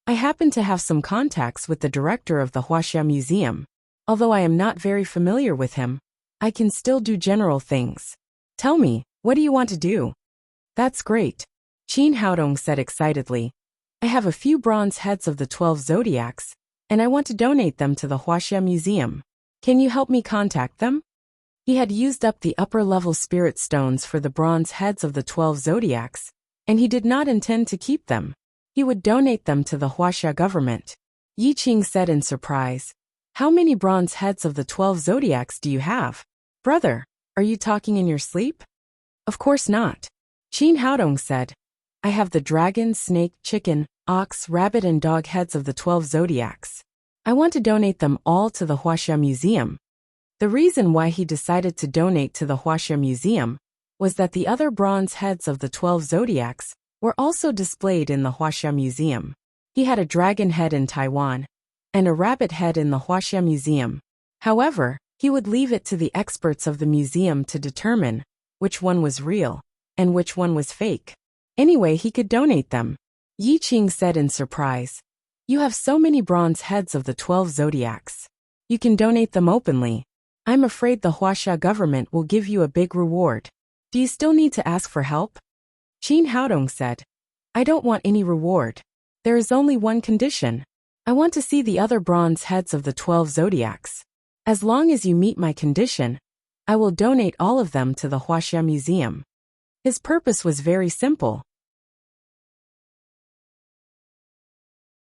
"I happen to have some contacts with the director of the Huaxia Museum. Although I am not very familiar with him, I can still do general things. Tell me, what do you want to do?" "That's great," Qin Haodong said excitedly. "I have a few bronze heads of the 12 zodiacs, and I want to donate them to the Huaxia Museum. Can you help me contact them?" He had used up the upper-level spirit stones for the bronze heads of the 12 zodiacs, and he did not intend to keep them. He would donate them to the Huaxia government. Yi Qing said in surprise, "How many bronze heads of the 12 zodiacs do you have? Brother, are you talking in your sleep?" "Of course not," Qin Haodong said. "I have the dragon, snake, chicken, ox, rabbit and dog heads of the 12 zodiacs. I want to donate them all to the Huaxia Museum." The reason why he decided to donate to the Huaxia Museum was that the other bronze heads of the 12 zodiacs were also displayed in the Huaxia Museum. He had a dragon head in Taiwan, and a rabbit head in the Huaxia Museum. However, he would leave it to the experts of the museum to determine which one was real and which one was fake. Anyway, he could donate them. Yi Qing said in surprise, "You have so many bronze heads of the 12 zodiacs. You can donate them openly. I'm afraid the Huaxia government will give you a big reward. Do you still need to ask for help?" Qin Haodong said, "I don't want any reward. There is only one condition. I want to see the other bronze heads of the 12 zodiacs. As long as you meet my condition, I will donate all of them to the Huaxia Museum." His purpose was very simple.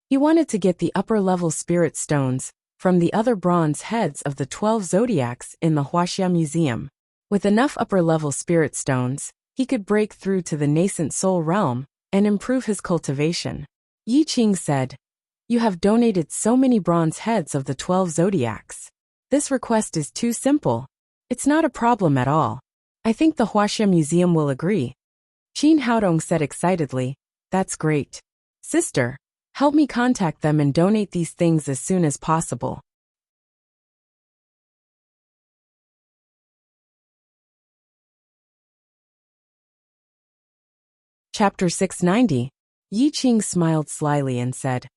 He wanted to get the upper-level spirit stones from the other bronze heads of the 12 zodiacs in the Huaxia Museum. With enough upper-level spirit stones, he could break through to the nascent soul realm and improve his cultivation. Yi Qing said, "You have donated so many bronze heads of the 12 zodiacs. This request is too simple. It's not a problem at all. I think the Huaxia Museum will agree." Qin Haodong said excitedly, "That's great. Sister, help me contact them and donate these things as soon as possible." Chapter 690. Yi Qing smiled slyly and said,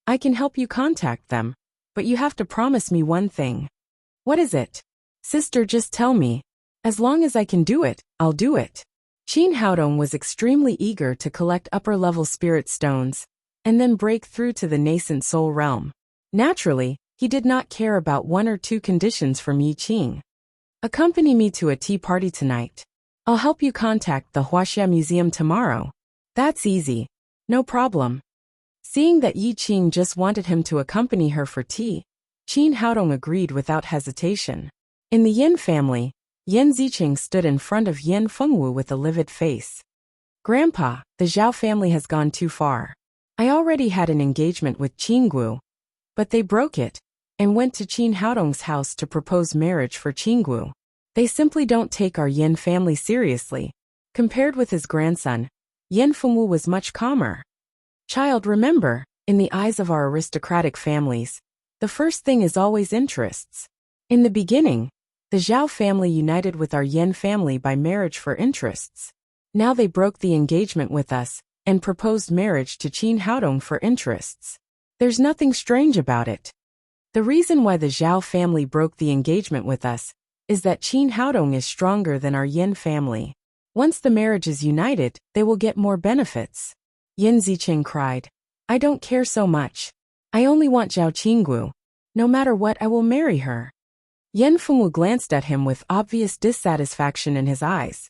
"I can help you contact them, but you have to promise me one thing." "What is it?" "Sister, just tell me. As long as I can do it, I'll do it." Qin Haodong was extremely eager to collect upper-level spirit stones and then break through to the nascent soul realm. Naturally, He did not care about one or two conditions from Yi Qing. Accompany me to a tea party tonight. I'll help you contact the Huaxia Museum tomorrow. That's easy. No problem. Seeing that Yi Qing just wanted him to accompany her for tea, Qin Haodong agreed without hesitation. In the Yin family, Yan Ziqing stood in front of Yan Fengwu with a livid face. Grandpa, the Zhao family has gone too far. I already had an engagement with Qin Gu, but they broke it and went to Qin Haodong's house to propose marriage for Qin Gu. They simply don't take our Yin family seriously. Compared with his grandson, Yan Fengwu was much calmer. Child, remember, in the eyes of our aristocratic families, the first thing is always interests. In the beginning, the Zhao family united with our Yan family by marriage for interests. Now they broke the engagement with us and proposed marriage to Qin Haodong for interests. There's nothing strange about it. The reason why the Zhao family broke the engagement with us is that Qin Haodong is stronger than our Yin family. Once the marriage is united, they will get more benefits. Yan Ziqing cried. I don't care so much. I only want Zhao Qinggu. No matter what, I will marry her. Yan Fengwu glanced at him with obvious dissatisfaction in his eyes.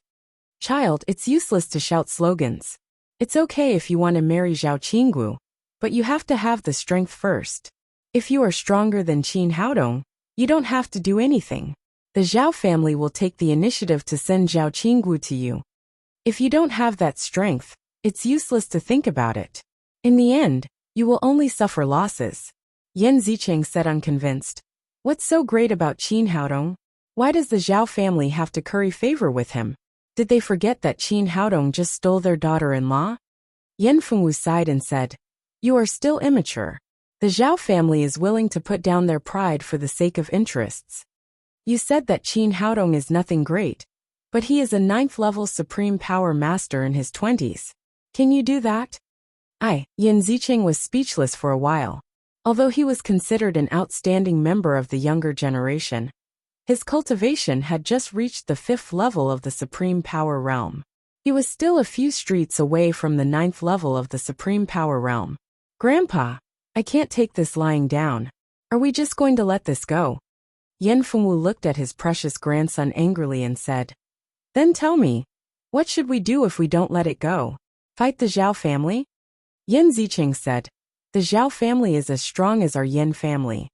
Child, it's useless to shout slogans. It's okay if you want to marry Zhao Qinggu, but you have to have the strength first. If you are stronger than Qin Haodong, you don't have to do anything. The Zhao family will take the initiative to send Zhao Qinggu to you. If you don't have that strength, it's useless to think about it. In the end, you will only suffer losses. Yan Ziqing said unconvinced. What's so great about Qin Haodong? Why does the Zhao family have to curry favor with him? Did they forget that Qin Haodong just stole their daughter-in-law? Yan Fengwu sighed and said, You are still immature. The Zhao family is willing to put down their pride for the sake of interests. You said that Qin Haodong is nothing great, but he is a 9th-level supreme power master in his 20s. Can you do that? Yan Ziqing was speechless for a while. Although he was considered an outstanding member of the younger generation, his cultivation had just reached the 5th level of the supreme power realm. He was still a few streets away from the 9th level of the supreme power realm. Grandpa, I can't take this lying down. Are we just going to let this go? Yan Fengwu looked at his precious grandson angrily and said, Then tell me, what should we do if we don't let it go? Fight the Zhao family? Yan Ziqing said, The Zhao family is as strong as our Yin family.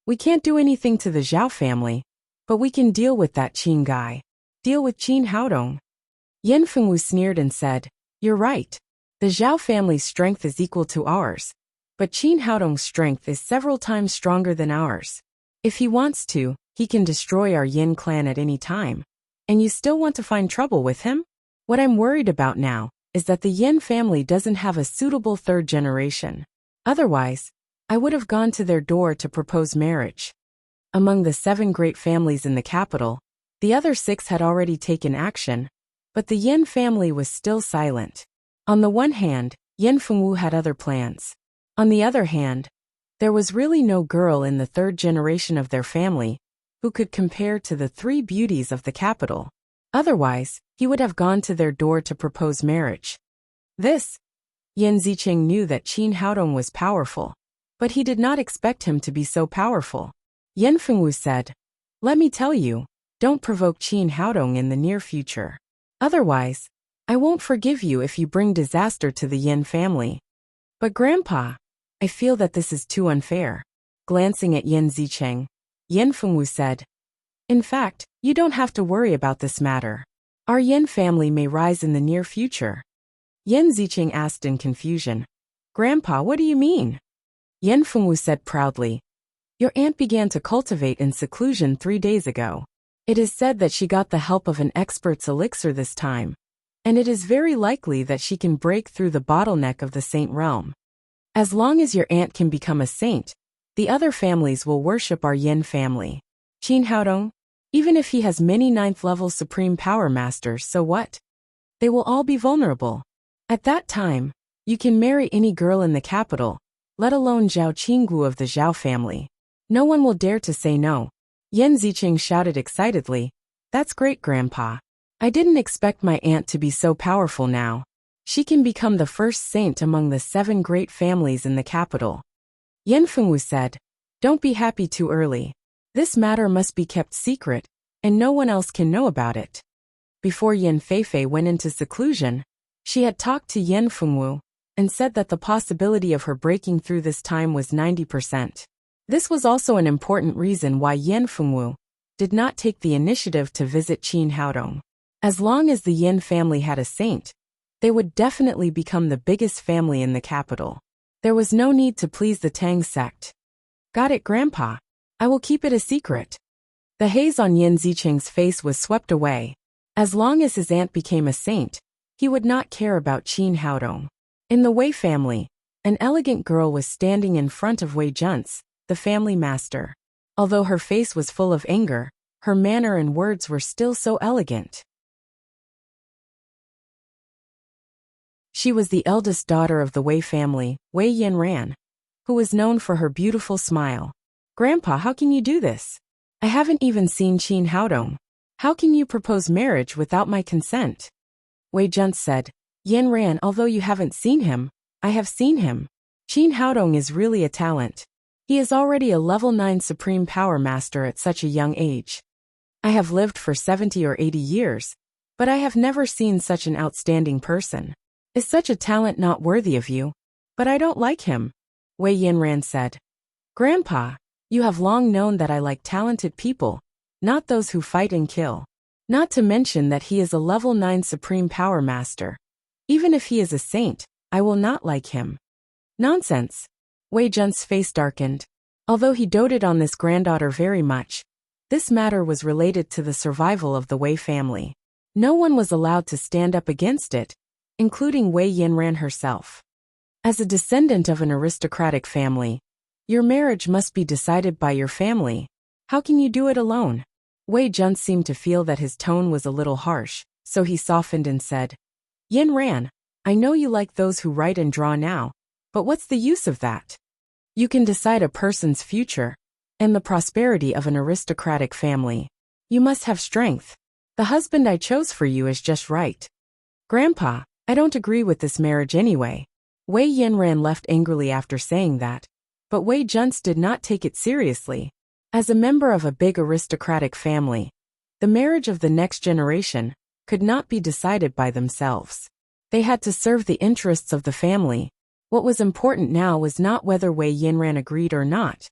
We can't do anything to the Zhao family, but we can deal with that Qin guy. Deal with Qin Haodong. Yan Fengwu sneered and said, You're right. The Zhao family's strength is equal to ours, but Qin Haodong's strength is several times stronger than ours. If he wants to, he can destroy our Yin clan at any time. And you still want to find trouble with him? What I'm worried about now is that the Yin family doesn't have a suitable 3rd generation. Otherwise, I would have gone to their door to propose marriage. Among the 7 great families in the capital, the other 6 had already taken action, but the Yin family was still silent. On the one hand, Yan Fengwu had other plans. On the other hand, there was really no girl in the 3rd generation of their family who could compare to the 3 beauties of the capital. Otherwise, he would have gone to their door to propose marriage. Yan Ziqing knew that Qin Haodong was powerful, but he did not expect him to be so powerful. Yan Fengwu said, Let me tell you, don't provoke Qin Haodong in the near future. Otherwise, I won't forgive you if you bring disaster to the Yin family. But Grandpa, I feel that this is too unfair. Glancing at Yan Ziqing, Yan Fengwu said, In fact, you don't have to worry about this matter. Our Yin family may rise in the near future. Yan Ziqing asked in confusion, Grandpa, what do you mean? Yan Fengwu said proudly, Your aunt began to cultivate in seclusion 3 days ago. It is said that she got the help of an expert's elixir this time, and it is very likely that she can break through the bottleneck of the saint realm. As long as your aunt can become a saint, the other families will worship our Yin family. Qin Haodong, even if he has many 9th-level supreme power masters, so what? They will all be vulnerable. At that time, you can marry any girl in the capital, let alone Zhao Qinggu of the Zhao family. No one will dare to say no. Yan Ziqing shouted excitedly, That's great, Grandpa. I didn't expect my aunt to be so powerful now. She can become the first saint among the 7 great families in the capital. Yan Fengwu said, "Don't be happy too early. This matter must be kept secret, and no one else can know about it." Before Yan Feifei went into seclusion, she had talked to Yan Fengwu and said that the possibility of her breaking through this time was 90%. This was also an important reason why Yan Fengwu did not take the initiative to visit Qin Haodong. As long as the Yin family had a saint, they would definitely become the biggest family in the capital. There was no need to please the Tang sect. "Got it, Grandpa. I will keep it a secret." The haze on Yin Zicheng's face was swept away. As long as his aunt became a saint, he would not care about Qin Haodong. In the Wei family, an elegant girl was standing in front of Wei Junce, the family master. Although her face was full of anger, her manner and words were still so elegant. She was the eldest daughter of the Wei family, Wei Yanran, who was known for her beautiful smile. "Grandpa, how can you do this? I haven't even seen Qin Haodong. How can you propose marriage without my consent?" Wei Junce said, "Yanran, although you haven't seen him, I have seen him. Qin Haodong is really a talent. He is already a level 9 supreme power master at such a young age. I have lived for 70 or 80 years, but I have never seen such an outstanding person. Is such a talent not worthy of you? But I don't like him." Wei Yanran said, "Grandpa, you have long known that I like talented people, not those who fight and kill. Not to mention that he is a level 9 supreme power master. Even if he is a saint, I will not like him." "Nonsense." Wei Junce's face darkened. Although he doted on this granddaughter very much, this matter was related to the survival of the Wei family. No one was allowed to stand up against it, including Wei Yanran herself. As a descendant of an aristocratic family, your marriage must be decided by your family. How can you do it alone? Wei Junce seemed to feel that his tone was a little harsh, so he softened and said, "Yanran, I know you like those who write and draw now, but what's the use of that? You can decide a person's future and the prosperity of an aristocratic family. You must have strength. The husband I chose for you is just right." "Grandpa, I don't agree with this marriage anyway." Wei Yanran left angrily after saying that, but Wei Junce did not take it seriously. As a member of a big aristocratic family, the marriage of the next generation could not be decided by themselves. They had to serve the interests of the family. What was important now was not whether Wei Yanran agreed or not,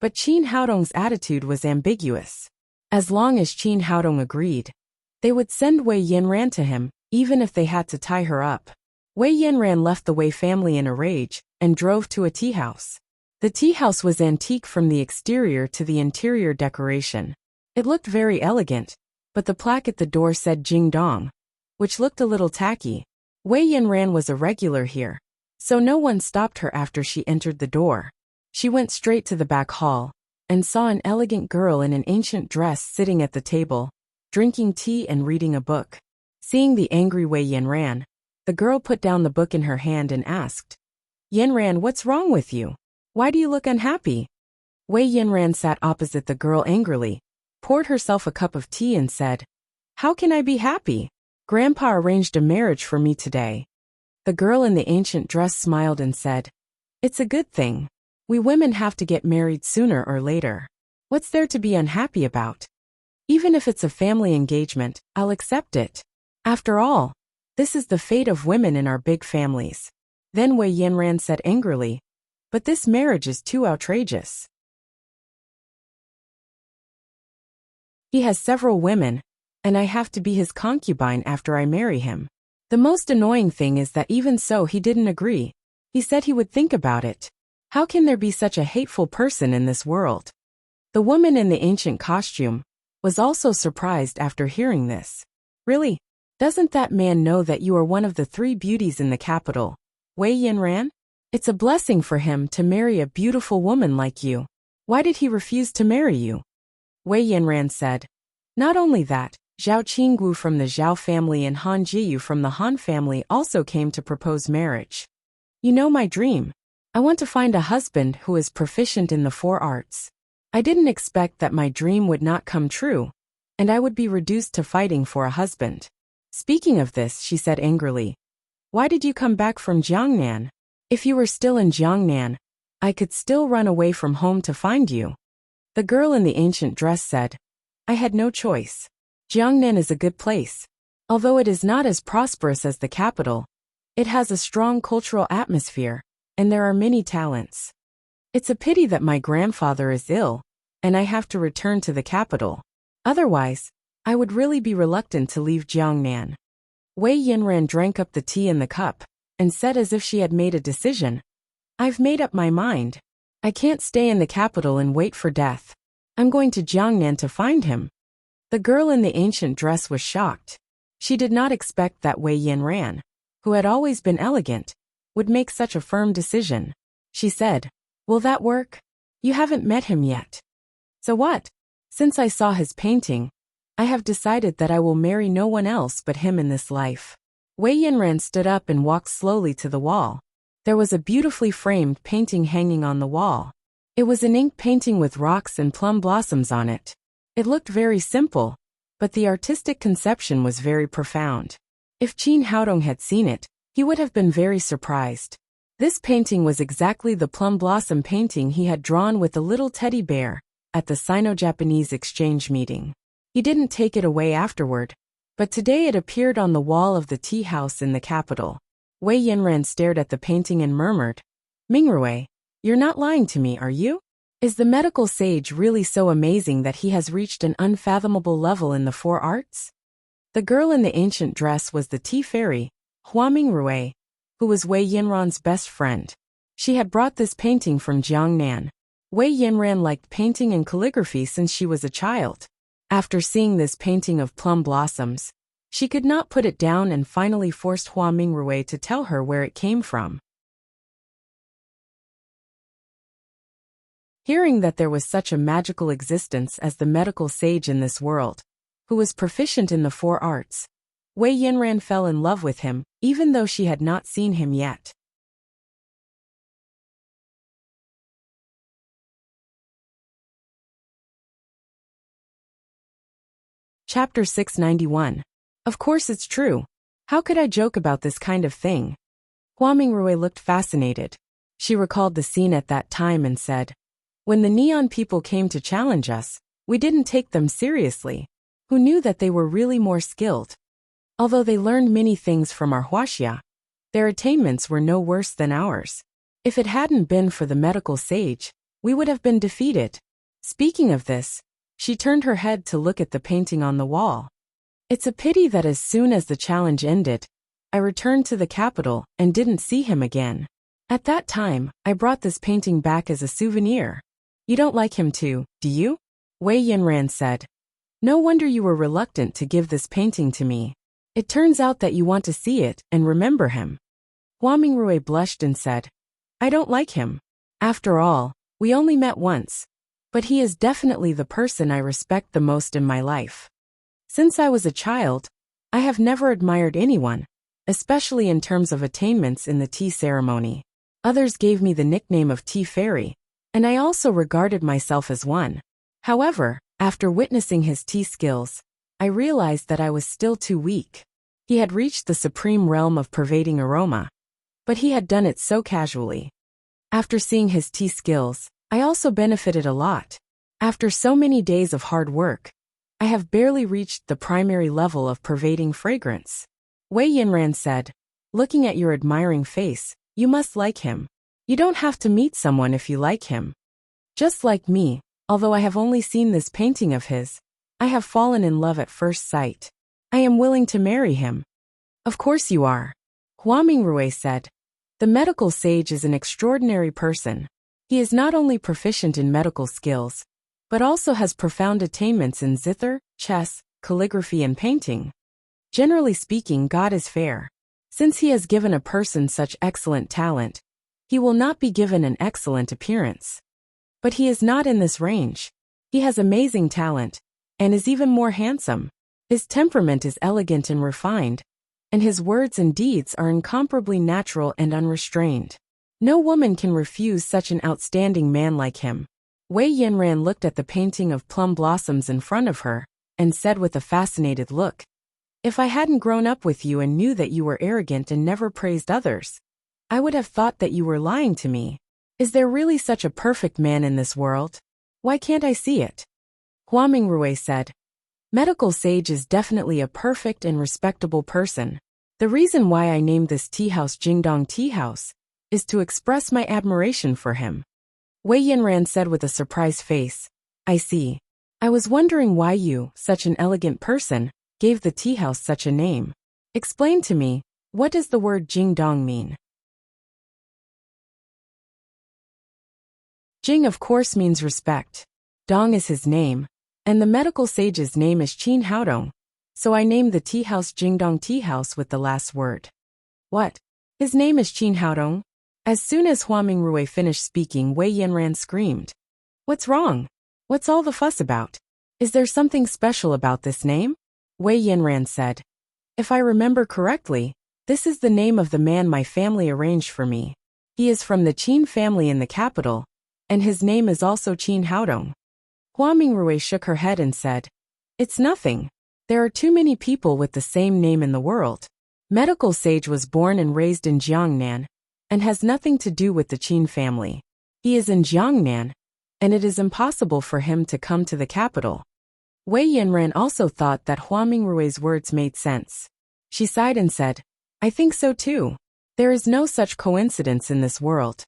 but Qin Haodong's attitude was ambiguous. As long as Qin Haodong agreed, they would send Wei Yanran to him, even if they had to tie her up. Wei Yanran left the Wei family in a rage and drove to a tea house. The tea house was antique from the exterior to the interior decoration. It looked very elegant, but the plaque at the door said Jing Dong, which looked a little tacky. Wei Yanran was a regular here, so no one stopped her after she entered the door. She went straight to the back hall and saw an elegant girl in an ancient dress sitting at the table, drinking tea and reading a book. Seeing the angry Wei Yanran, the girl put down the book in her hand and asked, "Yanran, what's wrong with you? Why do you look unhappy?" Wei Yanran sat opposite the girl angrily, poured herself a cup of tea and said, "How can I be happy? Grandpa arranged a marriage for me today." The girl in the ancient dress smiled and said, "It's a good thing. We women have to get married sooner or later. What's there to be unhappy about? Even if it's a family engagement, I'll accept it. After all, this is the fate of women in our big families." Then Wei Yanran said angrily, "But this marriage is too outrageous. He has several women, and I have to be his concubine after I marry him. The most annoying thing is that even so he didn't agree. He said he would think about it. How can there be such a hateful person in this world?" The woman in the ancient costume was also surprised after hearing this. "Really? Doesn't that man know that you are one of the 3 beauties in the capital, Wei Yanran? It's a blessing for him to marry a beautiful woman like you. Why did he refuse to marry you?" Wei Yanran said, "Not only that, Zhao Qinggu from the Zhao family and Han Jiyu from the Han family also came to propose marriage. You know my dream. I want to find a husband who is proficient in the 4 arts. I didn't expect that my dream would not come true, and I would be reduced to fighting for a husband." Speaking of this, she said angrily, Why did you come back from Jiangnan? If you were still in Jiangnan, I could still run away from home to find you. The girl in the ancient dress said, I had no choice. Jiangnan is a good place. Although it is not as prosperous as the capital, it has a strong cultural atmosphere, and there are many talents. It's a pity that my grandfather is ill, and I have to return to the capital. Otherwise, I would really be reluctant to leave Jiangnan. Wei Yinran drank up the tea in the cup, and said as if she had made a decision, I've made up my mind. I can't stay in the capital and wait for death. I'm going to Jiangnan to find him. The girl in the ancient dress was shocked. She did not expect that Wei Yinran, who had always been elegant, would make such a firm decision. She said, Will that work? You haven't met him yet. So what? Since I saw his painting, I have decided that I will marry no one else but him in this life. Wei Yinran stood up and walked slowly to the wall. There was a beautifully framed painting hanging on the wall. It was an ink painting with rocks and plum blossoms on it. It looked very simple, but the artistic conception was very profound. If Qin Haodong had seen it, he would have been very surprised. This painting was exactly the plum blossom painting he had drawn with a little teddy bear at the Sino-Japanese exchange meeting. He didn't take it away afterward, but today it appeared on the wall of the tea house in the capital. Wei Yinran stared at the painting and murmured, Mingrui, you're not lying to me, are you? Is the medical sage really so amazing that he has reached an unfathomable level in the four arts? The girl in the ancient dress was the tea fairy, Hua Mingrui, who was Wei Yinran's best friend. She had brought this painting from Jiangnan. Wei Yinran liked painting and calligraphy since she was a child. After seeing this painting of plum blossoms, she could not put it down and finally forced Hua Mingrui to tell her where it came from. Hearing that there was such a magical existence as the medical sage in this world, who was proficient in the four arts, Wei Yinran fell in love with him, even though she had not seen him yet. Chapter 691. Of course it's true. How could I joke about this kind of thing? Hua Mingrui looked fascinated. She recalled the scene at that time and said, When the neon people came to challenge us, we didn't take them seriously. Who knew that they were really more skilled? Although they learned many things from our huaxia, their attainments were no worse than ours. If it hadn't been for the medical sage, we would have been defeated. Speaking of this, she turned her head to look at the painting on the wall. It's a pity that as soon as the challenge ended, I returned to the capital and didn't see him again. At that time, I brought this painting back as a souvenir. You don't like him too, do you? Wei Yinran said. No wonder you were reluctant to give this painting to me. It turns out that you want to see it and remember him. Hua Mingrui blushed and said, I don't like him. After all, we only met once. But he is definitely the person I respect the most in my life. Since I was a child, I have never admired anyone, especially in terms of attainments in the tea ceremony. Others gave me the nickname of Tea Fairy, and I also regarded myself as one. However, after witnessing his tea skills, I realized that I was still too weak. He had reached the supreme realm of pervading aroma, but he had done it so casually. After seeing his tea skills, I also benefited a lot. After so many days of hard work, I have barely reached the primary level of pervading fragrance. Wei Yinran said, looking at your admiring face, you must like him. You don't have to meet someone if you like him. Just like me, although I have only seen this painting of his, I have fallen in love at first sight. I am willing to marry him. Of course you are. Hua Mingrui said. The medical sage is an extraordinary person. He is not only proficient in medical skills, but also has profound attainments in zither, chess, calligraphy and painting. Generally speaking, God is fair. Since he has given a person such excellent talent, he will not be given an excellent appearance. But he is not in this range. He has amazing talent, and is even more handsome. His temperament is elegant and refined, and his words and deeds are incomparably natural and unrestrained. No woman can refuse such an outstanding man like him. Wei Yinran looked at the painting of plum blossoms in front of her, and said with a fascinated look, If I hadn't grown up with you and knew that you were arrogant and never praised others, I would have thought that you were lying to me. Is there really such a perfect man in this world? Why can't I see it? Hua Mingrui said, Medical Sage is definitely a perfect and respectable person. The reason why I named this tea house Jingdong Tea House is to express my admiration for him. Wei Yinran said with a surprised face, I see. I was wondering why you, such an elegant person, gave the tea house such a name. Explain to me, what does the word Jingdong mean? Jing of course means respect. Dong is his name, and the medical sage's name is Qin Haodong, so I named the tea house Jingdong Tea House with the last word. What? His name is Qin Haodong? As soon as Hua Mingrui finished speaking, Wei Yinran screamed. What's wrong? What's all the fuss about? Is there something special about this name? Wei Yinran said. If I remember correctly, this is the name of the man my family arranged for me. He is from the Qin family in the capital, and his name is also Qin Haodong. Hua Mingrui shook her head and said, It's nothing. There are too many people with the same name in the world. Medical Sage was born and raised in Jiangnan, and has nothing to do with the Qin family. He is in Jiangnan, and it is impossible for him to come to the capital. Wei Yinran also thought that Hua Mingrui's words made sense. She sighed and said, I think so too. There is no such coincidence in this world.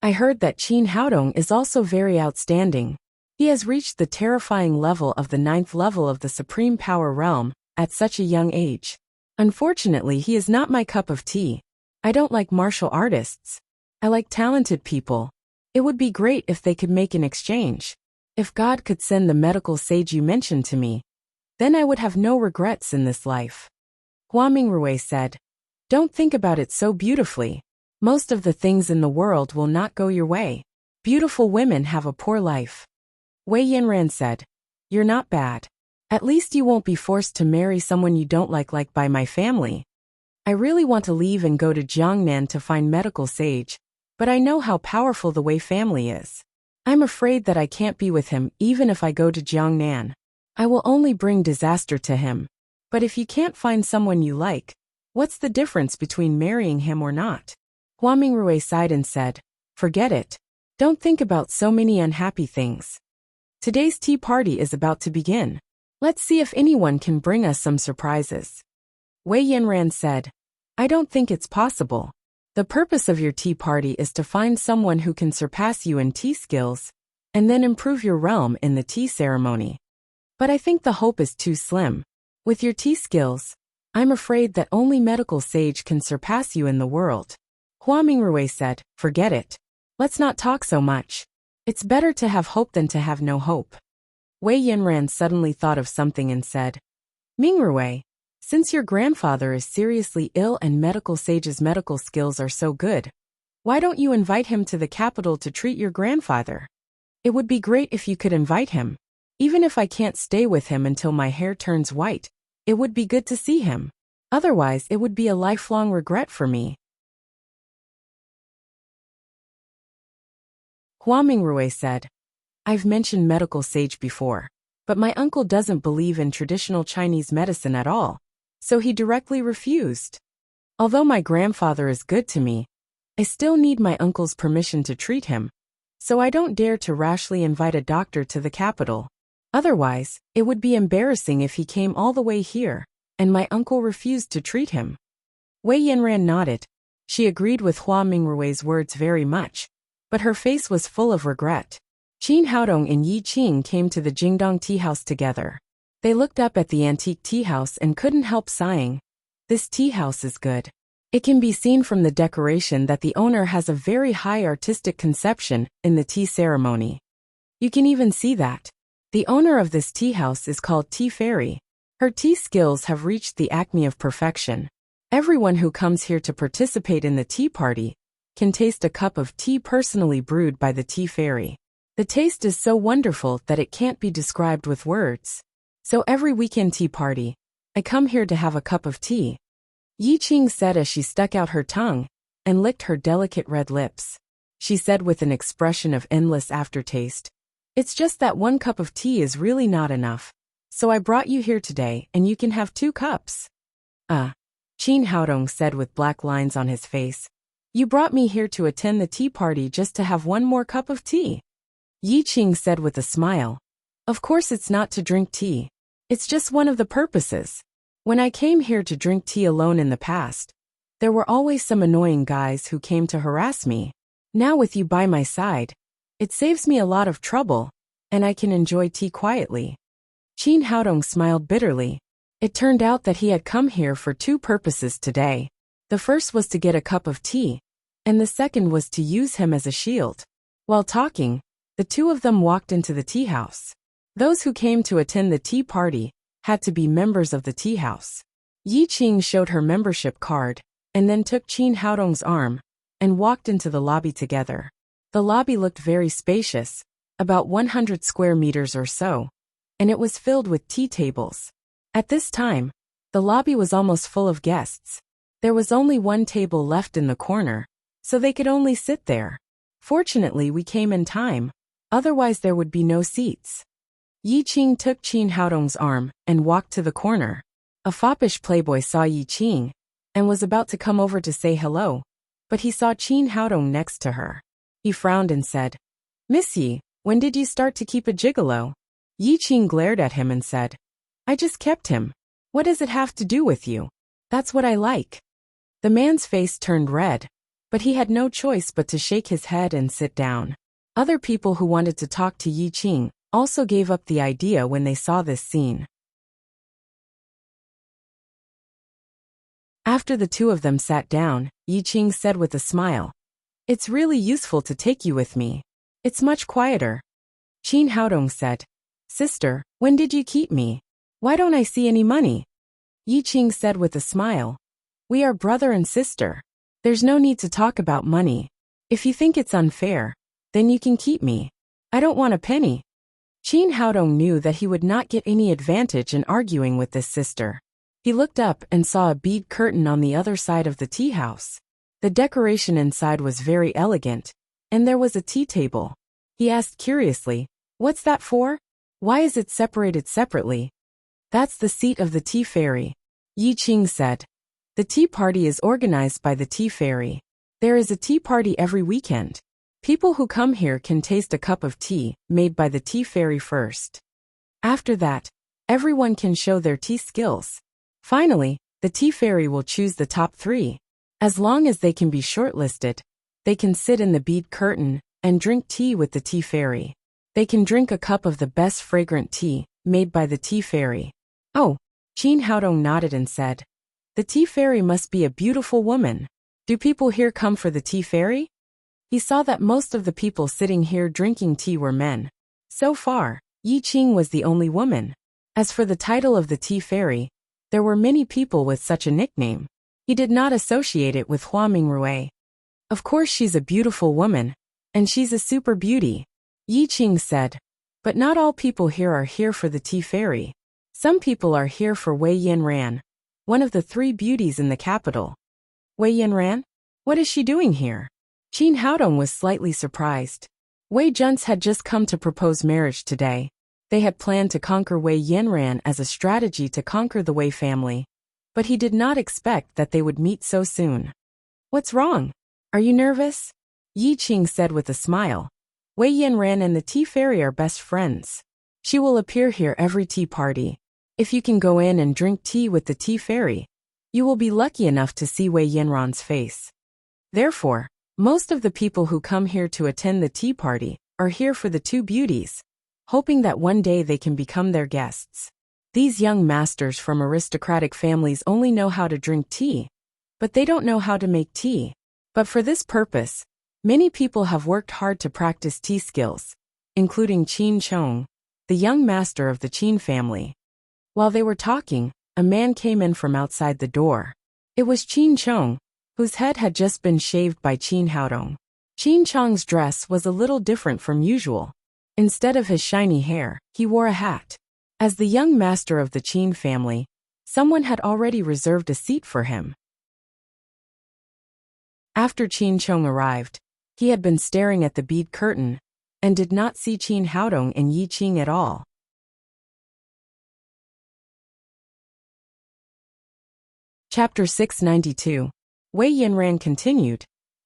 I heard that Qin Haodong is also very outstanding. He has reached the terrifying level of the 9th level of the Supreme Power Realm at such a young age. Unfortunately, he is not my cup of tea. I don't like martial artists. I like talented people. It would be great if they could make an exchange. If God could send the medical sage you mentioned to me, then I would have no regrets in this life. Hua Mingrui said, Don't think about it so beautifully. Most of the things in the world will not go your way. Beautiful women have a poor life. Wei Yinran said, You're not bad. At least you won't be forced to marry someone you don't like by my family. I really want to leave and go to Jiangnan to find medical sage, but I know how powerful the Wei family is. I'm afraid that I can't be with him even if I go to Jiangnan. I will only bring disaster to him. But if you can't find someone you like, what's the difference between marrying him or not? Hua Mingrui sighed and said, Forget it. Don't think about so many unhappy things. Today's tea party is about to begin. Let's see if anyone can bring us some surprises. Wei Yinran said, I don't think it's possible. The purpose of your tea party is to find someone who can surpass you in tea skills, and then improve your realm in the tea ceremony. But I think the hope is too slim. With your tea skills, I'm afraid that only medical sage can surpass you in the world. Hua Mingrui said, Forget it. Let's not talk so much. It's better to have hope than to have no hope. Wei Yinran suddenly thought of something and said, Mingrui, since your grandfather is seriously ill and medical sage's medical skills are so good, why don't you invite him to the capital to treat your grandfather? It would be great if you could invite him. Even if I can't stay with him until my hair turns white, it would be good to see him. Otherwise, it would be a lifelong regret for me. Hua Mingrui said, I've mentioned medical sage before, but my uncle doesn't believe in traditional Chinese medicine at all, so he directly refused. Although my grandfather is good to me, I still need my uncle's permission to treat him, so I don't dare to rashly invite a doctor to the capital. Otherwise, it would be embarrassing if he came all the way here, and my uncle refused to treat him. Wei Yinran nodded. She agreed with Hua Mingrui's words very much, but her face was full of regret. Qin Haodong and Yi Qing came to the Jingdong tea house together. They looked up at the antique tea house and couldn't help sighing. This tea house is good. It can be seen from the decoration that the owner has a very high artistic conception in the tea ceremony. You can even see that. The owner of this tea house is called Tea Fairy. Her tea skills have reached the acme of perfection. Everyone who comes here to participate in the tea party can taste a cup of tea personally brewed by the Tea Fairy. The taste is so wonderful that it can't be described with words. So every weekend tea party, I come here to have a cup of tea. Yi Qing said as she stuck out her tongue and licked her delicate red lips. She said with an expression of endless aftertaste, It's just that one cup of tea is really not enough. So I brought you here today and you can have 2 cups. Qin Haodong said with black lines on his face. You brought me here to attend the tea party just to have 1 more cup of tea. Yi Qing said with a smile. Of course it's not to drink tea. It's just one of the purposes. When I came here to drink tea alone in the past, there were always some annoying guys who came to harass me. Now with you by my side, it saves me a lot of trouble, and I can enjoy tea quietly. Qin Haodong smiled bitterly. It turned out that he had come here for 2 purposes today. The first was to get a cup of tea, and the second was to use him as a shield. While talking, the 2 of them walked into the tea house. Those who came to attend the tea party had to be members of the tea house. Yi Qing showed her membership card, and then took Qin Haodong's arm, and walked into the lobby together. The lobby looked very spacious, about 100 square meters or so, and it was filled with tea tables. At this time, the lobby was almost full of guests. There was only 1 table left in the corner, so they could only sit there. Fortunately, we came in time, otherwise there would be no seats. Yi Qing took Qin Haodong's arm and walked to the corner. A foppish playboy saw Yi Qing and was about to come over to say hello, but he saw Qin Haodong next to her. He frowned and said, Miss Yi, when did you start to keep a gigolo? Yi Qing glared at him and said, I just kept him. What does it have to do with you? That's what I like. The man's face turned red, but he had no choice but to shake his head and sit down. Other people who wanted to talk to Yi Qing also gave up the idea when they saw this scene. After the 2 of them sat down, Yi Qing said with a smile, It's really useful to take you with me. It's much quieter. Qin Haodong said, Sister, when did you keep me? Why don't I see any money? Yi Qing said with a smile, We are brother and sister. There's no need to talk about money. If you think it's unfair, then you can keep me. I don't want a penny. Qin Haodong knew that he would not get any advantage in arguing with this sister. He looked up and saw a bead curtain on the other side of the tea house. The decoration inside was very elegant, and there was a tea table. He asked curiously, What's that for? Why is it separated separately? That's the seat of the tea fairy. Yi Qing said. The tea party is organized by the tea fairy. There is a tea party every weekend. People who come here can taste a cup of tea made by the tea fairy first. After that, everyone can show their tea skills. Finally, the tea fairy will choose the top 3. As long as they can be shortlisted, they can sit in the bead curtain and drink tea with the tea fairy. They can drink a cup of the best fragrant tea made by the tea fairy. Oh, Qin Haodong nodded and said, The tea fairy must be a beautiful woman. Do people here come for the tea fairy? He saw that most of the people sitting here drinking tea were men. So far, Yi Qing was the only woman. As for the title of the tea fairy, there were many people with such a nickname. He did not associate it with Hua Mingrui. Of course she's a beautiful woman, and she's a super beauty, Yi Qing said. But not all people here are here for the tea fairy. Some people are here for Wei Yanran, one of the 3 beauties in the capital. Wei Yanran? What is she doing here? Qin Haodong was slightly surprised. Wei Junts had just come to propose marriage today. They had planned to conquer Wei Yanran as a strategy to conquer the Wei family. But he did not expect that they would meet so soon. What's wrong? Are you nervous? Yi Qing said with a smile. Wei Yanran and the tea fairy are best friends. She will appear here every tea party. If you can go in and drink tea with the tea fairy, you will be lucky enough to see Wei Yanran's face. Therefore, most of the people who come here to attend the tea party are here for the 2 beauties, hoping that one day they can become their guests. These young masters from aristocratic families only know how to drink tea, but they don't know how to make tea. But for this purpose, many people have worked hard to practice tea skills, including Qin Chong, the young master of the Qin family. While they were talking, a man came in from outside the door. It was Qin Chong, whose head had just been shaved by Qin Haodong. Qin Chong's dress was a little different from usual. Instead of his shiny hair, he wore a hat. As the young master of the Qin family, someone had already reserved a seat for him. After Qin Chong arrived, he had been staring at the bead curtain and did not see Qin Haodong and Yi Qing at all. Chapter 692. Wei Yanran continued.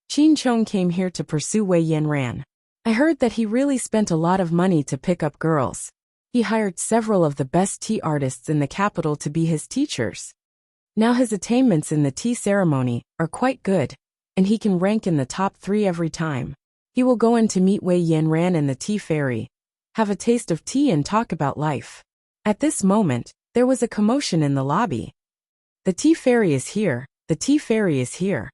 Qin Chong came here to pursue Wei Yanran. I heard that he really spent a lot of money to pick up girls. He hired several of the best tea artists in the capital to be his teachers. Now his attainments in the tea ceremony are quite good, and he can rank in the top 3 every time. He will go in to meet Wei Yanran and the tea fairy, have a taste of tea and talk about life. At this moment, there was a commotion in the lobby. The tea fairy is here, the tea fairy is here.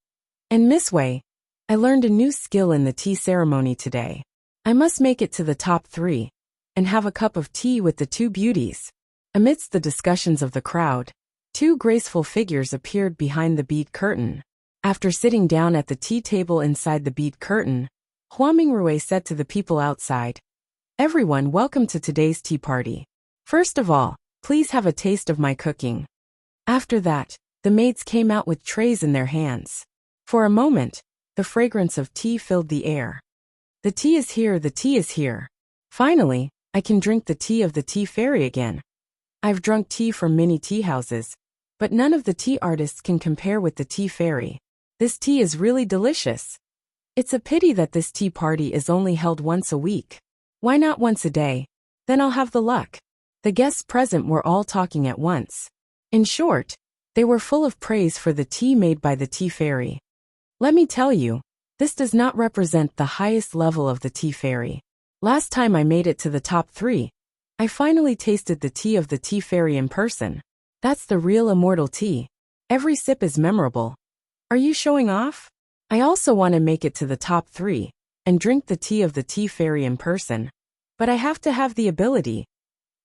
And Miss Wei, I learned a new skill in the tea ceremony today. I must make it to the top 3, and have a cup of tea with the 2 beauties. Amidst the discussions of the crowd, 2 graceful figures appeared behind the bead curtain. After sitting down at the tea table inside the bead curtain, Hua Mingrui said to the people outside, "Everyone, welcome to today's tea party. First of all, please have a taste of my cooking." After that, the maids came out with trays in their hands. For a moment, the fragrance of tea filled the air. The tea is here, the tea is here. Finally, I can drink the tea of the tea fairy again. I've drunk tea from many tea houses, but none of the tea artists can compare with the tea fairy. This tea is really delicious. It's a pity that this tea party is only held once a week. Why not once a day? Then I'll have the luck. The guests present were all talking at once. In short, they were full of praise for the tea made by the tea fairy. Let me tell you, this does not represent the highest level of the tea fairy. Last time I made it to the top 3, I finally tasted the tea of the tea fairy in person. That's the real immortal tea. Every sip is memorable. Are you showing off? I also want to make it to the top 3, and drink the tea of the tea fairy in person. But I have to have the ability.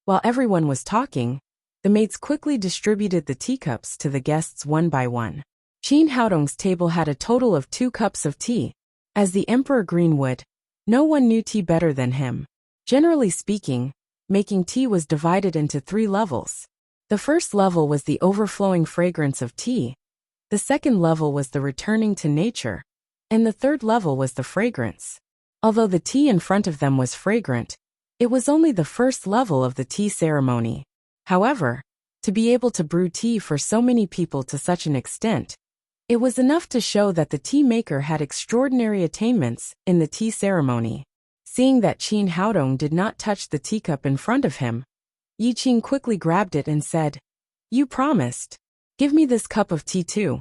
While everyone was talking, the maids quickly distributed the teacups to the guests one by one. Qin Haodong's table had a total of 2 cups of tea. As the Emperor Greenwood, no one knew tea better than him. Generally speaking, making tea was divided into 3 levels. The first level was the overflowing fragrance of tea. The second level was the returning to nature. And the third level was the fragrance. Although the tea in front of them was fragrant, it was only the first level of the tea ceremony. However, to be able to brew tea for so many people to such an extent, it was enough to show that the tea maker had extraordinary attainments in the tea ceremony. Seeing that Qin Haodong did not touch the teacup in front of him, Yi Qing quickly grabbed it and said, "You promised. Give me this cup of tea too."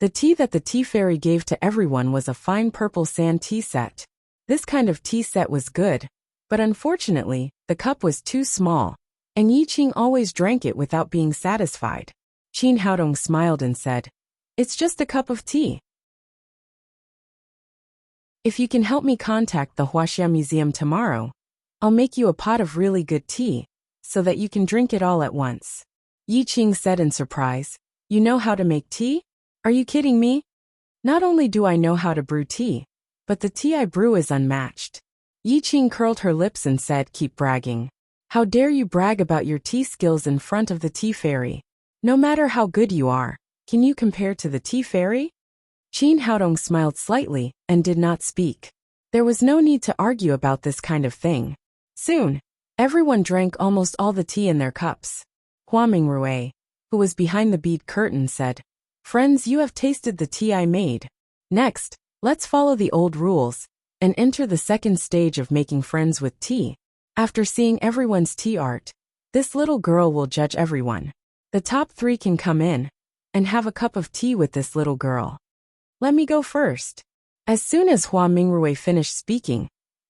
The tea that the tea fairy gave to everyone was a fine purple sand tea set. This kind of tea set was good, but unfortunately, the cup was too small, and Yi Qing always drank it without being satisfied. Qin Haodong smiled and said, "It's just a cup of tea. If you can help me contact the Huaxia Museum tomorrow, I'll make you a pot of really good tea, so that you can drink it all at once." Yi Qing said in surprise, "You know how to make tea? Are you kidding me? Not only do I know how to brew tea, but the tea I brew is unmatched." Yi Qing curled her lips and said, "Keep bragging. How dare you brag about your tea skills in front of the tea fairy? No matter how good you are, can you compare to the tea fairy?" Qin Haodong smiled slightly and did not speak. There was no need to argue about this kind of thing. Soon, everyone drank almost all the tea in their cups. Hua Mingrui, who was behind the bead curtain, said, "Friends, you have tasted the tea I made. Next, let's follow the old rules and enter the second stage of making friends with tea. After seeing everyone's tea art, this little girl will judge everyone. The top 3 can come in and have a cup of tea with this little girl. Let me go first." As soon as Hua Mingrui finished speaking,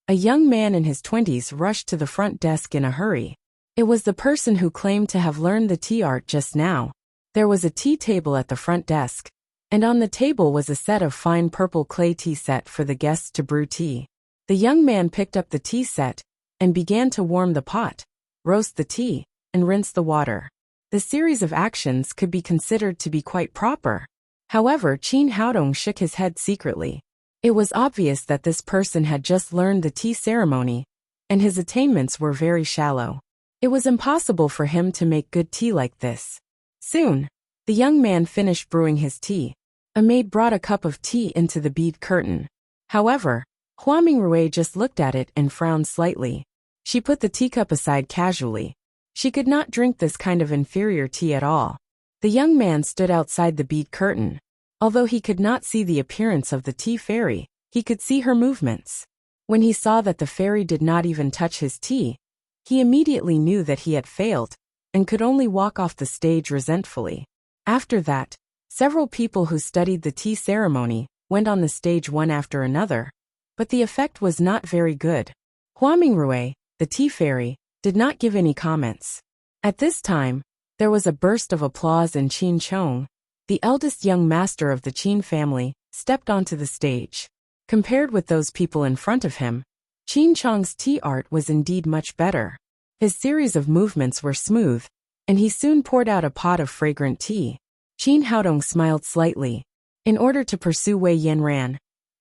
a young man in his 20s rushed to the front desk in a hurry. It was the person who claimed to have learned the tea art just now. There was a tea table at the front desk, and on the table was a set of fine purple clay tea set for the guests to brew tea. The young man picked up the tea set and began to warm the pot, roast the tea, and rinse the water. The series of actions could be considered to be quite proper. However, Qin Haodong shook his head secretly. It was obvious that this person had just learned the tea ceremony, and his attainments were very shallow. It was impossible for him to make good tea like this. Soon, the young man finished brewing his tea. A maid brought a cup of tea into the bead curtain. However, Hua Mingrui just looked at it and frowned slightly. She put the teacup aside casually. She could not drink this kind of inferior tea at all. The young man stood outside the bead curtain. Although he could not see the appearance of the tea fairy, he could see her movements. When he saw that the fairy did not even touch his tea, he immediately knew that he had failed and could only walk off the stage resentfully. After that, several people who studied the tea ceremony went on the stage one after another, but the effect was not very good. Hua Mingrui, the tea fairy, did not give any comments. At this time, there was a burst of applause and Qin Chong, the eldest young master of the Qin family, stepped onto the stage. Compared with those people in front of him, Qin Chong's tea art was indeed much better. His series of movements were smooth, and he soon poured out a pot of fragrant tea. Qin Haodong smiled slightly. In order to pursue Wei Yanran,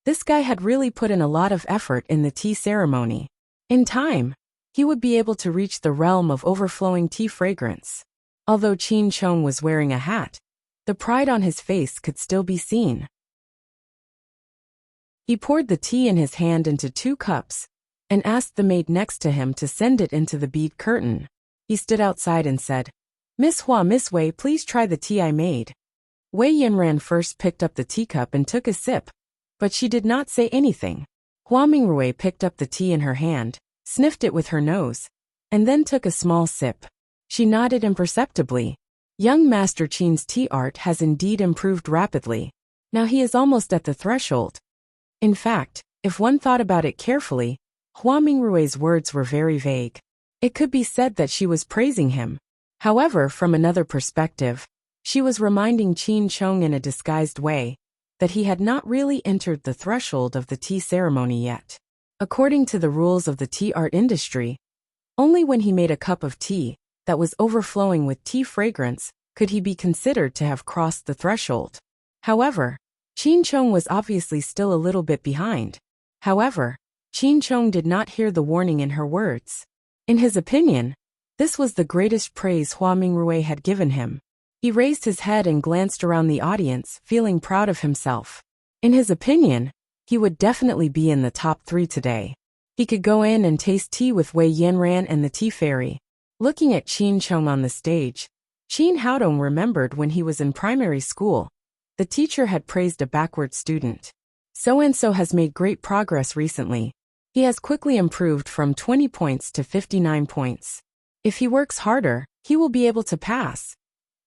this guy had really put in a lot of effort in the tea ceremony. In time, he would be able to reach the realm of overflowing tea fragrance. Although Qin Chong was wearing a hat, the pride on his face could still be seen. He poured the tea in his hand into 2 cups and asked the maid next to him to send it into the bead curtain. He stood outside and said, "Miss Hua, Miss Wei, please try the tea I made." Wei Yanran first picked up the teacup and took a sip, but she did not say anything. Hua Mingrui picked up the tea in her hand, sniffed it with her nose, and then took a small sip. She nodded imperceptibly. Young Master Qin's tea art has indeed improved rapidly. Now he is almost at the threshold. In fact, if one thought about it carefully, Hua Mingrui's words were very vague. It could be said that she was praising him. However, from another perspective, she was reminding Qin Chong in a disguised way that he had not really entered the threshold of the tea ceremony yet. According to the rules of the tea art industry, only when he made a cup of tea that was overflowing with tea fragrance could he be considered to have crossed the threshold. However, Qin Chong was obviously still a little bit behind. However, Qin Chong did not hear the warning in her words. In his opinion, this was the greatest praise Hua Mingrui had given him. He raised his head and glanced around the audience, feeling proud of himself. In his opinion, he would definitely be in the top 3 today. He could go in and taste tea with Wei Yanran and the tea fairy. Looking at Qin Chong on the stage, Qin Haodong remembered when he was in primary school. The teacher had praised a backward student. So-and-so has made great progress recently. He has quickly improved from 20 points to 59 points. If he works harder, he will be able to pass.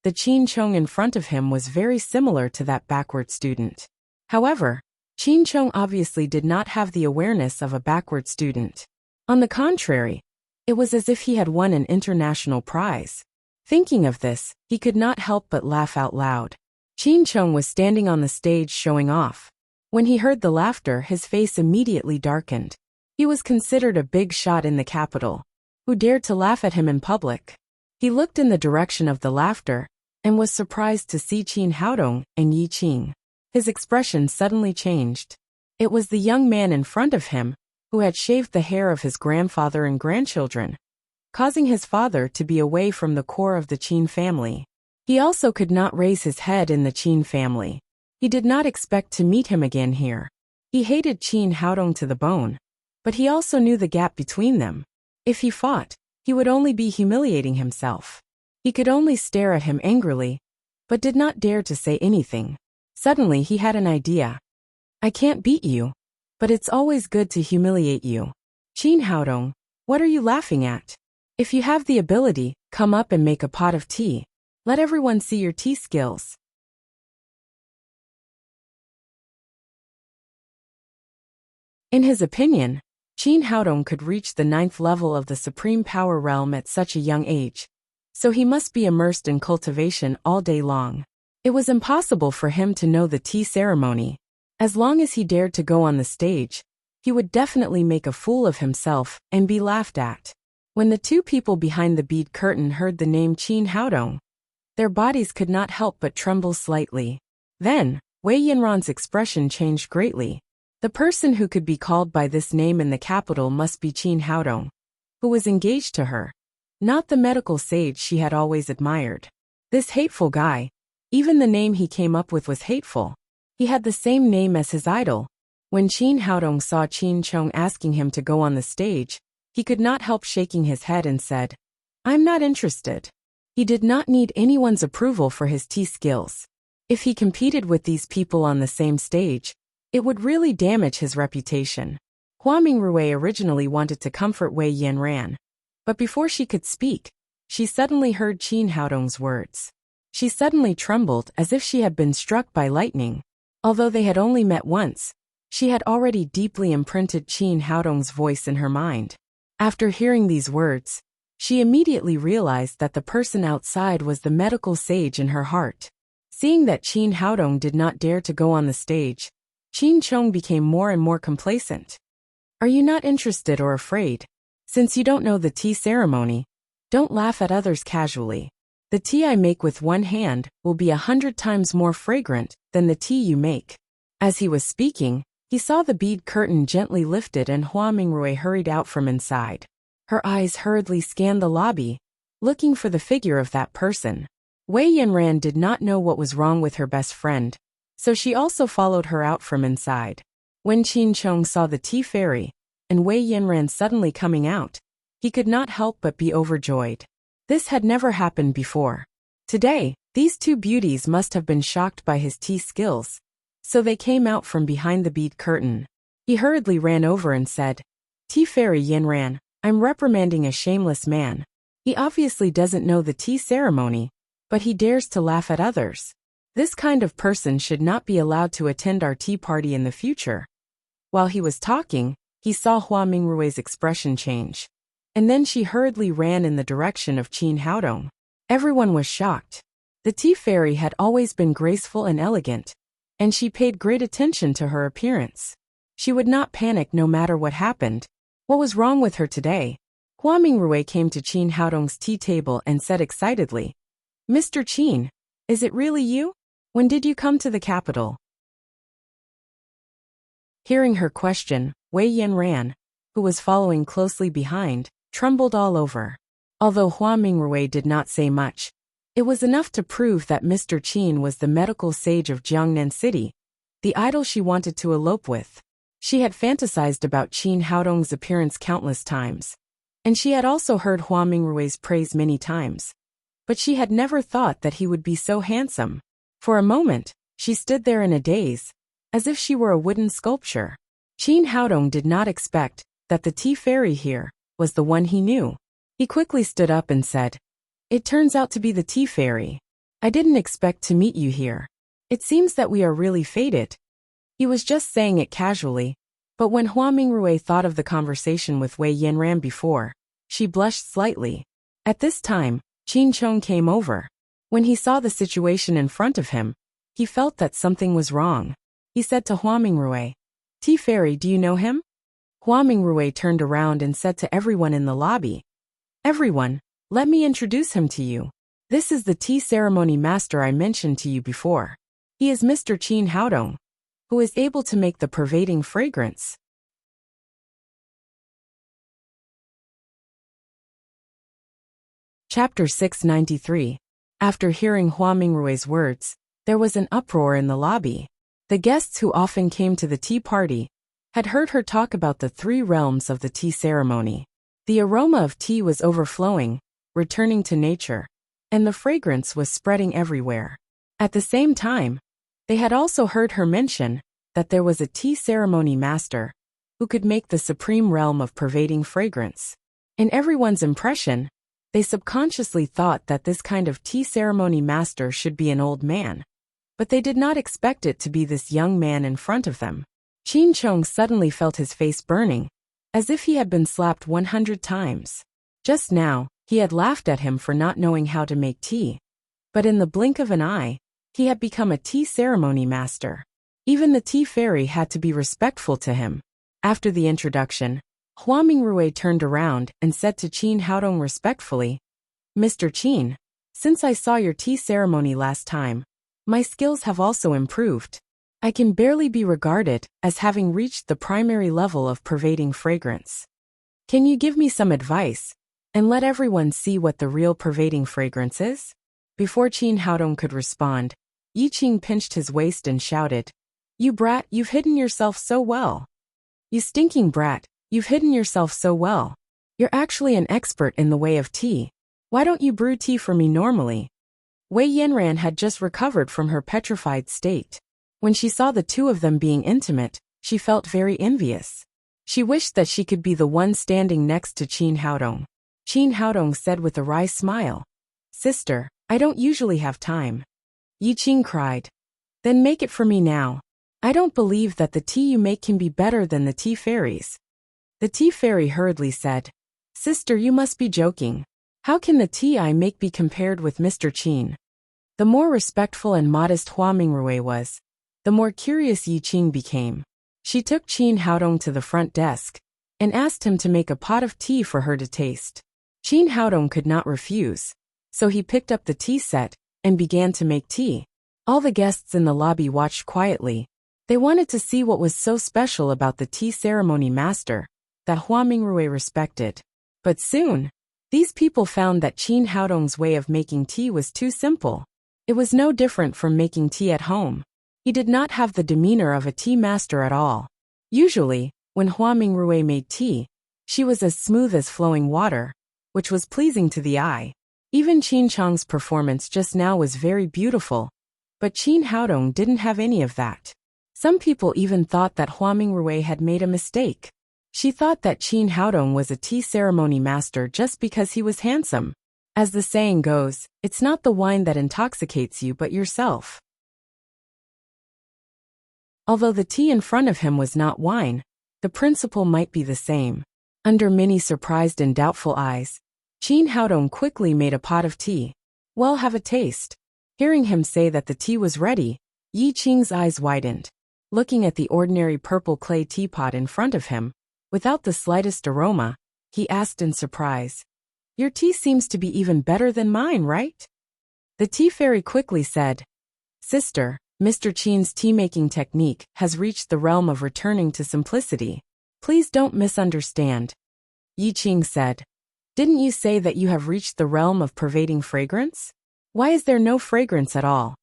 The Qin Chong in front of him was very similar to that backward student. However, Qin Chong obviously did not have the awareness of a backward student. On the contrary, it was as if he had won an international prize. Thinking of this, he could not help but laugh out loud. Qin Chong was standing on the stage showing off. When he heard the laughter, his face immediately darkened. He was considered a big shot in the capital. Who dared to laugh at him in public? He looked in the direction of the laughter and was surprised to see Qin Haodong and Yi Qing. His expression suddenly changed. It was the young man in front of him who had shaved the hair of his grandfather and grandchildren, causing his father to be away from the core of the Qin family. He also could not raise his head in the Qin family. He did not expect to meet him again here. He hated Qin Haodong to the bone, but he also knew the gap between them. If he fought, he would only be humiliating himself. He could only stare at him angrily, but did not dare to say anything. Suddenly he had an idea. "I can't beat you, but it's always good to humiliate you. Qin Haodong, what are you laughing at? If you have the ability, come up and make a pot of tea. Let everyone see your tea skills." In his opinion, Qin Haodong could reach the 9th level of the supreme power realm at such a young age, so he must be immersed in cultivation all day long. It was impossible for him to know the tea ceremony. As long as he dared to go on the stage, he would definitely make a fool of himself and be laughed at. When the 2 people behind the bead curtain heard the name Qin Haodong, their bodies could not help but tremble slightly. Then, Wei Yanran's expression changed greatly. The person who could be called by this name in the capital must be Qin Haodong, who was engaged to her, not the medical sage she had always admired. This hateful guy, even the name he came up with was hateful. He had the same name as his idol. When Qin Haodong saw Qin Chong asking him to go on the stage, he could not help shaking his head and said, "I'm not interested." He did not need anyone's approval for his tea skills. If he competed with these people on the same stage, it would really damage his reputation. Hua Mingrui originally wanted to comfort Wei Yanran, but before she could speak, she suddenly heard Qin Haodong's words. She suddenly trembled as if she had been struck by lightning. Although they had only met once, she had already deeply imprinted Qin Haodong's voice in her mind. After hearing these words, she immediately realized that the person outside was the medical sage in her heart. Seeing that Qin Haodong did not dare to go on the stage, Qin Chong became more and more complacent. Are you not interested or afraid? Since you don't know the tea ceremony, don't laugh at others casually. The tea I make with one hand will be 100 times more fragrant than the tea you make. As he was speaking, he saw the bead curtain gently lifted and Hua Mingrui hurried out from inside. Her eyes hurriedly scanned the lobby, looking for the figure of that person. Wei Yanran did not know what was wrong with her best friend, so she also followed her out from inside. When Qin Chong saw the tea fairy and Wei Yanran suddenly coming out, he could not help but be overjoyed. This had never happened before. Today, these two beauties must have been shocked by his tea skills, so they came out from behind the bead curtain. He hurriedly ran over and said, "Tea fairy Yanran, I'm reprimanding a shameless man. He obviously doesn't know the tea ceremony, but he dares to laugh at others. This kind of person should not be allowed to attend our tea party in the future." While he was talking, he saw Hua Mingrui's expression change, and then she hurriedly ran in the direction of Qin Haodong. Everyone was shocked. The tea fairy had always been graceful and elegant, and she paid great attention to her appearance. She would not panic no matter what happened. What was wrong with her today? Hua Mingrui came to Qin Haodong's tea table and said excitedly, "Mr. Qin, is it really you? When did you come to the capital?" Hearing her question, Wei Yanran, who was following closely behind, trembled all over. Although Hua Mingrui did not say much, it was enough to prove that Mr. Qin was the medical sage of Jiangnan City, the idol she wanted to elope with. She had fantasized about Qin Haodong's appearance countless times, and she had also heard Hua Mingrui's praise many times. But she had never thought that he would be so handsome. For a moment, she stood there in a daze, as if she were a wooden sculpture. Qin Haodong did not expect that the tea fairy here was the one he knew. He quickly stood up and said, "It turns out to be the tea fairy. I didn't expect to meet you here. It seems that we are really fated." He was just saying it casually, but when Hua Mingrui thought of the conversation with Wei Yanran before, she blushed slightly. At this time, Qin Chong came over. When he saw the situation in front of him, he felt that something was wrong. He said to Hua Mingrui, "Tea fairy, do you know him?" Hua Mingrui turned around and said to everyone in the lobby, "Everyone, let me introduce him to you. This is the tea ceremony master I mentioned to you before. He is Mr. Qin Haodong, who is able to make the pervading fragrance." Chapter 693. After hearing Hua Mingrui's words, there was an uproar in the lobby. The guests who often came to the tea party had heard her talk about the 3 realms of the tea ceremony. The aroma of tea was overflowing, returning to nature, and the fragrance was spreading everywhere. At the same time, they had also heard her mention that there was a tea ceremony master who could make the supreme realm of pervading fragrance. In everyone's impression, they subconsciously thought that this kind of tea ceremony master should be an old man, but they did not expect it to be this young man in front of them. Qin Chong suddenly felt his face burning, as if he had been slapped 100 times. Just now, he had laughed at him for not knowing how to make tea, but in the blink of an eye, he had become a tea ceremony master. Even the tea fairy had to be respectful to him. After the introduction, Hua Mingrui turned around and said to Qin Haodong respectfully, "Mr. Qin, since I saw your tea ceremony last time, my skills have also improved. I can barely be regarded as having reached the primary level of pervading fragrance. Can you give me some advice and let everyone see what the real pervading fragrance is?" Before Qin Haodong could respond, Yi Qing pinched his waist and shouted, "You brat, you've hidden yourself so well. You stinking brat, you've hidden yourself so well. You're actually an expert in the way of tea. Why don't you brew tea for me normally? Wei Yanran had just recovered from her petrified state. When she saw the two of them being intimate, she felt very envious. She wished that she could be the one standing next to Qin Haodong. Qin Haodong said with a wry smile, "Sister, I don't usually have time." Yi Qing cried. "Then make it for me now. I don't believe that the tea you make can be better than the tea fairies." The tea fairy hurriedly said, "Sister, you must be joking. How can the tea I make be compared with Mr. Qin?" The more respectful and modest Hua Mingrui was, the more curious Yi Qing became. She took Qin Haodong to the front desk and asked him to make a pot of tea for her to taste. Qin Haodong could not refuse, so he picked up the tea set and began to make tea. All the guests in the lobby watched quietly. They wanted to see what was so special about the tea ceremony master that Hua Mingrui respected. But soon, these people found that Qin Haodong's way of making tea was too simple. It was no different from making tea at home. He did not have the demeanor of a tea master at all. Usually, when Hua Mingrui made tea, she was as smooth as flowing water, which was pleasing to the eye. Even Qin Chang's performance just now was very beautiful, but Qin Haodong didn't have any of that. Some people even thought that Hua Mingrui had made a mistake. She thought that Qin Haodong was a tea ceremony master just because he was handsome. As the saying goes, it's not the wine that intoxicates you but yourself. Although the tea in front of him was not wine, the principle might be the same. Under many surprised and doubtful eyes, Qin Haodong quickly made a pot of tea. "Well, have a taste." Hearing him say that the tea was ready, Yi Qing's eyes widened. Looking at the ordinary purple clay teapot in front of him, without the slightest aroma, he asked in surprise, "Your tea seems to be even better than mine, right?" The tea fairy quickly said, "Sister, Mr. Qin's tea-making technique has reached the realm of returning to simplicity. Please don't misunderstand." Yi Qing said, "Didn't you say that you have reached the realm of pervading fragrance? Why is there no fragrance at all?"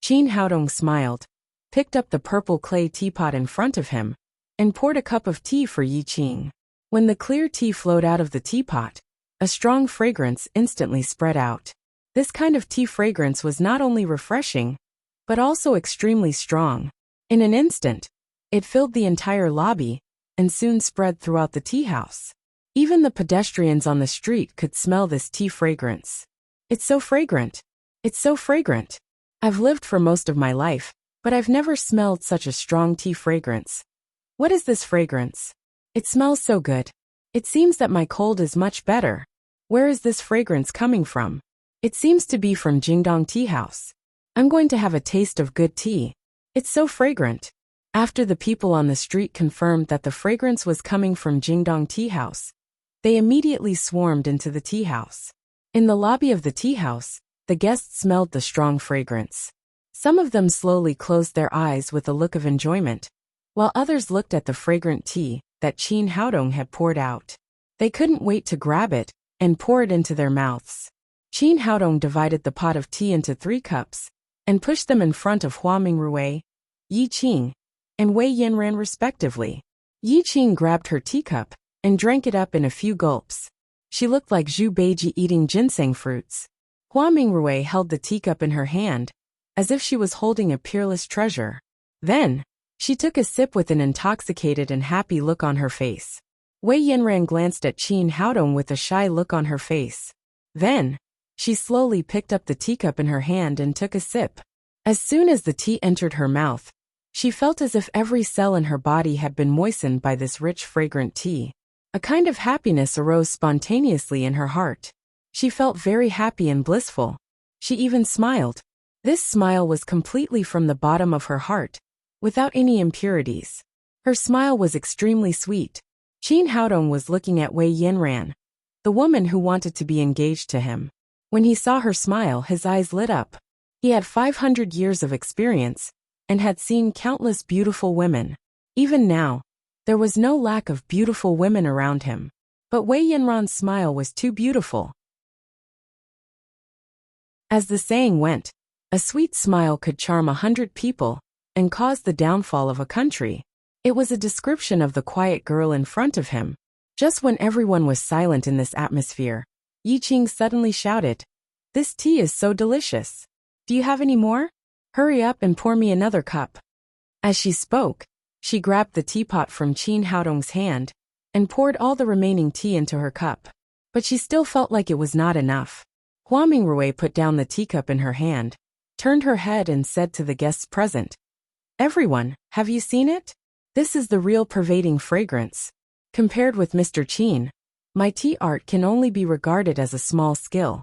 Qin Haodong smiled, picked up the purple clay teapot in front of him, and poured a cup of tea for Yi Qing. When the clear tea flowed out of the teapot, a strong fragrance instantly spread out. This kind of tea fragrance was not only refreshing, but also extremely strong. In an instant, it filled the entire lobby and soon spread throughout the tea house. Even the pedestrians on the street could smell this tea fragrance. "It's so fragrant. It's so fragrant. I've lived for most of my life, but I've never smelled such a strong tea fragrance. What is this fragrance? It smells so good. It seems that my cold is much better. Where is this fragrance coming from? It seems to be from Jingdong Tea House. I'm going to have a taste of good tea. It's so fragrant." After the people on the street confirmed that the fragrance was coming from Jingdong Tea House, they immediately swarmed into the tea house. In the lobby of the tea house, the guests smelled the strong fragrance. Some of them slowly closed their eyes with a look of enjoyment, while others looked at the fragrant tea that Qin Haodong had poured out. They couldn't wait to grab it and pour it into their mouths. Qin Haodong divided the pot of tea into 3 cups and pushed them in front of Hua Mingrui, Yi Qing, and Wei Yanran respectively. Yi Qing grabbed her teacup and drank it up in a few gulps. She looked like Zhu Beiji eating ginseng fruits. Hua Mingrui held the teacup in her hand, as if she was holding a peerless treasure. Then, she took a sip with an intoxicated and happy look on her face. Wei Yanran glanced at Qin Haodong with a shy look on her face. Then, she slowly picked up the teacup in her hand and took a sip. As soon as the tea entered her mouth, she felt as if every cell in her body had been moistened by this rich, fragrant tea. A kind of happiness arose spontaneously in her heart. She felt very happy and blissful. She even smiled. This smile was completely from the bottom of her heart, without any impurities. Her smile was extremely sweet. Qin Haodong was looking at Wei Yanran, the woman who wanted to be engaged to him. When he saw her smile, his eyes lit up. He had 500 years of experience and had seen countless beautiful women. Even now, there was no lack of beautiful women around him. But Wei Yanran's smile was too beautiful. As the saying went, a sweet smile could charm 100 people and cause the downfall of a country. It was a description of the quiet girl in front of him. Just when everyone was silent in this atmosphere, Yi Qing suddenly shouted, "This tea is so delicious. Do you have any more? Hurry up and pour me another cup." As she spoke, she grabbed the teapot from Qin Haodong's hand and poured all the remaining tea into her cup. But she still felt like it was not enough. Hua Mingrui put down the teacup in her hand, turned her head and said to the guests present, "Everyone, have you seen it? This is the real pervading fragrance. Compared with Mr. Qin, my tea art can only be regarded as a small skill."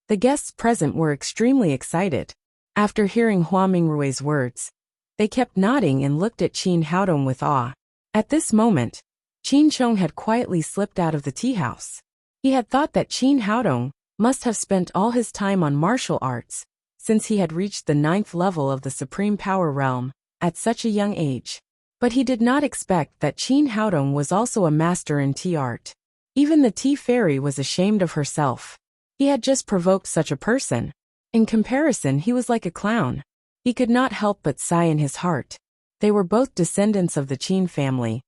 The guests present were extremely excited. After hearing Hua Mingrui's words, they kept nodding and looked at Qin Haodong with awe. At this moment, Qin Chong had quietly slipped out of the tea house. He had thought that Qin Haodong must have spent all his time on martial arts, since he had reached the 9th level of the Supreme Power Realm at such a young age. But he did not expect that Qin Haodong was also a master in tea art. Even the tea fairy was ashamed of herself. He had just provoked such a person. In comparison, he was like a clown. He could not help but sigh in his heart. They were both descendants of the Qin family.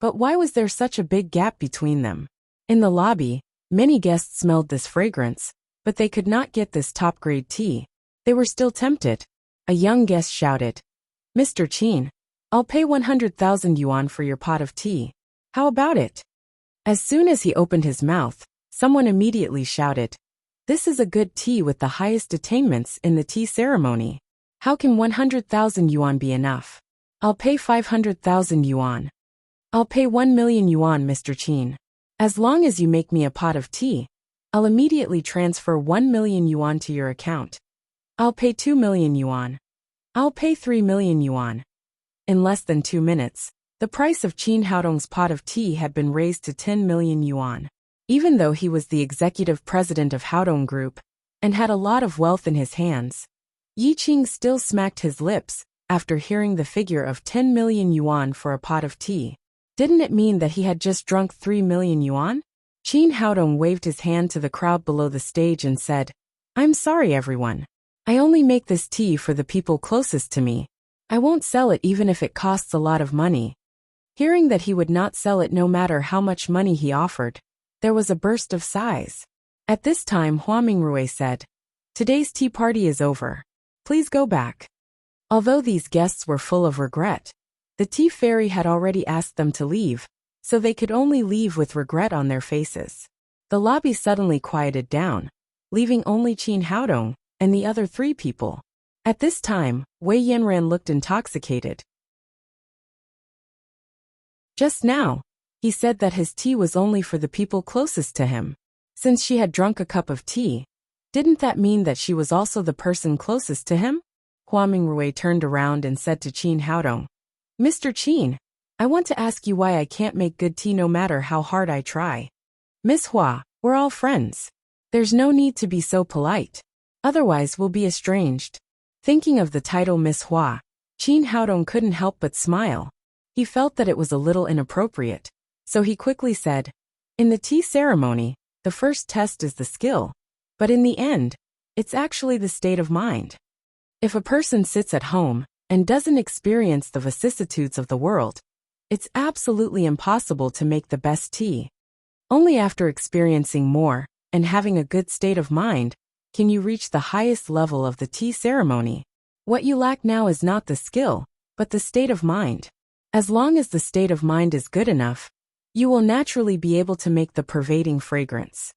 But why was there such a big gap between them? In the lobby, many guests smelled this fragrance, but they could not get this top-grade tea. They were still tempted. A young guest shouted, "Mr. Qin, I'll pay 100,000 yuan for your pot of tea. How about it?" As soon as he opened his mouth, someone immediately shouted, "This is a good tea with the highest attainments in the tea ceremony. How can 100,000 yuan be enough? I'll pay 500,000 yuan. I'll pay 1 million yuan, Mr. Qin. As long as you make me a pot of tea, I'll immediately transfer 1 million yuan to your account. I'll pay 2 million yuan. I'll pay 3 million yuan." In less than 2 minutes, the price of Qin Haodong's pot of tea had been raised to 10 million yuan. Even though he was the executive president of Haodong Group and had a lot of wealth in his hands, Yi Qing still smacked his lips after hearing the figure of 10 million yuan for a pot of tea. Didn't it mean that he had just drunk 3 million yuan? Qin Haodong waved his hand to the crowd below the stage and said, "I'm sorry everyone. I only make this tea for the people closest to me. I won't sell it even if it costs a lot of money." Hearing that he would not sell it no matter how much money he offered, there was a burst of sighs. At this time Hua Mingrui said, "Today's tea party is over. Please go back." Although these guests were full of regret, the tea fairy had already asked them to leave, so they could only leave with regret on their faces. The lobby suddenly quieted down, leaving only Qin Haodong and the other 3 people. At this time, Wei Yanran looked intoxicated. Just now, he said that his tea was only for the people closest to him. Since she had drunk a cup of tea, didn't that mean that she was also the person closest to him? Hua Mingrui turned around and said to Qin Haodong, "Mr. Qin, I want to ask you why I can't make good tea no matter how hard I try." "Miss Hua, we're all friends. There's no need to be so polite. Otherwise we'll be estranged." Thinking of the title Miss Hua, Qin Haodong couldn't help but smile. He felt that it was a little inappropriate, so he quickly said, "In the tea ceremony, the first test is the skill, but in the end, it's actually the state of mind. If a person sits at home and doesn't experience the vicissitudes of the world, it's absolutely impossible to make the best tea. Only after experiencing more and having a good state of mind can you reach the highest level of the tea ceremony. What you lack now is not the skill, but the state of mind. As long as the state of mind is good enough, you will naturally be able to make the pervading fragrance."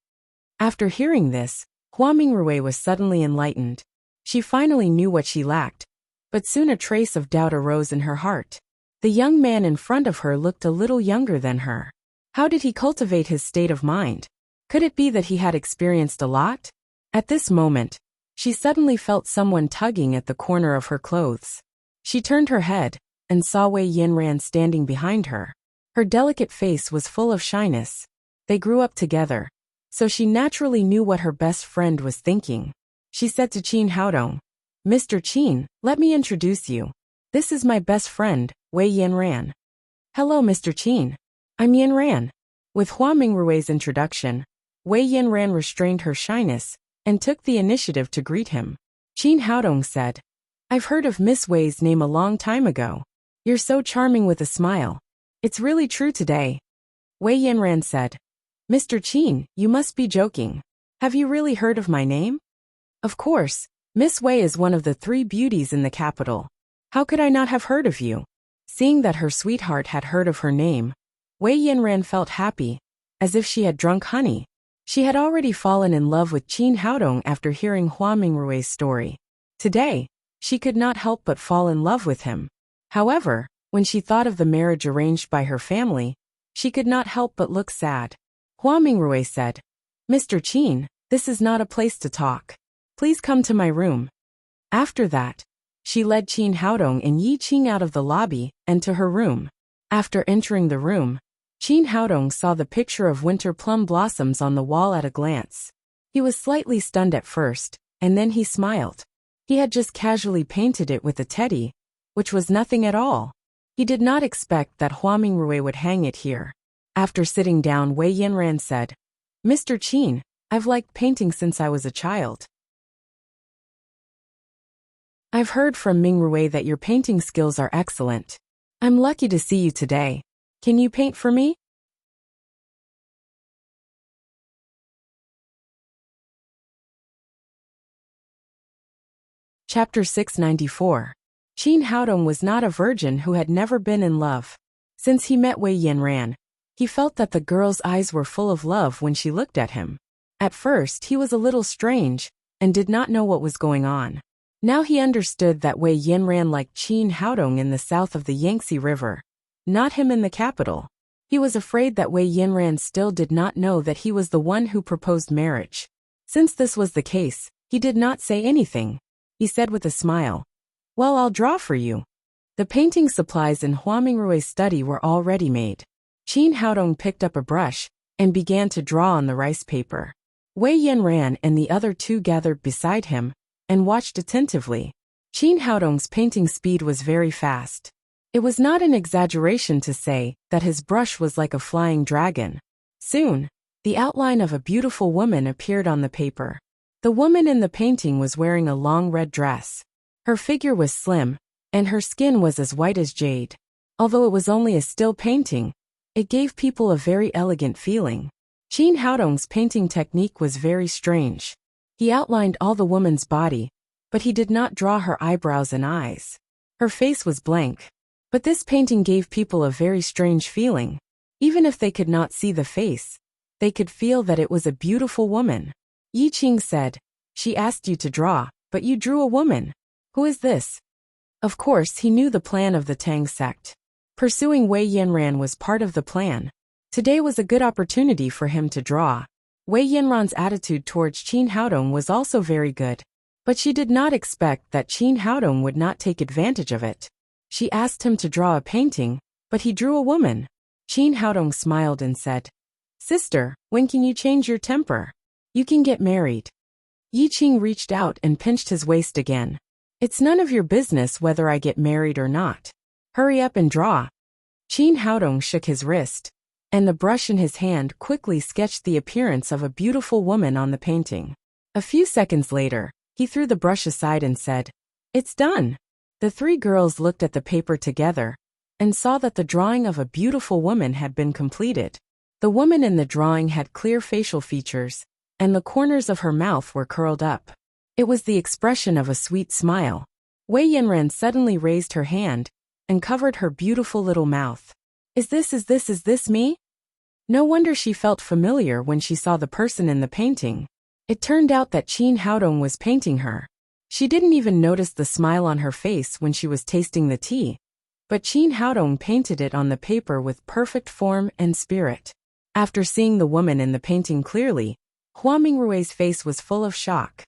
After hearing this, Hua Mingrui was suddenly enlightened. She finally knew what she lacked, but soon a trace of doubt arose in her heart. The young man in front of her looked a little younger than her. How did he cultivate his state of mind? Could it be that he had experienced a lot? At this moment, she suddenly felt someone tugging at the corner of her clothes. She turned her head and saw Wei Yanran standing behind her. Her delicate face was full of shyness. They grew up together, so she naturally knew what her best friend was thinking. She said to Qin Haodong, "Mr. Qin, let me introduce you. This is my best friend, Wei Yanran." "Hello, Mr. Qin. I'm Yanran." With Hua Mingrui's introduction, Wei Yanran restrained her shyness and took the initiative to greet him. Qin Haodong said, "I've heard of Miss Wei's name a long time ago. You're so charming with a smile. It's really true today." Wei Yanran said, "Mr. Qin, you must be joking. Have you really heard of my name? Of course, Miss Wei is one of the 3 beauties in the capital. How could I not have heard of you? Seeing that her sweetheart had heard of her name, Wei Yinran felt happy, as if she had drunk honey. She had already fallen in love with Qin Haodong after hearing Hua Mingrui's story. Today, she could not help but fall in love with him. However, when she thought of the marriage arranged by her family, she could not help but look sad. Hua Mingrui said, "Mr. Qin, this is not a place to talk. Please come to my room." After that, she led Qin Haodong and Yi Qing out of the lobby and to her room. After entering the room, Qin Haodong saw the picture of winter plum blossoms on the wall at a glance. He was slightly stunned at first, and then he smiled. He had just casually painted it with a teddy, which was nothing at all. He did not expect that Hua Mingrui would hang it here. After sitting down, Wei Yinran said, "Mr. Qin, I've liked painting since I was a child. I've heard from Mingrui that your painting skills are excellent. I'm lucky to see you today. Can you paint for me?" Chapter 694. Qin Haodong was not a virgin who had never been in love. Since he met Wei Yinran, he felt that the girl's eyes were full of love when she looked at him. At first, he was a little strange and did not know what was going on. Now he understood that Wei Yinran liked Qin Haodong in the south of the Yangtze River, not him in the capital. He was afraid that Wei Yinran still did not know that he was the one who proposed marriage. Since this was the case, he did not say anything. He said with a smile, "Well, I'll draw for you." The painting supplies in Hua Mingrui's study were already made. Qin Haodong picked up a brush and began to draw on the rice paper. Wei Yinran and the other 2 gathered beside him and watched attentively. Qin Haodong's painting speed was very fast. It was not an exaggeration to say that his brush was like a flying dragon. Soon, the outline of a beautiful woman appeared on the paper. The woman in the painting was wearing a long red dress. Her figure was slim, and her skin was as white as jade. Although it was only a still painting, it gave people a very elegant feeling. Qin Haodong's painting technique was very strange. He outlined all the woman's body, but he did not draw her eyebrows and eyes. Her face was blank. But this painting gave people a very strange feeling. Even if they could not see the face, they could feel that it was a beautiful woman. Yi Qing said, "She asked you to draw, but you drew a woman. Who is this?" Of course, he knew the plan of the Tang sect. Pursuing Wei Yinran was part of the plan. Today was a good opportunity for him to draw. Wei Yinran's attitude towards Qin Haodong was also very good. But she did not expect that Qin Haodong would not take advantage of it. She asked him to draw a painting, but he drew a woman. Qin Haodong smiled and said, "Sister, when can you change your temper? You can get married." Yi Qing reached out and pinched his waist again. "It's none of your business whether I get married or not. Hurry up and draw." Qin Haodong shook his wrist, and the brush in his hand quickly sketched the appearance of a beautiful woman on the painting. A few seconds later, he threw the brush aside and said, "It's done." The 3 girls looked at the paper together and saw that the drawing of a beautiful woman had been completed. The woman in the drawing had clear facial features, and the corners of her mouth were curled up. It was the expression of a sweet smile. Wei Yinran suddenly raised her hand and covered her beautiful little mouth. Is this me?" No wonder she felt familiar when she saw the person in the painting. It turned out that Qin Haodong was painting her. She didn't even notice the smile on her face when she was tasting the tea. But Qin Haodong painted it on the paper with perfect form and spirit. After seeing the woman in the painting clearly, Hua Mingrui's face was full of shock.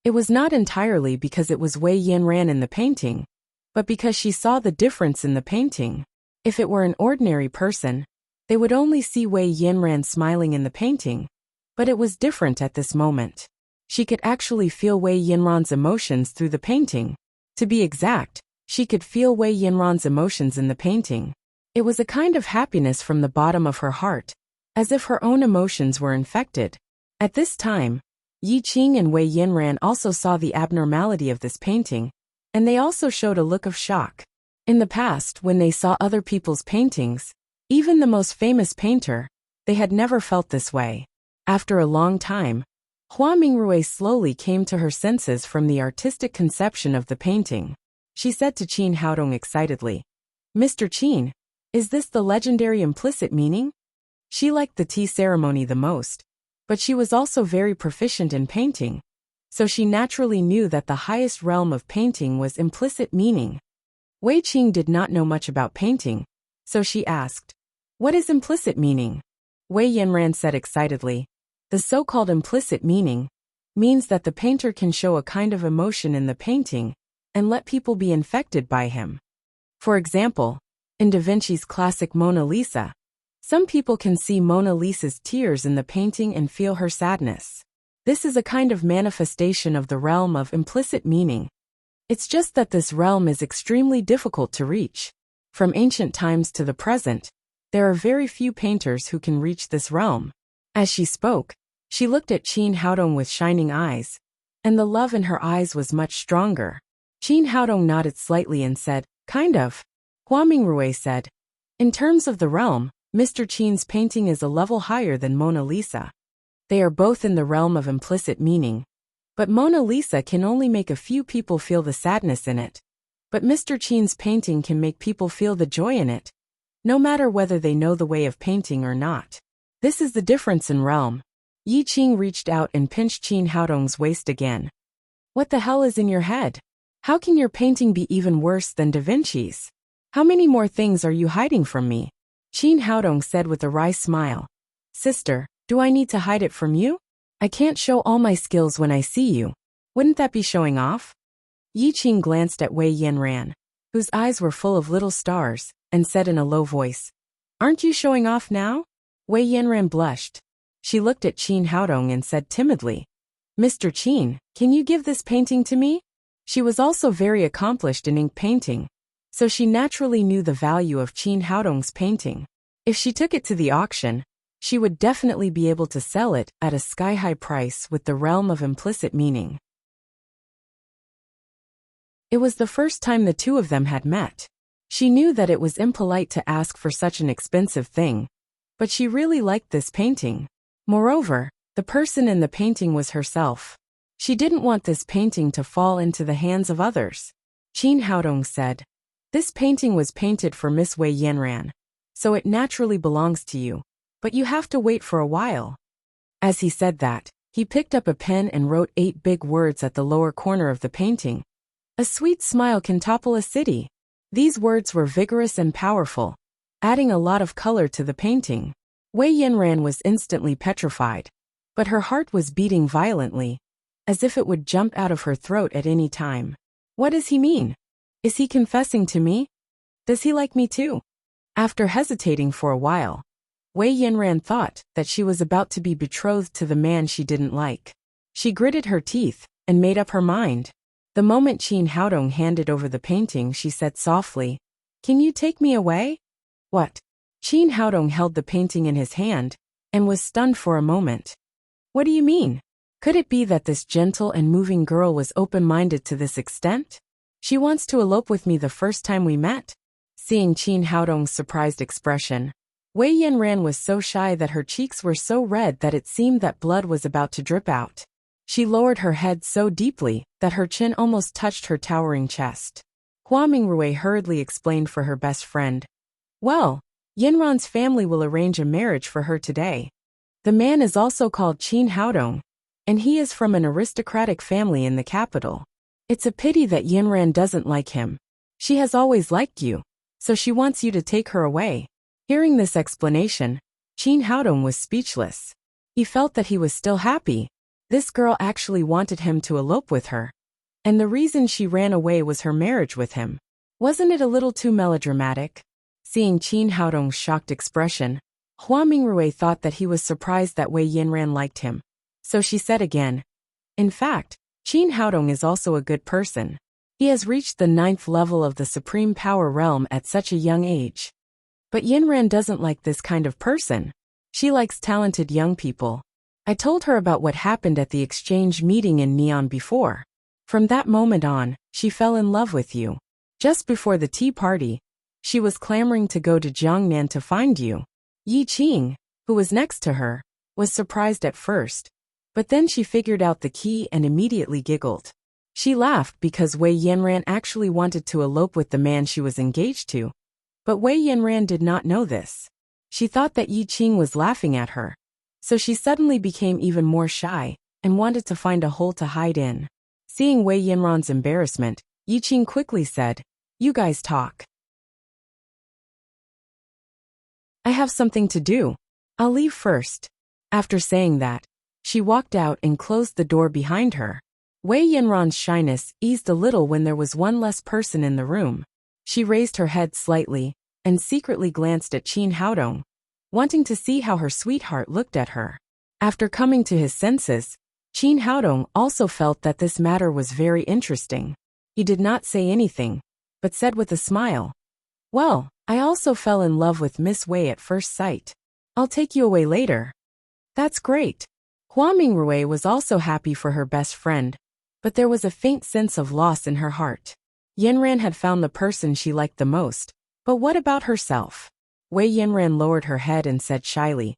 It was not entirely because it was Wei Yinran in the painting, but because she saw the difference in the painting. If it were an ordinary person, they would only see Wei Yinran smiling in the painting, but it was different at this moment. She could actually feel Wei Yinran's emotions through the painting. To be exact, she could feel Wei Yinran's emotions in the painting. It was a kind of happiness from the bottom of her heart, as if her own emotions were infected. At this time, Yi Qing and Wei Yinran also saw the abnormality of this painting, and they also showed a look of shock. In the past, when they saw other people's paintings, even the most famous painter, they had never felt this way. After a long time, Hua Mingrui slowly came to her senses from the artistic conception of the painting. She said to Qin Haodong excitedly, "Mr. Qin, is this the legendary implicit meaning?" She liked the tea ceremony the most, but she was also very proficient in painting, so she naturally knew that the highest realm of painting was implicit meaning. Wei Qing did not know much about painting, so she asked, "What is implicit meaning?" Wei Yanran said excitedly, "The so-called implicit meaning means that the painter can show a kind of emotion in the painting and let people be infected by him. For example, in Da Vinci's classic Mona Lisa, some people can see Mona Lisa's tears in the painting and feel her sadness. This is a kind of manifestation of the realm of implicit meaning. It's just that this realm is extremely difficult to reach. From ancient times to the present, there are very few painters who can reach this realm." As she spoke, she looked at Qin Haodong with shining eyes, and the love in her eyes was much stronger. Qin Haodong nodded slightly and said, "Kind of." Hua Mingrui said, "In terms of the realm, Mr. Qin's painting is a level higher than Mona Lisa. They are both in the realm of implicit meaning, but Mona Lisa can only make a few people feel the sadness in it. But Mr. Qin's painting can make people feel the joy in it, no matter whether they know the way of painting or not. This is the difference in realm." Yi Qing reached out and pinched Qin Haodong's waist again. "What the hell is in your head? How can your painting be even worse than Da Vinci's? How many more things are you hiding from me?" Qin Haodong said with a wry smile, "Sister, do I need to hide it from you? I can't show all my skills when I see you. Wouldn't that be showing off?" Yi Qing glanced at Wei Yanran, whose eyes were full of little stars, and said in a low voice, "Aren't you showing off now?" Wei Yanran blushed. She looked at Qin Haodong and said timidly, "Mr. Qin, can you give this painting to me?" She was also very accomplished in ink painting, so she naturally knew the value of Qin Haodong's painting. If she took it to the auction, she would definitely be able to sell it at a sky-high price with the realm of implicit meaning. It was the first time the two of them had met. She knew that it was impolite to ask for such an expensive thing, but she really liked this painting. Moreover, the person in the painting was herself. She didn't want this painting to fall into the hands of others. Qin Haodong said, "This painting was painted for Miss Wei Yanran, so it naturally belongs to you, but you have to wait for a while." As he said that, he picked up a pen and wrote 8 big words at the lower corner of the painting. "A sweet smile can topple a city." These words were vigorous and powerful, adding a lot of color to the painting. Wei Yanran was instantly petrified, but her heart was beating violently, as if it would jump out of her throat at any time. What does he mean? Is he confessing to me? Does he like me too? After hesitating for a while, Wei Yanran thought that she was about to be betrothed to the man she didn't like. She gritted her teeth and made up her mind. The moment Qin Haodong handed over the painting, she said softly, "Can you take me away?" "What?" Qin Haodong held the painting in his hand and was stunned for a moment. "What do you mean? Could it be that this gentle and moving girl was open-minded to this extent? She wants to elope with me the first time we met?" Seeing Qin Haodong's surprised expression, Wei Yanran was so shy that her cheeks were so red that it seemed that blood was about to drip out. She lowered her head so deeply that her chin almost touched her towering chest. Hua Mingrui hurriedly explained for her best friend, "Well, Yanran's family will arrange a marriage for her today. The man is also called Qin Haodong, and he is from an aristocratic family in the capital. It's a pity that Yanran doesn't like him. She has always liked you, so she wants you to take her away." Hearing this explanation, Qin Haodong was speechless. He felt that he was still happy. This girl actually wanted him to elope with her, and the reason she ran away was her marriage with him. Wasn't it a little too melodramatic? Seeing Qin Haodong's shocked expression, Hua Mingrui thought that he was surprised that Wei Yanran liked him, so she said again, "In fact, Qin Haodong is also a good person. He has reached the 9th level of the supreme power realm at such a young age. But Yanran doesn't like this kind of person. She likes talented young people. I told her about what happened at the exchange meeting in Neon before. From that moment on, she fell in love with you. Just before the tea party, she was clamoring to go to Jiangnan to find you." Yi Qing, who was next to her, was surprised at first, but then she figured out the key and immediately giggled. She laughed because Wei Yanran actually wanted to elope with the man she was engaged to, but Wei Yanran did not know this. She thought that Yi Qing was laughing at her, so she suddenly became even more shy and wanted to find a hole to hide in. Seeing Wei Yanran's embarrassment, Yi Qing quickly said, "You guys talk. I have something to do. I'll leave first." After saying that, she walked out and closed the door behind her. Wei Yanran's shyness eased a little when there was one less person in the room. She raised her head slightly and secretly glanced at Qin Haodong, wanting to see how her sweetheart looked at her. After coming to his senses, Qin Haodong also felt that this matter was very interesting. He did not say anything, but said with a smile, "Well, I also fell in love with Miss Wei at first sight. I'll take you away later." "That's great." Hua Mingrui was also happy for her best friend, but there was a faint sense of loss in her heart. Yanran had found the person she liked the most, but what about herself? Wei Yanran lowered her head and said shyly,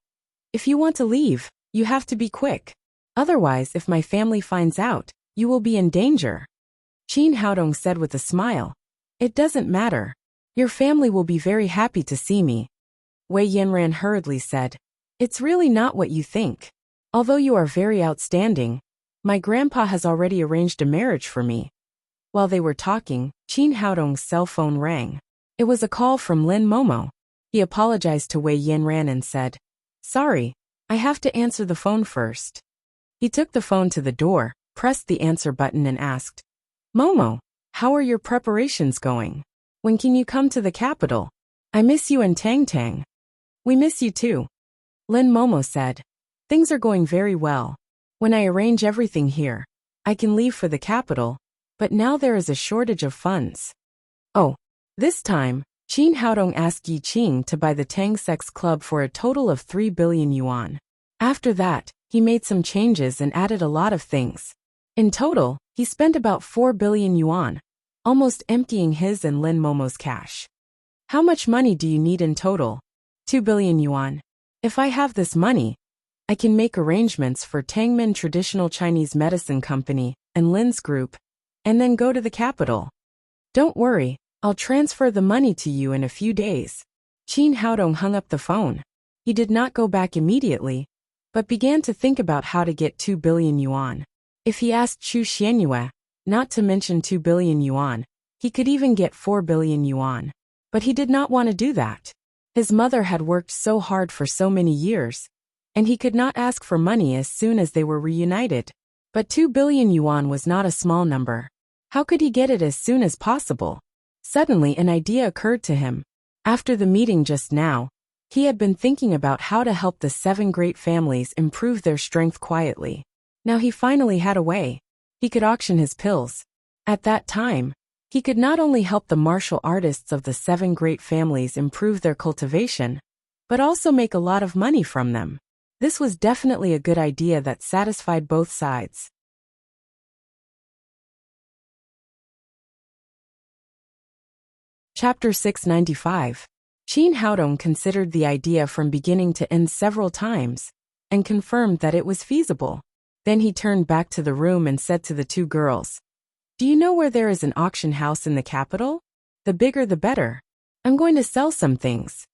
"If you want to leave, you have to be quick. Otherwise, if my family finds out, you will be in danger." Qin Haodong said with a smile, "It doesn't matter. Your family will be very happy to see me." Wei Yanran hurriedly said, "It's really not what you think. Although you are very outstanding, my grandpa has already arranged a marriage for me." While they were talking, Qin Haodong's cell phone rang. It was a call from Lin Momo. He apologized to Wei Yanran and said, "Sorry, I have to answer the phone first." He took the phone to the door, pressed the answer button and asked, "Momo, how are your preparations going? When can you come to the capital? I miss you and Tang Tang." "We miss you too." Lin Momo said, "Things are going very well. When I arrange everything here, I can leave for the capital, but now there is a shortage of funds." Oh, this time, Qin Haodong asked Yi Qing to buy the Tang Sex Club for a total of 3 billion yuan. After that, he made some changes and added a lot of things. In total, he spent about 4 billion yuan, almost emptying his and Lin Momo's cash. "How much money do you need in total?" 2 billion yuan. "If I have this money, I can make arrangements for Tangmin Traditional Chinese Medicine Company and Lin's Group, and then go to the capital. Don't worry, I'll transfer the money to you in a few days." Qin Haodong hung up the phone. He did not go back immediately, but began to think about how to get 2 billion yuan. If he asked Chu Xianyue, not to mention 2 billion yuan, he could even get 4 billion yuan. But he did not want to do that. His mother had worked so hard for so many years, and he could not ask for money as soon as they were reunited. But 2 billion yuan was not a small number. How could he get it as soon as possible? Suddenly an idea occurred to him. After the meeting just now, he had been thinking about how to help the 7 great families improve their strength quietly. Now he finally had a way. He could auction his pills. At that time, he could not only help the martial artists of the 7 great families improve their cultivation, but also make a lot of money from them. This was definitely a good idea that satisfied both sides. Chapter 695. Qin Haodong considered the idea from beginning to end several times, and confirmed that it was feasible. Then he turned back to the room and said to the 2 girls, "Do you know where there is an auction house in the capital? The bigger the better. I'm going to sell some things."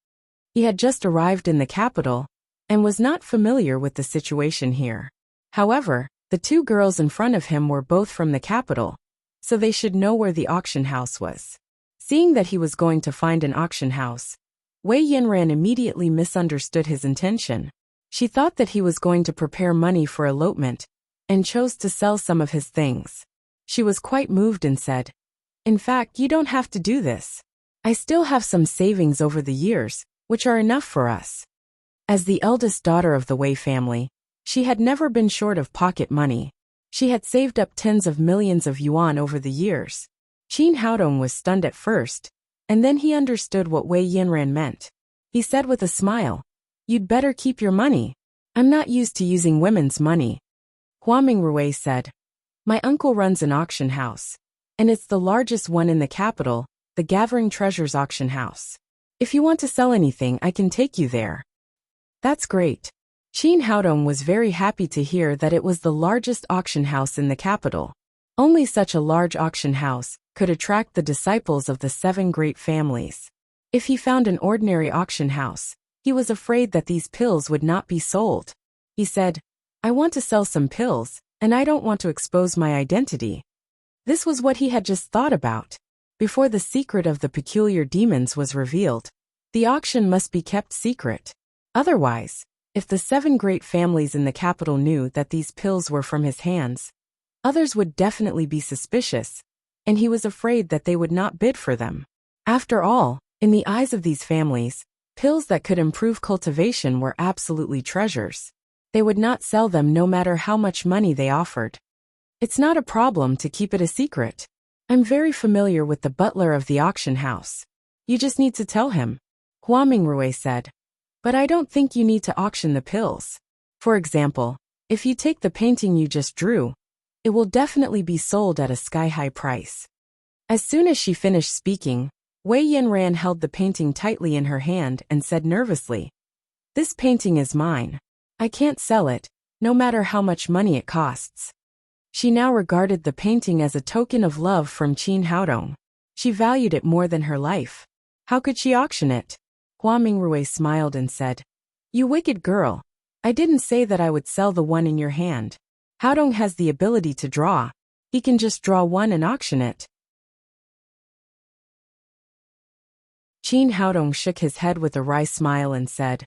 He had just arrived in the capital, and was not familiar with the situation here. However, the 2 girls in front of him were both from the capital, so they should know where the auction house was. Seeing that he was going to find an auction house, Wei Yanran immediately misunderstood his intention. She thought that he was going to prepare money for elopement, and chose to sell some of his things. She was quite moved and said, "In fact, you don't have to do this. I still have some savings over the years, which are enough for us." As the eldest daughter of the Wei family, she had never been short of pocket money. She had saved up tens of millions of yuan over the years. Qin Haodong was stunned at first, and then he understood what Wei Yanran meant. He said with a smile, "You'd better keep your money. I'm not used to using women's money." Hua Mingrui said, "My uncle runs an auction house, and it's the largest one in the capital, the Gathering Treasures Auction House. If you want to sell anything, I can take you there." "That's great. Qin Haodong was very happy to hear that it was the largest auction house in the capital. Only such a large auction house could attract the disciples of the 7 great families. If he found an ordinary auction house, he was afraid that these pills would not be sold. He said, "I want to sell some pills, and I don't want to expose my identity." This was what he had just thought about. Before the secret of the peculiar demons was revealed, the auction must be kept secret. Otherwise, if the 7 great families in the capital knew that these pills were from his hands, others would definitely be suspicious, and he was afraid that they would not bid for them. After all, in the eyes of these families, pills that could improve cultivation were absolutely treasures. They would not sell them no matter how much money they offered. "It's not a problem to keep it a secret. I'm very familiar with the butler of the auction house. You just need to tell him," Hua Mingrui said. "But I don't think you need to auction the pills. For example, if you take the painting you just drew, it will definitely be sold at a sky-high price." As soon as she finished speaking, Wei Yanran held the painting tightly in her hand and said nervously, "This painting is mine. I can't sell it, no matter how much money it costs." She now regarded the painting as a token of love from Qin Haodong. She valued it more than her life. How could she auction it? Hua Mingrui smiled and said, "You wicked girl. I didn't say that I would sell the one in your hand. Haodong has the ability to draw. He can just draw one and auction it." Qin Haodong shook his head with a wry smile and said,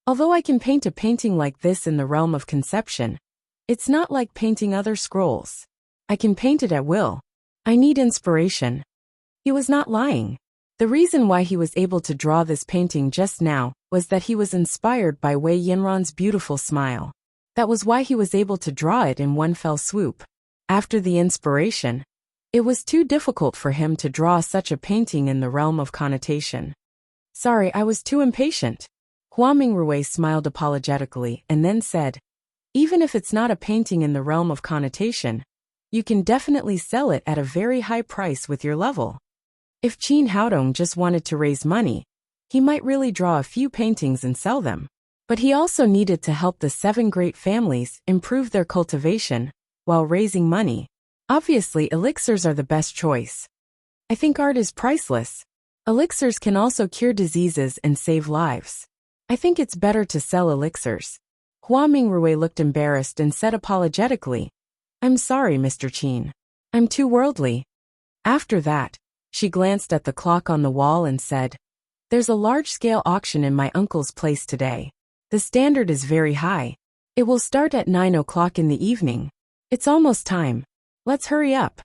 "Although I can paint a painting like this in the realm of conception, it's not like painting other scrolls. I can paint it at will. I need inspiration." He was not lying. The reason why he was able to draw this painting just now was that he was inspired by Wei Yanran's beautiful smile. That was why he was able to draw it in one fell swoop. After the inspiration, it was too difficult for him to draw such a painting in the realm of connotation. "Sorry, I was too impatient." Hua Mingrui smiled apologetically and then said, "Even if it's not a painting in the realm of connotation, you can definitely sell it at a very high price with your level. If Qin Haodong just wanted to raise money, he might really draw a few paintings and sell them. But he also needed to help the 7 great families improve their cultivation while raising money. Obviously, elixirs are the best choice. I think art is priceless. Elixirs can also cure diseases and save lives. I think it's better to sell elixirs." Hua Mingrui looked embarrassed and said apologetically, "I'm sorry, Mr. Qin. I'm too worldly." After that, she glanced at the clock on the wall and said, "There's a large-scale auction in my uncle's place today. The standard is very high. It will start at 9 o'clock in the evening. It's almost time. Let's hurry up."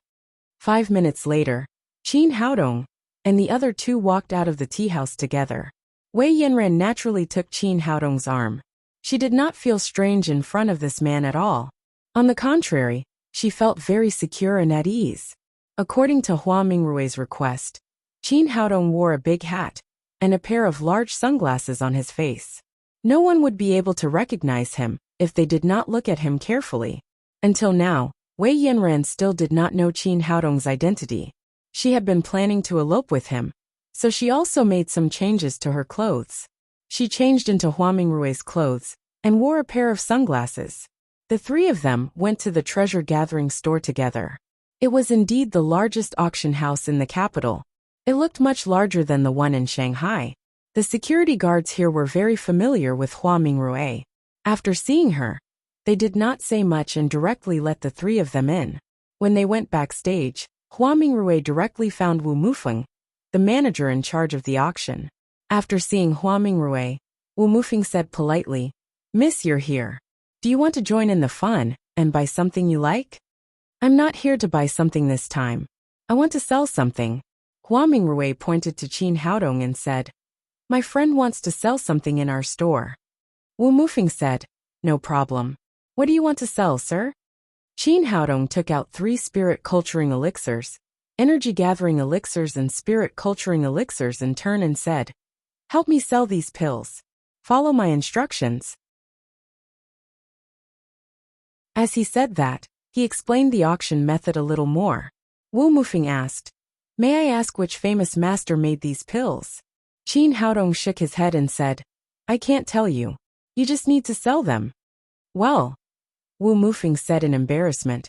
5 minutes later, Qin Haodong and the other 2 walked out of the tea house together. Wei Yanran naturally took Qin Haodong's arm. She did not feel strange in front of this man at all. On the contrary, she felt very secure and at ease. According to Hua Mingrui's request, Qin Haodong wore a big hat and a pair of large sunglasses on his face. No one would be able to recognize him if they did not look at him carefully. Until now, Wei Yanran still did not know Qin Haodong's identity. She had been planning to elope with him, so she also made some changes to her clothes. She changed into Hua Mingrui's clothes and wore a pair of sunglasses. The 3 of them went to the treasure-gathering store together. It was indeed the largest auction house in the capital. It looked much larger than the one in Shanghai. The security guards here were very familiar with Hua Mingrui. After seeing her, they did not say much and directly let the 3 of them in. When they went backstage, Hua Mingrui directly found Wu Mufeng, the manager in charge of the auction. After seeing Hua Mingrui, Wu Mufeng said politely, "Miss, you're here. Do you want to join in the fun and buy something you like?" "I'm not here to buy something this time. I want to sell something." Hua Mingrui pointed to Qin Haodong and said, "My friend wants to sell something in our store." Wu Mufeng said, "No problem. What do you want to sell, sir?" Qin Haodong took out 3 spirit culturing elixirs, energy gathering elixirs and spirit culturing elixirs in turn and said, "Help me sell these pills. Follow my instructions." As he said that, he explained the auction method a little more. Wu Mufeng asked, "May I ask which famous master made these pills?" Qin Haodong shook his head and said, "I can't tell you. You just need to sell them. Well, Wu Mufeng said in embarrassment,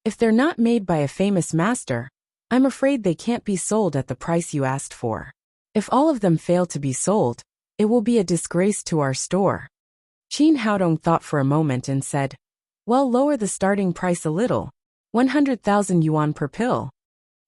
if they're not made by a famous master, I'm afraid they can't be sold at the price you asked for. If all of them fail to be sold, it will be a disgrace to our store. Qin Haodong thought for a moment and said, well, lower the starting price a little. 100,000 yuan per pill.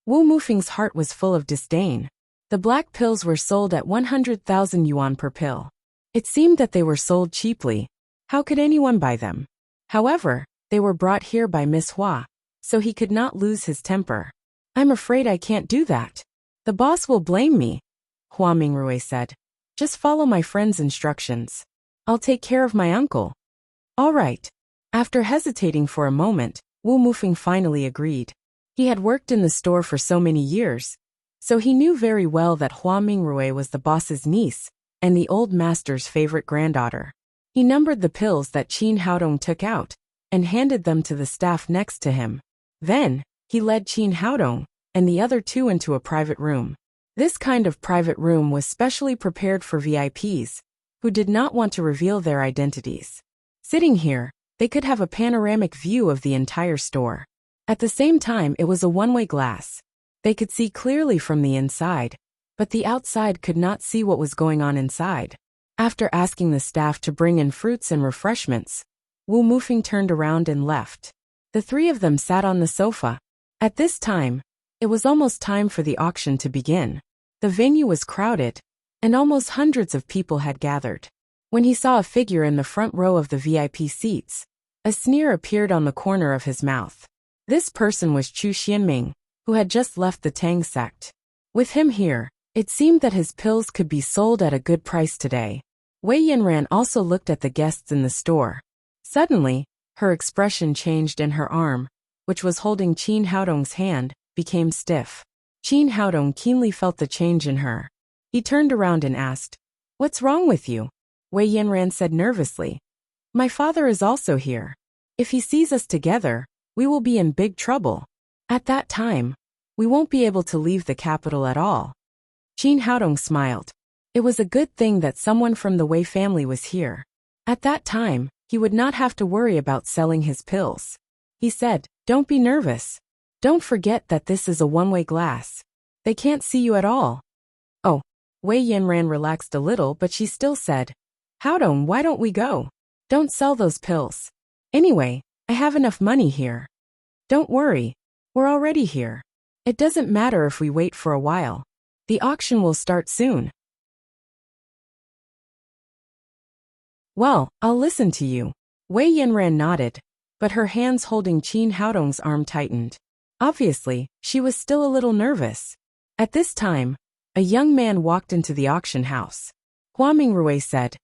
Wu Mufeng's heart was full of disdain. The black pills were sold at 100,000 yuan per pill. It seemed that they were sold cheaply. How could anyone buy them? However, they were brought here by Miss Hua, so he could not lose his temper. I'm afraid I can't do that. The boss will blame me, Hua Mingrui said. Just follow my friend's instructions. I'll take care of my uncle. All right. After hesitating for a moment, Wu Mufeng finally agreed. He had worked in the store for so many years, so he knew very well that Hua Mingrui was the boss's niece and the old master's favorite granddaughter. He numbered the pills that Qin Haodong took out and handed them to the staff next to him. Then, he led Qin Haodong and the other two into a private room. This kind of private room was specially prepared for VIPs who did not want to reveal their identities. Sitting here, they could have a panoramic view of the entire store. At the same time, it was a one-way glass. They could see clearly from the inside, but the outside could not see what was going on inside. After asking the staff to bring in fruits and refreshments, Wu Mufeng turned around and left. The three of them sat on the sofa. At this time, it was almost time for the auction to begin. The venue was crowded, and almost hundreds of people had gathered. When he saw a figure in the front row of the VIP seats, a sneer appeared on the corner of his mouth. This person was Chu Xianming, who had just left the Tang sect. With him here, it seemed that his pills could be sold at a good price today. Wei Yanran also looked at the guests in the store. Suddenly, her expression changed and her arm, which was holding Qin Haodong's hand, became stiff. Qin Haodong keenly felt the change in her. He turned around and asked, "What's wrong with you?" Wei Yanran said nervously, "My father is also here. If he sees us together, we will be in big trouble. At that time, we won't be able to leave the capital at all." Qin Haodong smiled. It was a good thing that someone from the Wei family was here. At that time, he would not have to worry about selling his pills. He said, "Don't be nervous. Don't forget that this is a one-way glass. They can't see you at all." Oh, Wei Yanran relaxed a little, but she still said, "Haodong, why don't we go? Don't sell those pills. Anyway, I have enough money here. Don't worry, we're already here. It doesn't matter if we wait for a while. The auction will start soon." "Well, I'll listen to you." Wei Yanran nodded, but her hands holding Qin Haodong's arm tightened. Obviously, she was still a little nervous. At this time, a young man walked into the auction house. Hua Mingrui said,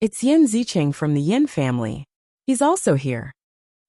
"It's Yin Zicheng from the Yin family. He's also here."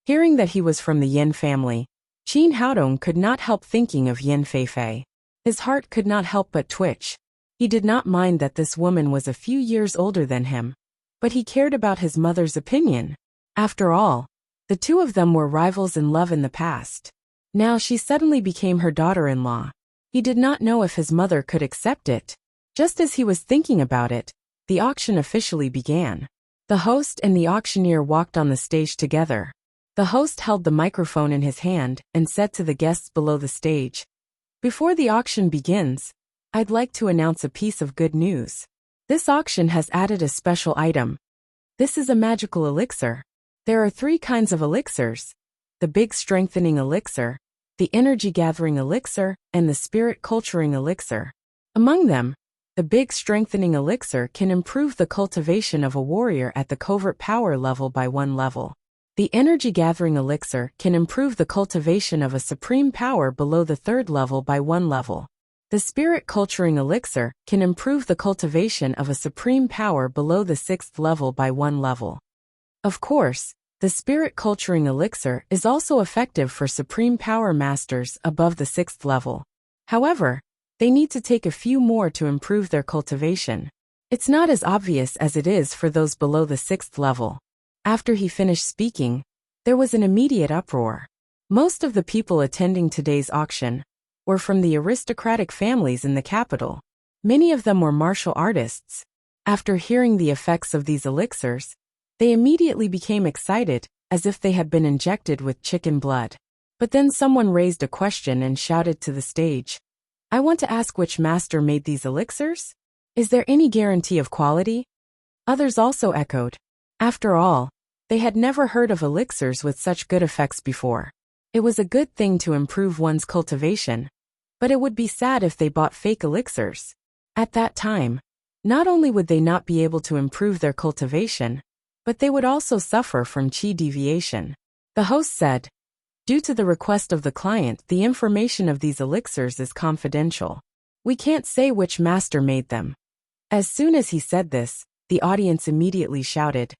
Hearing that he was from the Yin family, Qin Haodong could not help thinking of Yin Feifei. His heart could not help but twitch. He did not mind that this woman was a few years older than him, but he cared about his mother's opinion. After all, the two of them were rivals in love in the past. Now she suddenly became her daughter-in-law. He did not know if his mother could accept it. Just as he was thinking about it, the auction officially began. The host and the auctioneer walked on the stage together. The host held the microphone in his hand and said to the guests below the stage, "Before the auction begins, I'd like to announce a piece of good news. This auction has added a special item. This is a magical elixir. There are 3 kinds of elixirs: the big strengthening elixir, the energy gathering elixir, and the spirit culturing elixir. Among them, the big strengthening elixir can improve the cultivation of a warrior at the covert power level by 1 level. The energy gathering elixir can improve the cultivation of a supreme power below the 3rd level by 1 level. The spirit culturing elixir can improve the cultivation of a supreme power below the 6th level by 1 level. Of course, the spirit culturing elixir is also effective for supreme power masters above the 6th level. However, they need to take a few more to improve their cultivation. It's not as obvious as it is for those below the 6th level. After he finished speaking, there was an immediate uproar. Most of the people attending today's auction were from the aristocratic families in the capital. Many of them were martial artists. After hearing the effects of these elixirs, They immediately became excited, as if they had been injected with chicken blood. But then someone raised a question and shouted to the stage, "I want to ask which master made these elixirs? Is there any guarantee of quality?" Others also echoed. After all, they had never heard of elixirs with such good effects before. It was a good thing to improve one's cultivation, but it would be sad if they bought fake elixirs. At that time, not only would they not be able to improve their cultivation, but they would also suffer from qi deviation. The host said, "Due to the request of the client, the information of these elixirs is confidential. We can't say which master made them." As soon as he said this, the audience immediately shouted,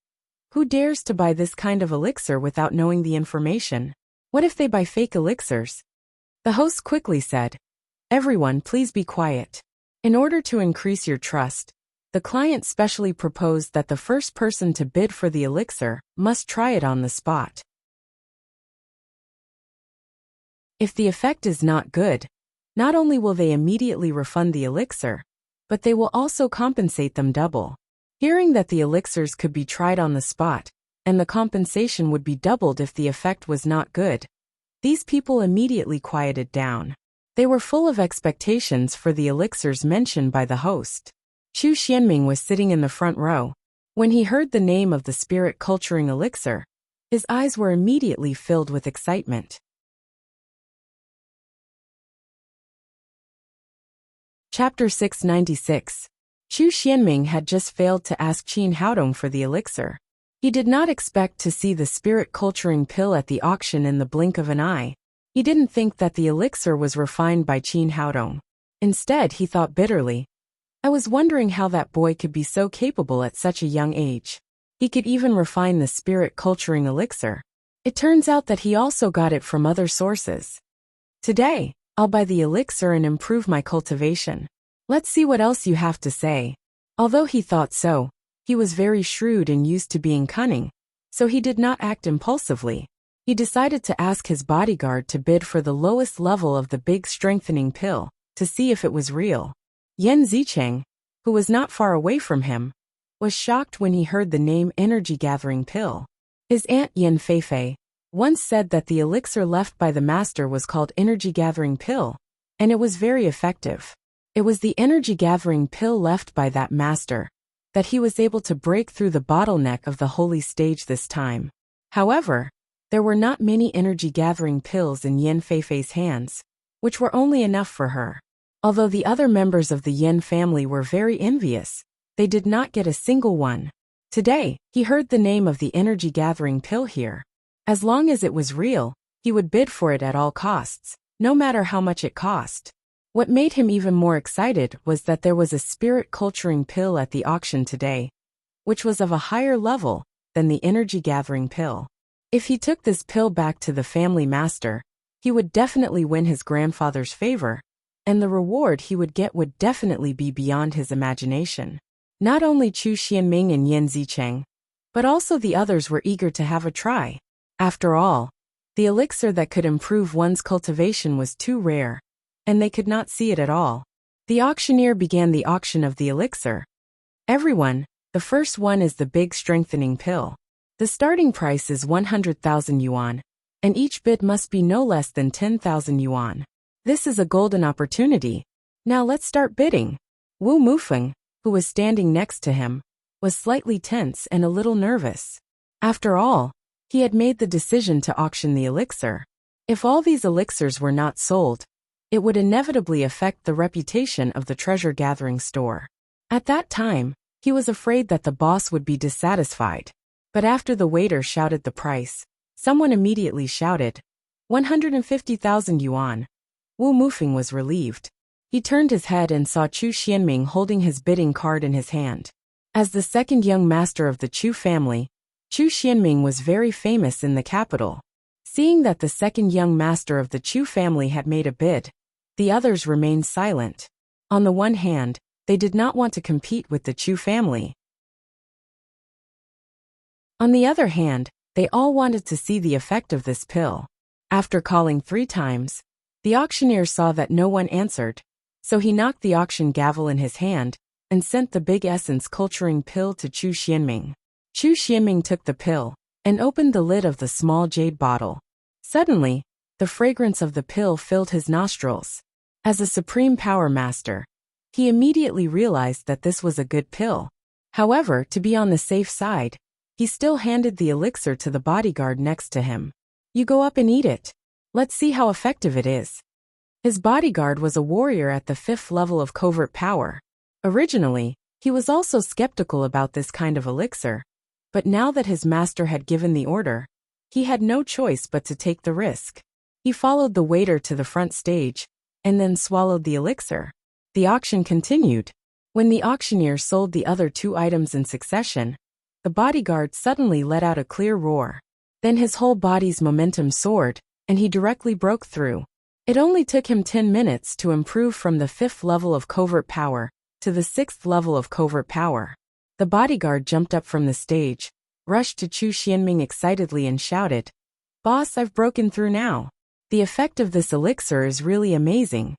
"Who dares to buy this kind of elixir without knowing the information? What if they buy fake elixirs?" The host quickly said, "Everyone, please be quiet. In order to increase your trust, the client specially proposed that the first person to bid for the elixir must try it on the spot. If the effect is not good, not only will they immediately refund the elixir, but they will also compensate them double." Hearing that the elixirs could be tried on the spot, and the compensation would be doubled if the effect was not good, these people immediately quieted down. They were full of expectations for the elixirs mentioned by the host. Chu Xianming was sitting in the front row. When he heard the name of the spirit culturing elixir, his eyes were immediately filled with excitement. Chapter 696. Chu Xianming had just failed to ask Qin Haodong for the elixir. He did not expect to see the spirit culturing pill at the auction in the blink of an eye. He didn't think that the elixir was refined by Qin Haodong. Instead, he thought bitterly, "I was wondering how that boy could be so capable at such a young age. He could even refine the spirit culturing elixir. It turns out that he also got it from other sources. Today, I'll buy the elixir and improve my cultivation. Let's see what else you have to say." Although he thought so, he was very shrewd and used to being cunning, so he did not act impulsively. He decided to ask his bodyguard to bid for the lowest level of the big strengthening pill, to see if it was real. Yan Zicheng, who was not far away from him, was shocked when he heard the name energy gathering pill. His aunt Yan Feifei once said that the elixir left by the master was called energy gathering pill, and it was very effective. It was the energy gathering pill left by that master that he was able to break through the bottleneck of the holy stage this time. However, there were not many energy gathering pills in Yan Feifei's hands, which were only enough for her. Although the other members of the Yan family were very envious, they did not get a single one. Today, he heard the name of the energy gathering pill here. As long as it was real, he would bid for it at all costs, no matter how much it cost. What made him even more excited was that there was a spirit culturing pill at the auction today, which was of a higher level than the energy gathering pill. If he took this pill back to the family master, he would definitely win his grandfather's favor, and the reward he would get would definitely be beyond his imagination. Not only Chu Xianming and Yan Zicheng, but also the others were eager to have a try. After all, the elixir that could improve one's cultivation was too rare, and they could not see it at all. The auctioneer began the auction of the elixir. "Everyone, the first one is the big strengthening pill. The starting price is 100,000 yuan, and each bid must be no less than 10,000 yuan. This is a golden opportunity. Now let's start bidding." Wu Mufeng, who was standing next to him, was slightly tense and a little nervous. After all, he had made the decision to auction the elixir. If all these elixirs were not sold, it would inevitably affect the reputation of the treasure-gathering store. At that time, he was afraid that the boss would be dissatisfied. But after the waiter shouted the price, someone immediately shouted, 150,000 yuan. Wu Mufeng was relieved. He turned his head and saw Chu Xianming holding his bidding card in his hand. As the second young master of the Chu family, Chu Xianming was very famous in the capital. Seeing that the second young master of the Chu family had made a bid, the others remained silent. On the one hand, they did not want to compete with the Chu family. On the other hand, they all wanted to see the effect of this pill. After calling 3 times, the auctioneer saw that no one answered, so he knocked the auction gavel in his hand and sent the big essence culturing pill to Chu Xianming. Chu Xianming took the pill and opened the lid of the small jade bottle. Suddenly, the fragrance of the pill filled his nostrils. As a supreme power master, he immediately realized that this was a good pill. However, to be on the safe side, he still handed the elixir to the bodyguard next to him. "You go up and eat it. Let's see how effective it is." His bodyguard was a warrior at the 5th level of covert power. Originally, he was also skeptical about this kind of elixir, but now that his master had given the order, he had no choice but to take the risk. He followed the waiter to the front stage, and then swallowed the elixir. The auction continued. When the auctioneer sold the other 2 items in succession, the bodyguard suddenly let out a clear roar. Then his whole body's momentum soared, and he directly broke through. It only took him 10 minutes to improve from the 5th level of covert power to the 6th level of covert power. The bodyguard jumped up from the stage, rushed to Chu Xianming excitedly and shouted, "Boss, I've broken through now. The effect of this elixir is really amazing."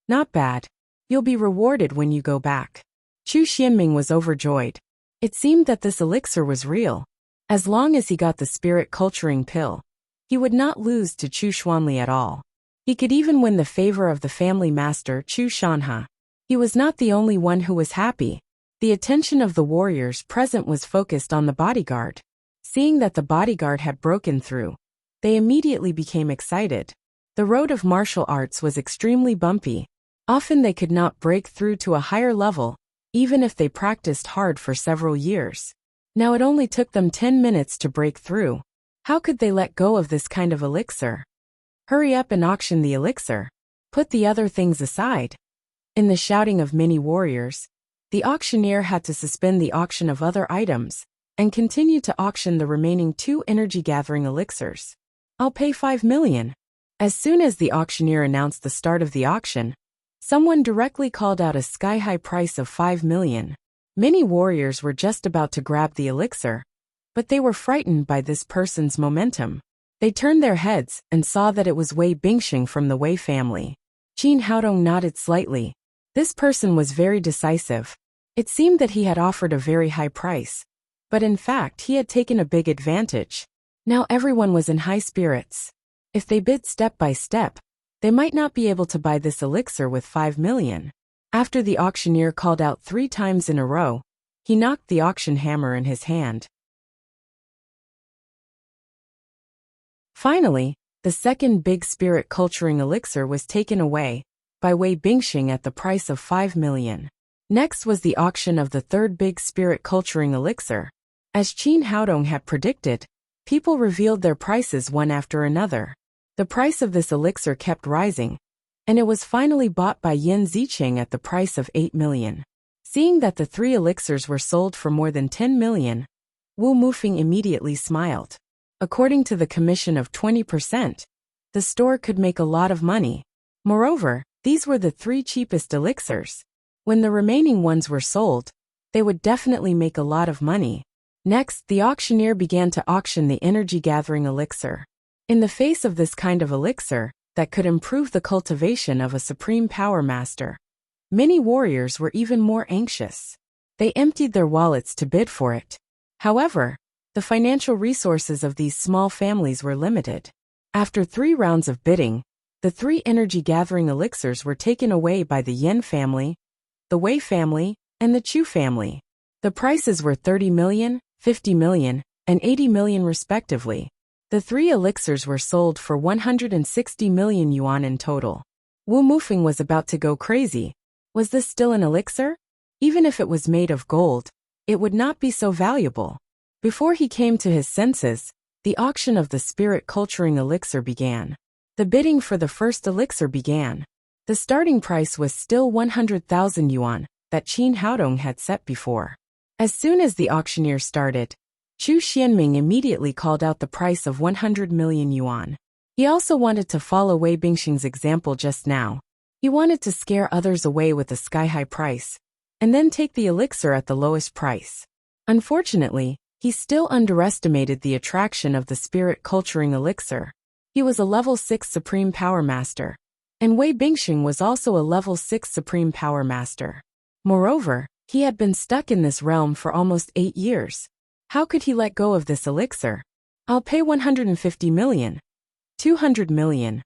"Not bad. You'll be rewarded when you go back." Chu Xianming was overjoyed. It seemed that this elixir was real. As long as he got the spirit culturing pill, he would not lose to Chu Xuanli at all. He could even win the favor of the family master Chu Shanhe. He was not the only one who was happy. The attention of the warriors present was focused on the bodyguard. Seeing that the bodyguard had broken through, they immediately became excited. The road of martial arts was extremely bumpy. Often they could not break through to a higher level, even if they practiced hard for several years. Now it only took them 10 minutes to break through. How could they let go of this kind of elixir? "Hurry up and auction the elixir. Put the other things aside." In the shouting of many warriors, the auctioneer had to suspend the auction of other items and continue to auction the remaining 2 energy-gathering elixirs. "I'll pay 5 million. As soon as the auctioneer announced the start of the auction, someone directly called out a sky-high price of 5 million. Many warriors were just about to grab the elixir, but they were frightened by this person's momentum. They turned their heads and saw that it was Wei Bingxing from the Wei family. Qin Haodong nodded slightly. This person was very decisive. It seemed that he had offered a very high price, but in fact he had taken a big advantage. Now everyone was in high spirits. If they bid step by step, they might not be able to buy this elixir with 5 million. After the auctioneer called out 3 times in a row, he knocked the auction hammer in his hand. Finally, the second big spirit culturing elixir was taken away by Wei Bingxing at the price of 5 million. Next was the auction of the third big spirit culturing elixir. As Qin Haodong had predicted, people revealed their prices one after another. The price of this elixir kept rising, and it was finally bought by Yin Zicheng at the price of 8 million. Seeing that the 3 elixirs were sold for more than 10 million, Wu Mufeng immediately smiled. According to the commission of 20%, the store could make a lot of money. Moreover, these were the 3 cheapest elixirs. When the remaining ones were sold, they would definitely make a lot of money. Next, the auctioneer began to auction the energy-gathering elixir. In the face of this kind of elixir, that could improve the cultivation of a supreme power master, many warriors were even more anxious. They emptied their wallets to bid for it. However, the financial resources of these small families were limited. After 3 rounds of bidding, the 3 energy-gathering elixirs were taken away by the Yin family, the Wei family, and the Chu family. The prices were 30 million, 50 million, and 80 million respectively. The 3 elixirs were sold for 160 million yuan in total. Wu Mufeng was about to go crazy. Was this still an elixir? Even if it was made of gold, it would not be so valuable. Before he came to his senses, the auction of the spirit culturing elixir began. The bidding for the first elixir began. The starting price was still 100,000 yuan that Qin Haodong had set before. As soon as the auctioneer started, Chu Xianming immediately called out the price of 100 million yuan. He also wanted to follow Wei Bingxing's example just now. He wanted to scare others away with a sky-high price, and then take the elixir at the lowest price. Unfortunately, he still underestimated the attraction of the spirit culturing elixir. He was a level 6 Supreme Power Master, and Wei Bingxing was also a level 6 Supreme Power Master. Moreover, he had been stuck in this realm for almost 8 years. How could he let go of this elixir? I'll pay 150 million. 200 million.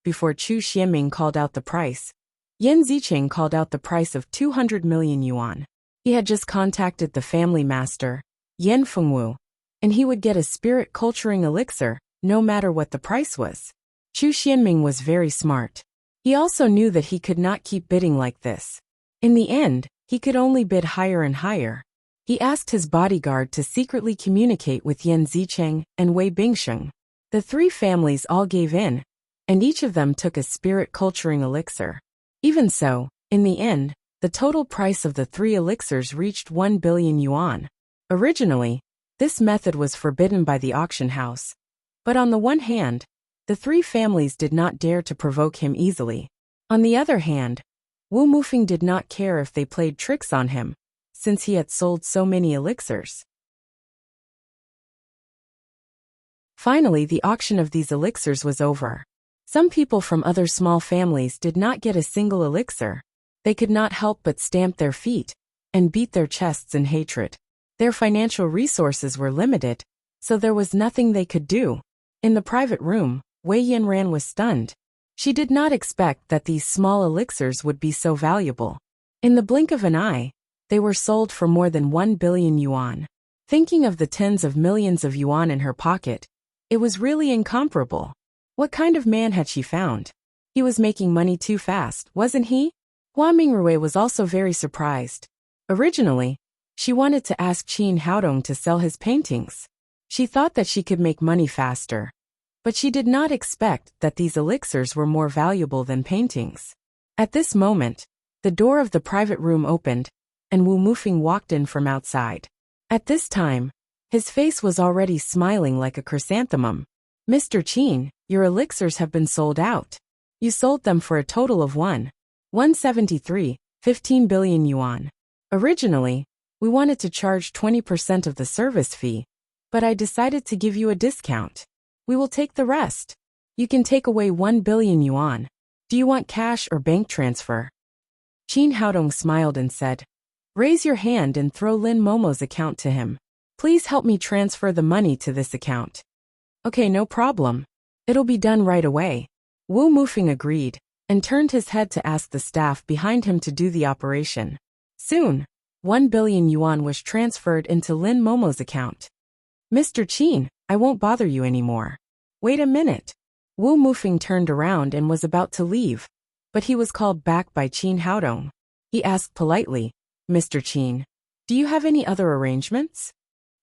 Before Chu Xianming called out the price, Yan Zicheng called out the price of 200 million yuan. He had just contacted the family master, Yan Fengwu, and he would get a spirit culturing elixir, no matter what the price was. Chu Xianming was very smart. He also knew that he could not keep bidding like this. In the end, he could only bid higher and higher. He asked his bodyguard to secretly communicate with Yan Zicheng and Wei Bingsheng. The three families all gave in, and each of them took a spirit culturing elixir. Even so, in the end, the total price of the three elixirs reached 1 billion yuan. Originally, this method was forbidden by the auction house. But on the one hand, the three families did not dare to provoke him easily. On the other hand, Wu Mufeng did not care if they played tricks on him, since he had sold so many elixirs. Finally, the auction of these elixirs was over. Some people from other small families did not get a single elixir. They could not help but stamp their feet and beat their chests in hatred. Their financial resources were limited, so there was nothing they could do. In the private room, Wei Yanran was stunned. She did not expect that these small elixirs would be so valuable. In the blink of an eye, they were sold for more than 1 billion yuan. Thinking of the tens of millions of yuan in her pocket, it was really incomparable. What kind of man had she found? He was making money too fast, wasn't he? Hua Mingrui was also very surprised. Originally, she wanted to ask Qin Haodong to sell his paintings. She thought that she could make money faster. But she did not expect that these elixirs were more valuable than paintings. At this moment, the door of the private room opened, and Wu Mufeng walked in from outside. At this time, his face was already smiling like a chrysanthemum. Mr. Qin, your elixirs have been sold out. You sold them for a total of 15 billion yuan. Originally, we wanted to charge 20% of the service fee, but I decided to give you a discount. We will take the rest. You can take away 1 billion yuan. Do you want cash or bank transfer? Qin Haodong smiled and said, raise your hand and throw Lin Momo's account to him. Please help me transfer the money to this account. Okay, no problem. It'll be done right away. Wu Mufeng agreed, and turned his head to ask the staff behind him to do the operation. Soon, 1 billion yuan was transferred into Lin Momo's account. Mr. Qin, I won't bother you anymore. Wait a minute. Wu Mufeng turned around and was about to leave, but he was called back by Qin Haodong. He asked politely, Mr. Qin, do you have any other arrangements?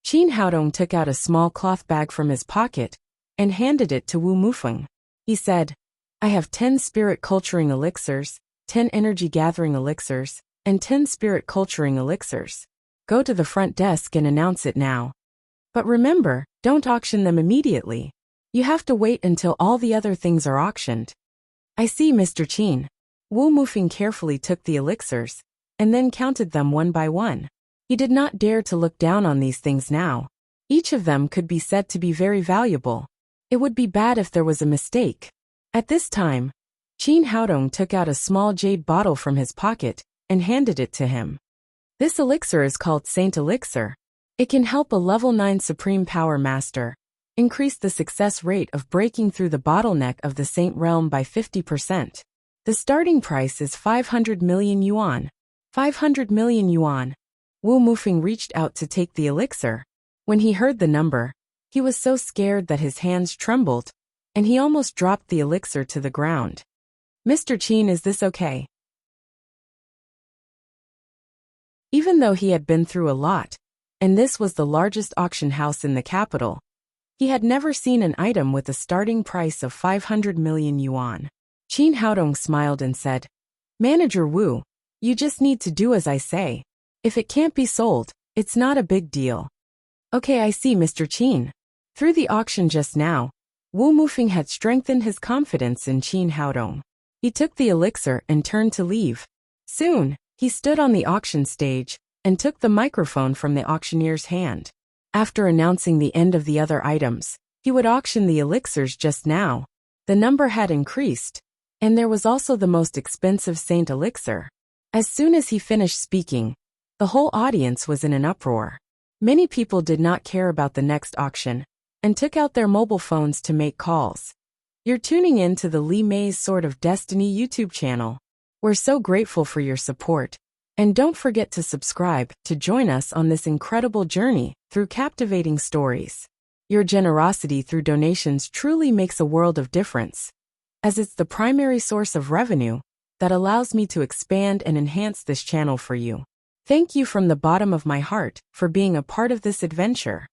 Qin Haodong took out a small cloth bag from his pocket and handed it to Wu Mufeng. He said, I have 10 spirit culturing elixirs, 10 energy gathering elixirs, and 10 spirit culturing elixirs. Go to the front desk and announce it now. But remember, don't auction them immediately. You have to wait until all the other things are auctioned. I see, Mr. Qin. Wu Mufeng carefully took the elixirs and then counted them one by one. He did not dare to look down on these things now. Each of them could be said to be very valuable. It would be bad if there was a mistake. At this time, Qin Haodong took out a small jade bottle from his pocket and handed it to him. This elixir is called Saint Elixir. It can help a level 9 Supreme Power Master increase the success rate of breaking through the bottleneck of the Saint Realm by 50%. The starting price is 500 million yuan. 500 million yuan. Wu Mufeng reached out to take the elixir. When he heard the number, he was so scared that his hands trembled, and he almost dropped the elixir to the ground. Mr. Qin, is this okay? Even though he had been through a lot, and this was the largest auction house in the capital, he had never seen an item with a starting price of 500 million yuan. Qin Haodong smiled and said, Manager Wu, you just need to do as I say. If it can't be sold, it's not a big deal. Okay, I see, Mr. Qin. Through the auction just now, Wu Mufeng had strengthened his confidence in Qin Haodong. He took the elixir and turned to leave. Soon, he stood on the auction stage and took the microphone from the auctioneer's hand. After announcing the end of the other items, he would auction the elixirs just now. The number had increased, and there was also the most expensive Saint Elixir. As soon as he finished speaking, the whole audience was in an uproar. Many people did not care about the next auction and took out their mobile phones to make calls. You're tuning in to the Lee May's Sword of Destiny YouTube channel. We're so grateful for your support. And don't forget to subscribe to join us on this incredible journey through captivating stories. Your generosity through donations truly makes a world of difference, as it's the primary source of revenue that allows me to expand and enhance this channel for you. Thank you from the bottom of my heart for being a part of this adventure.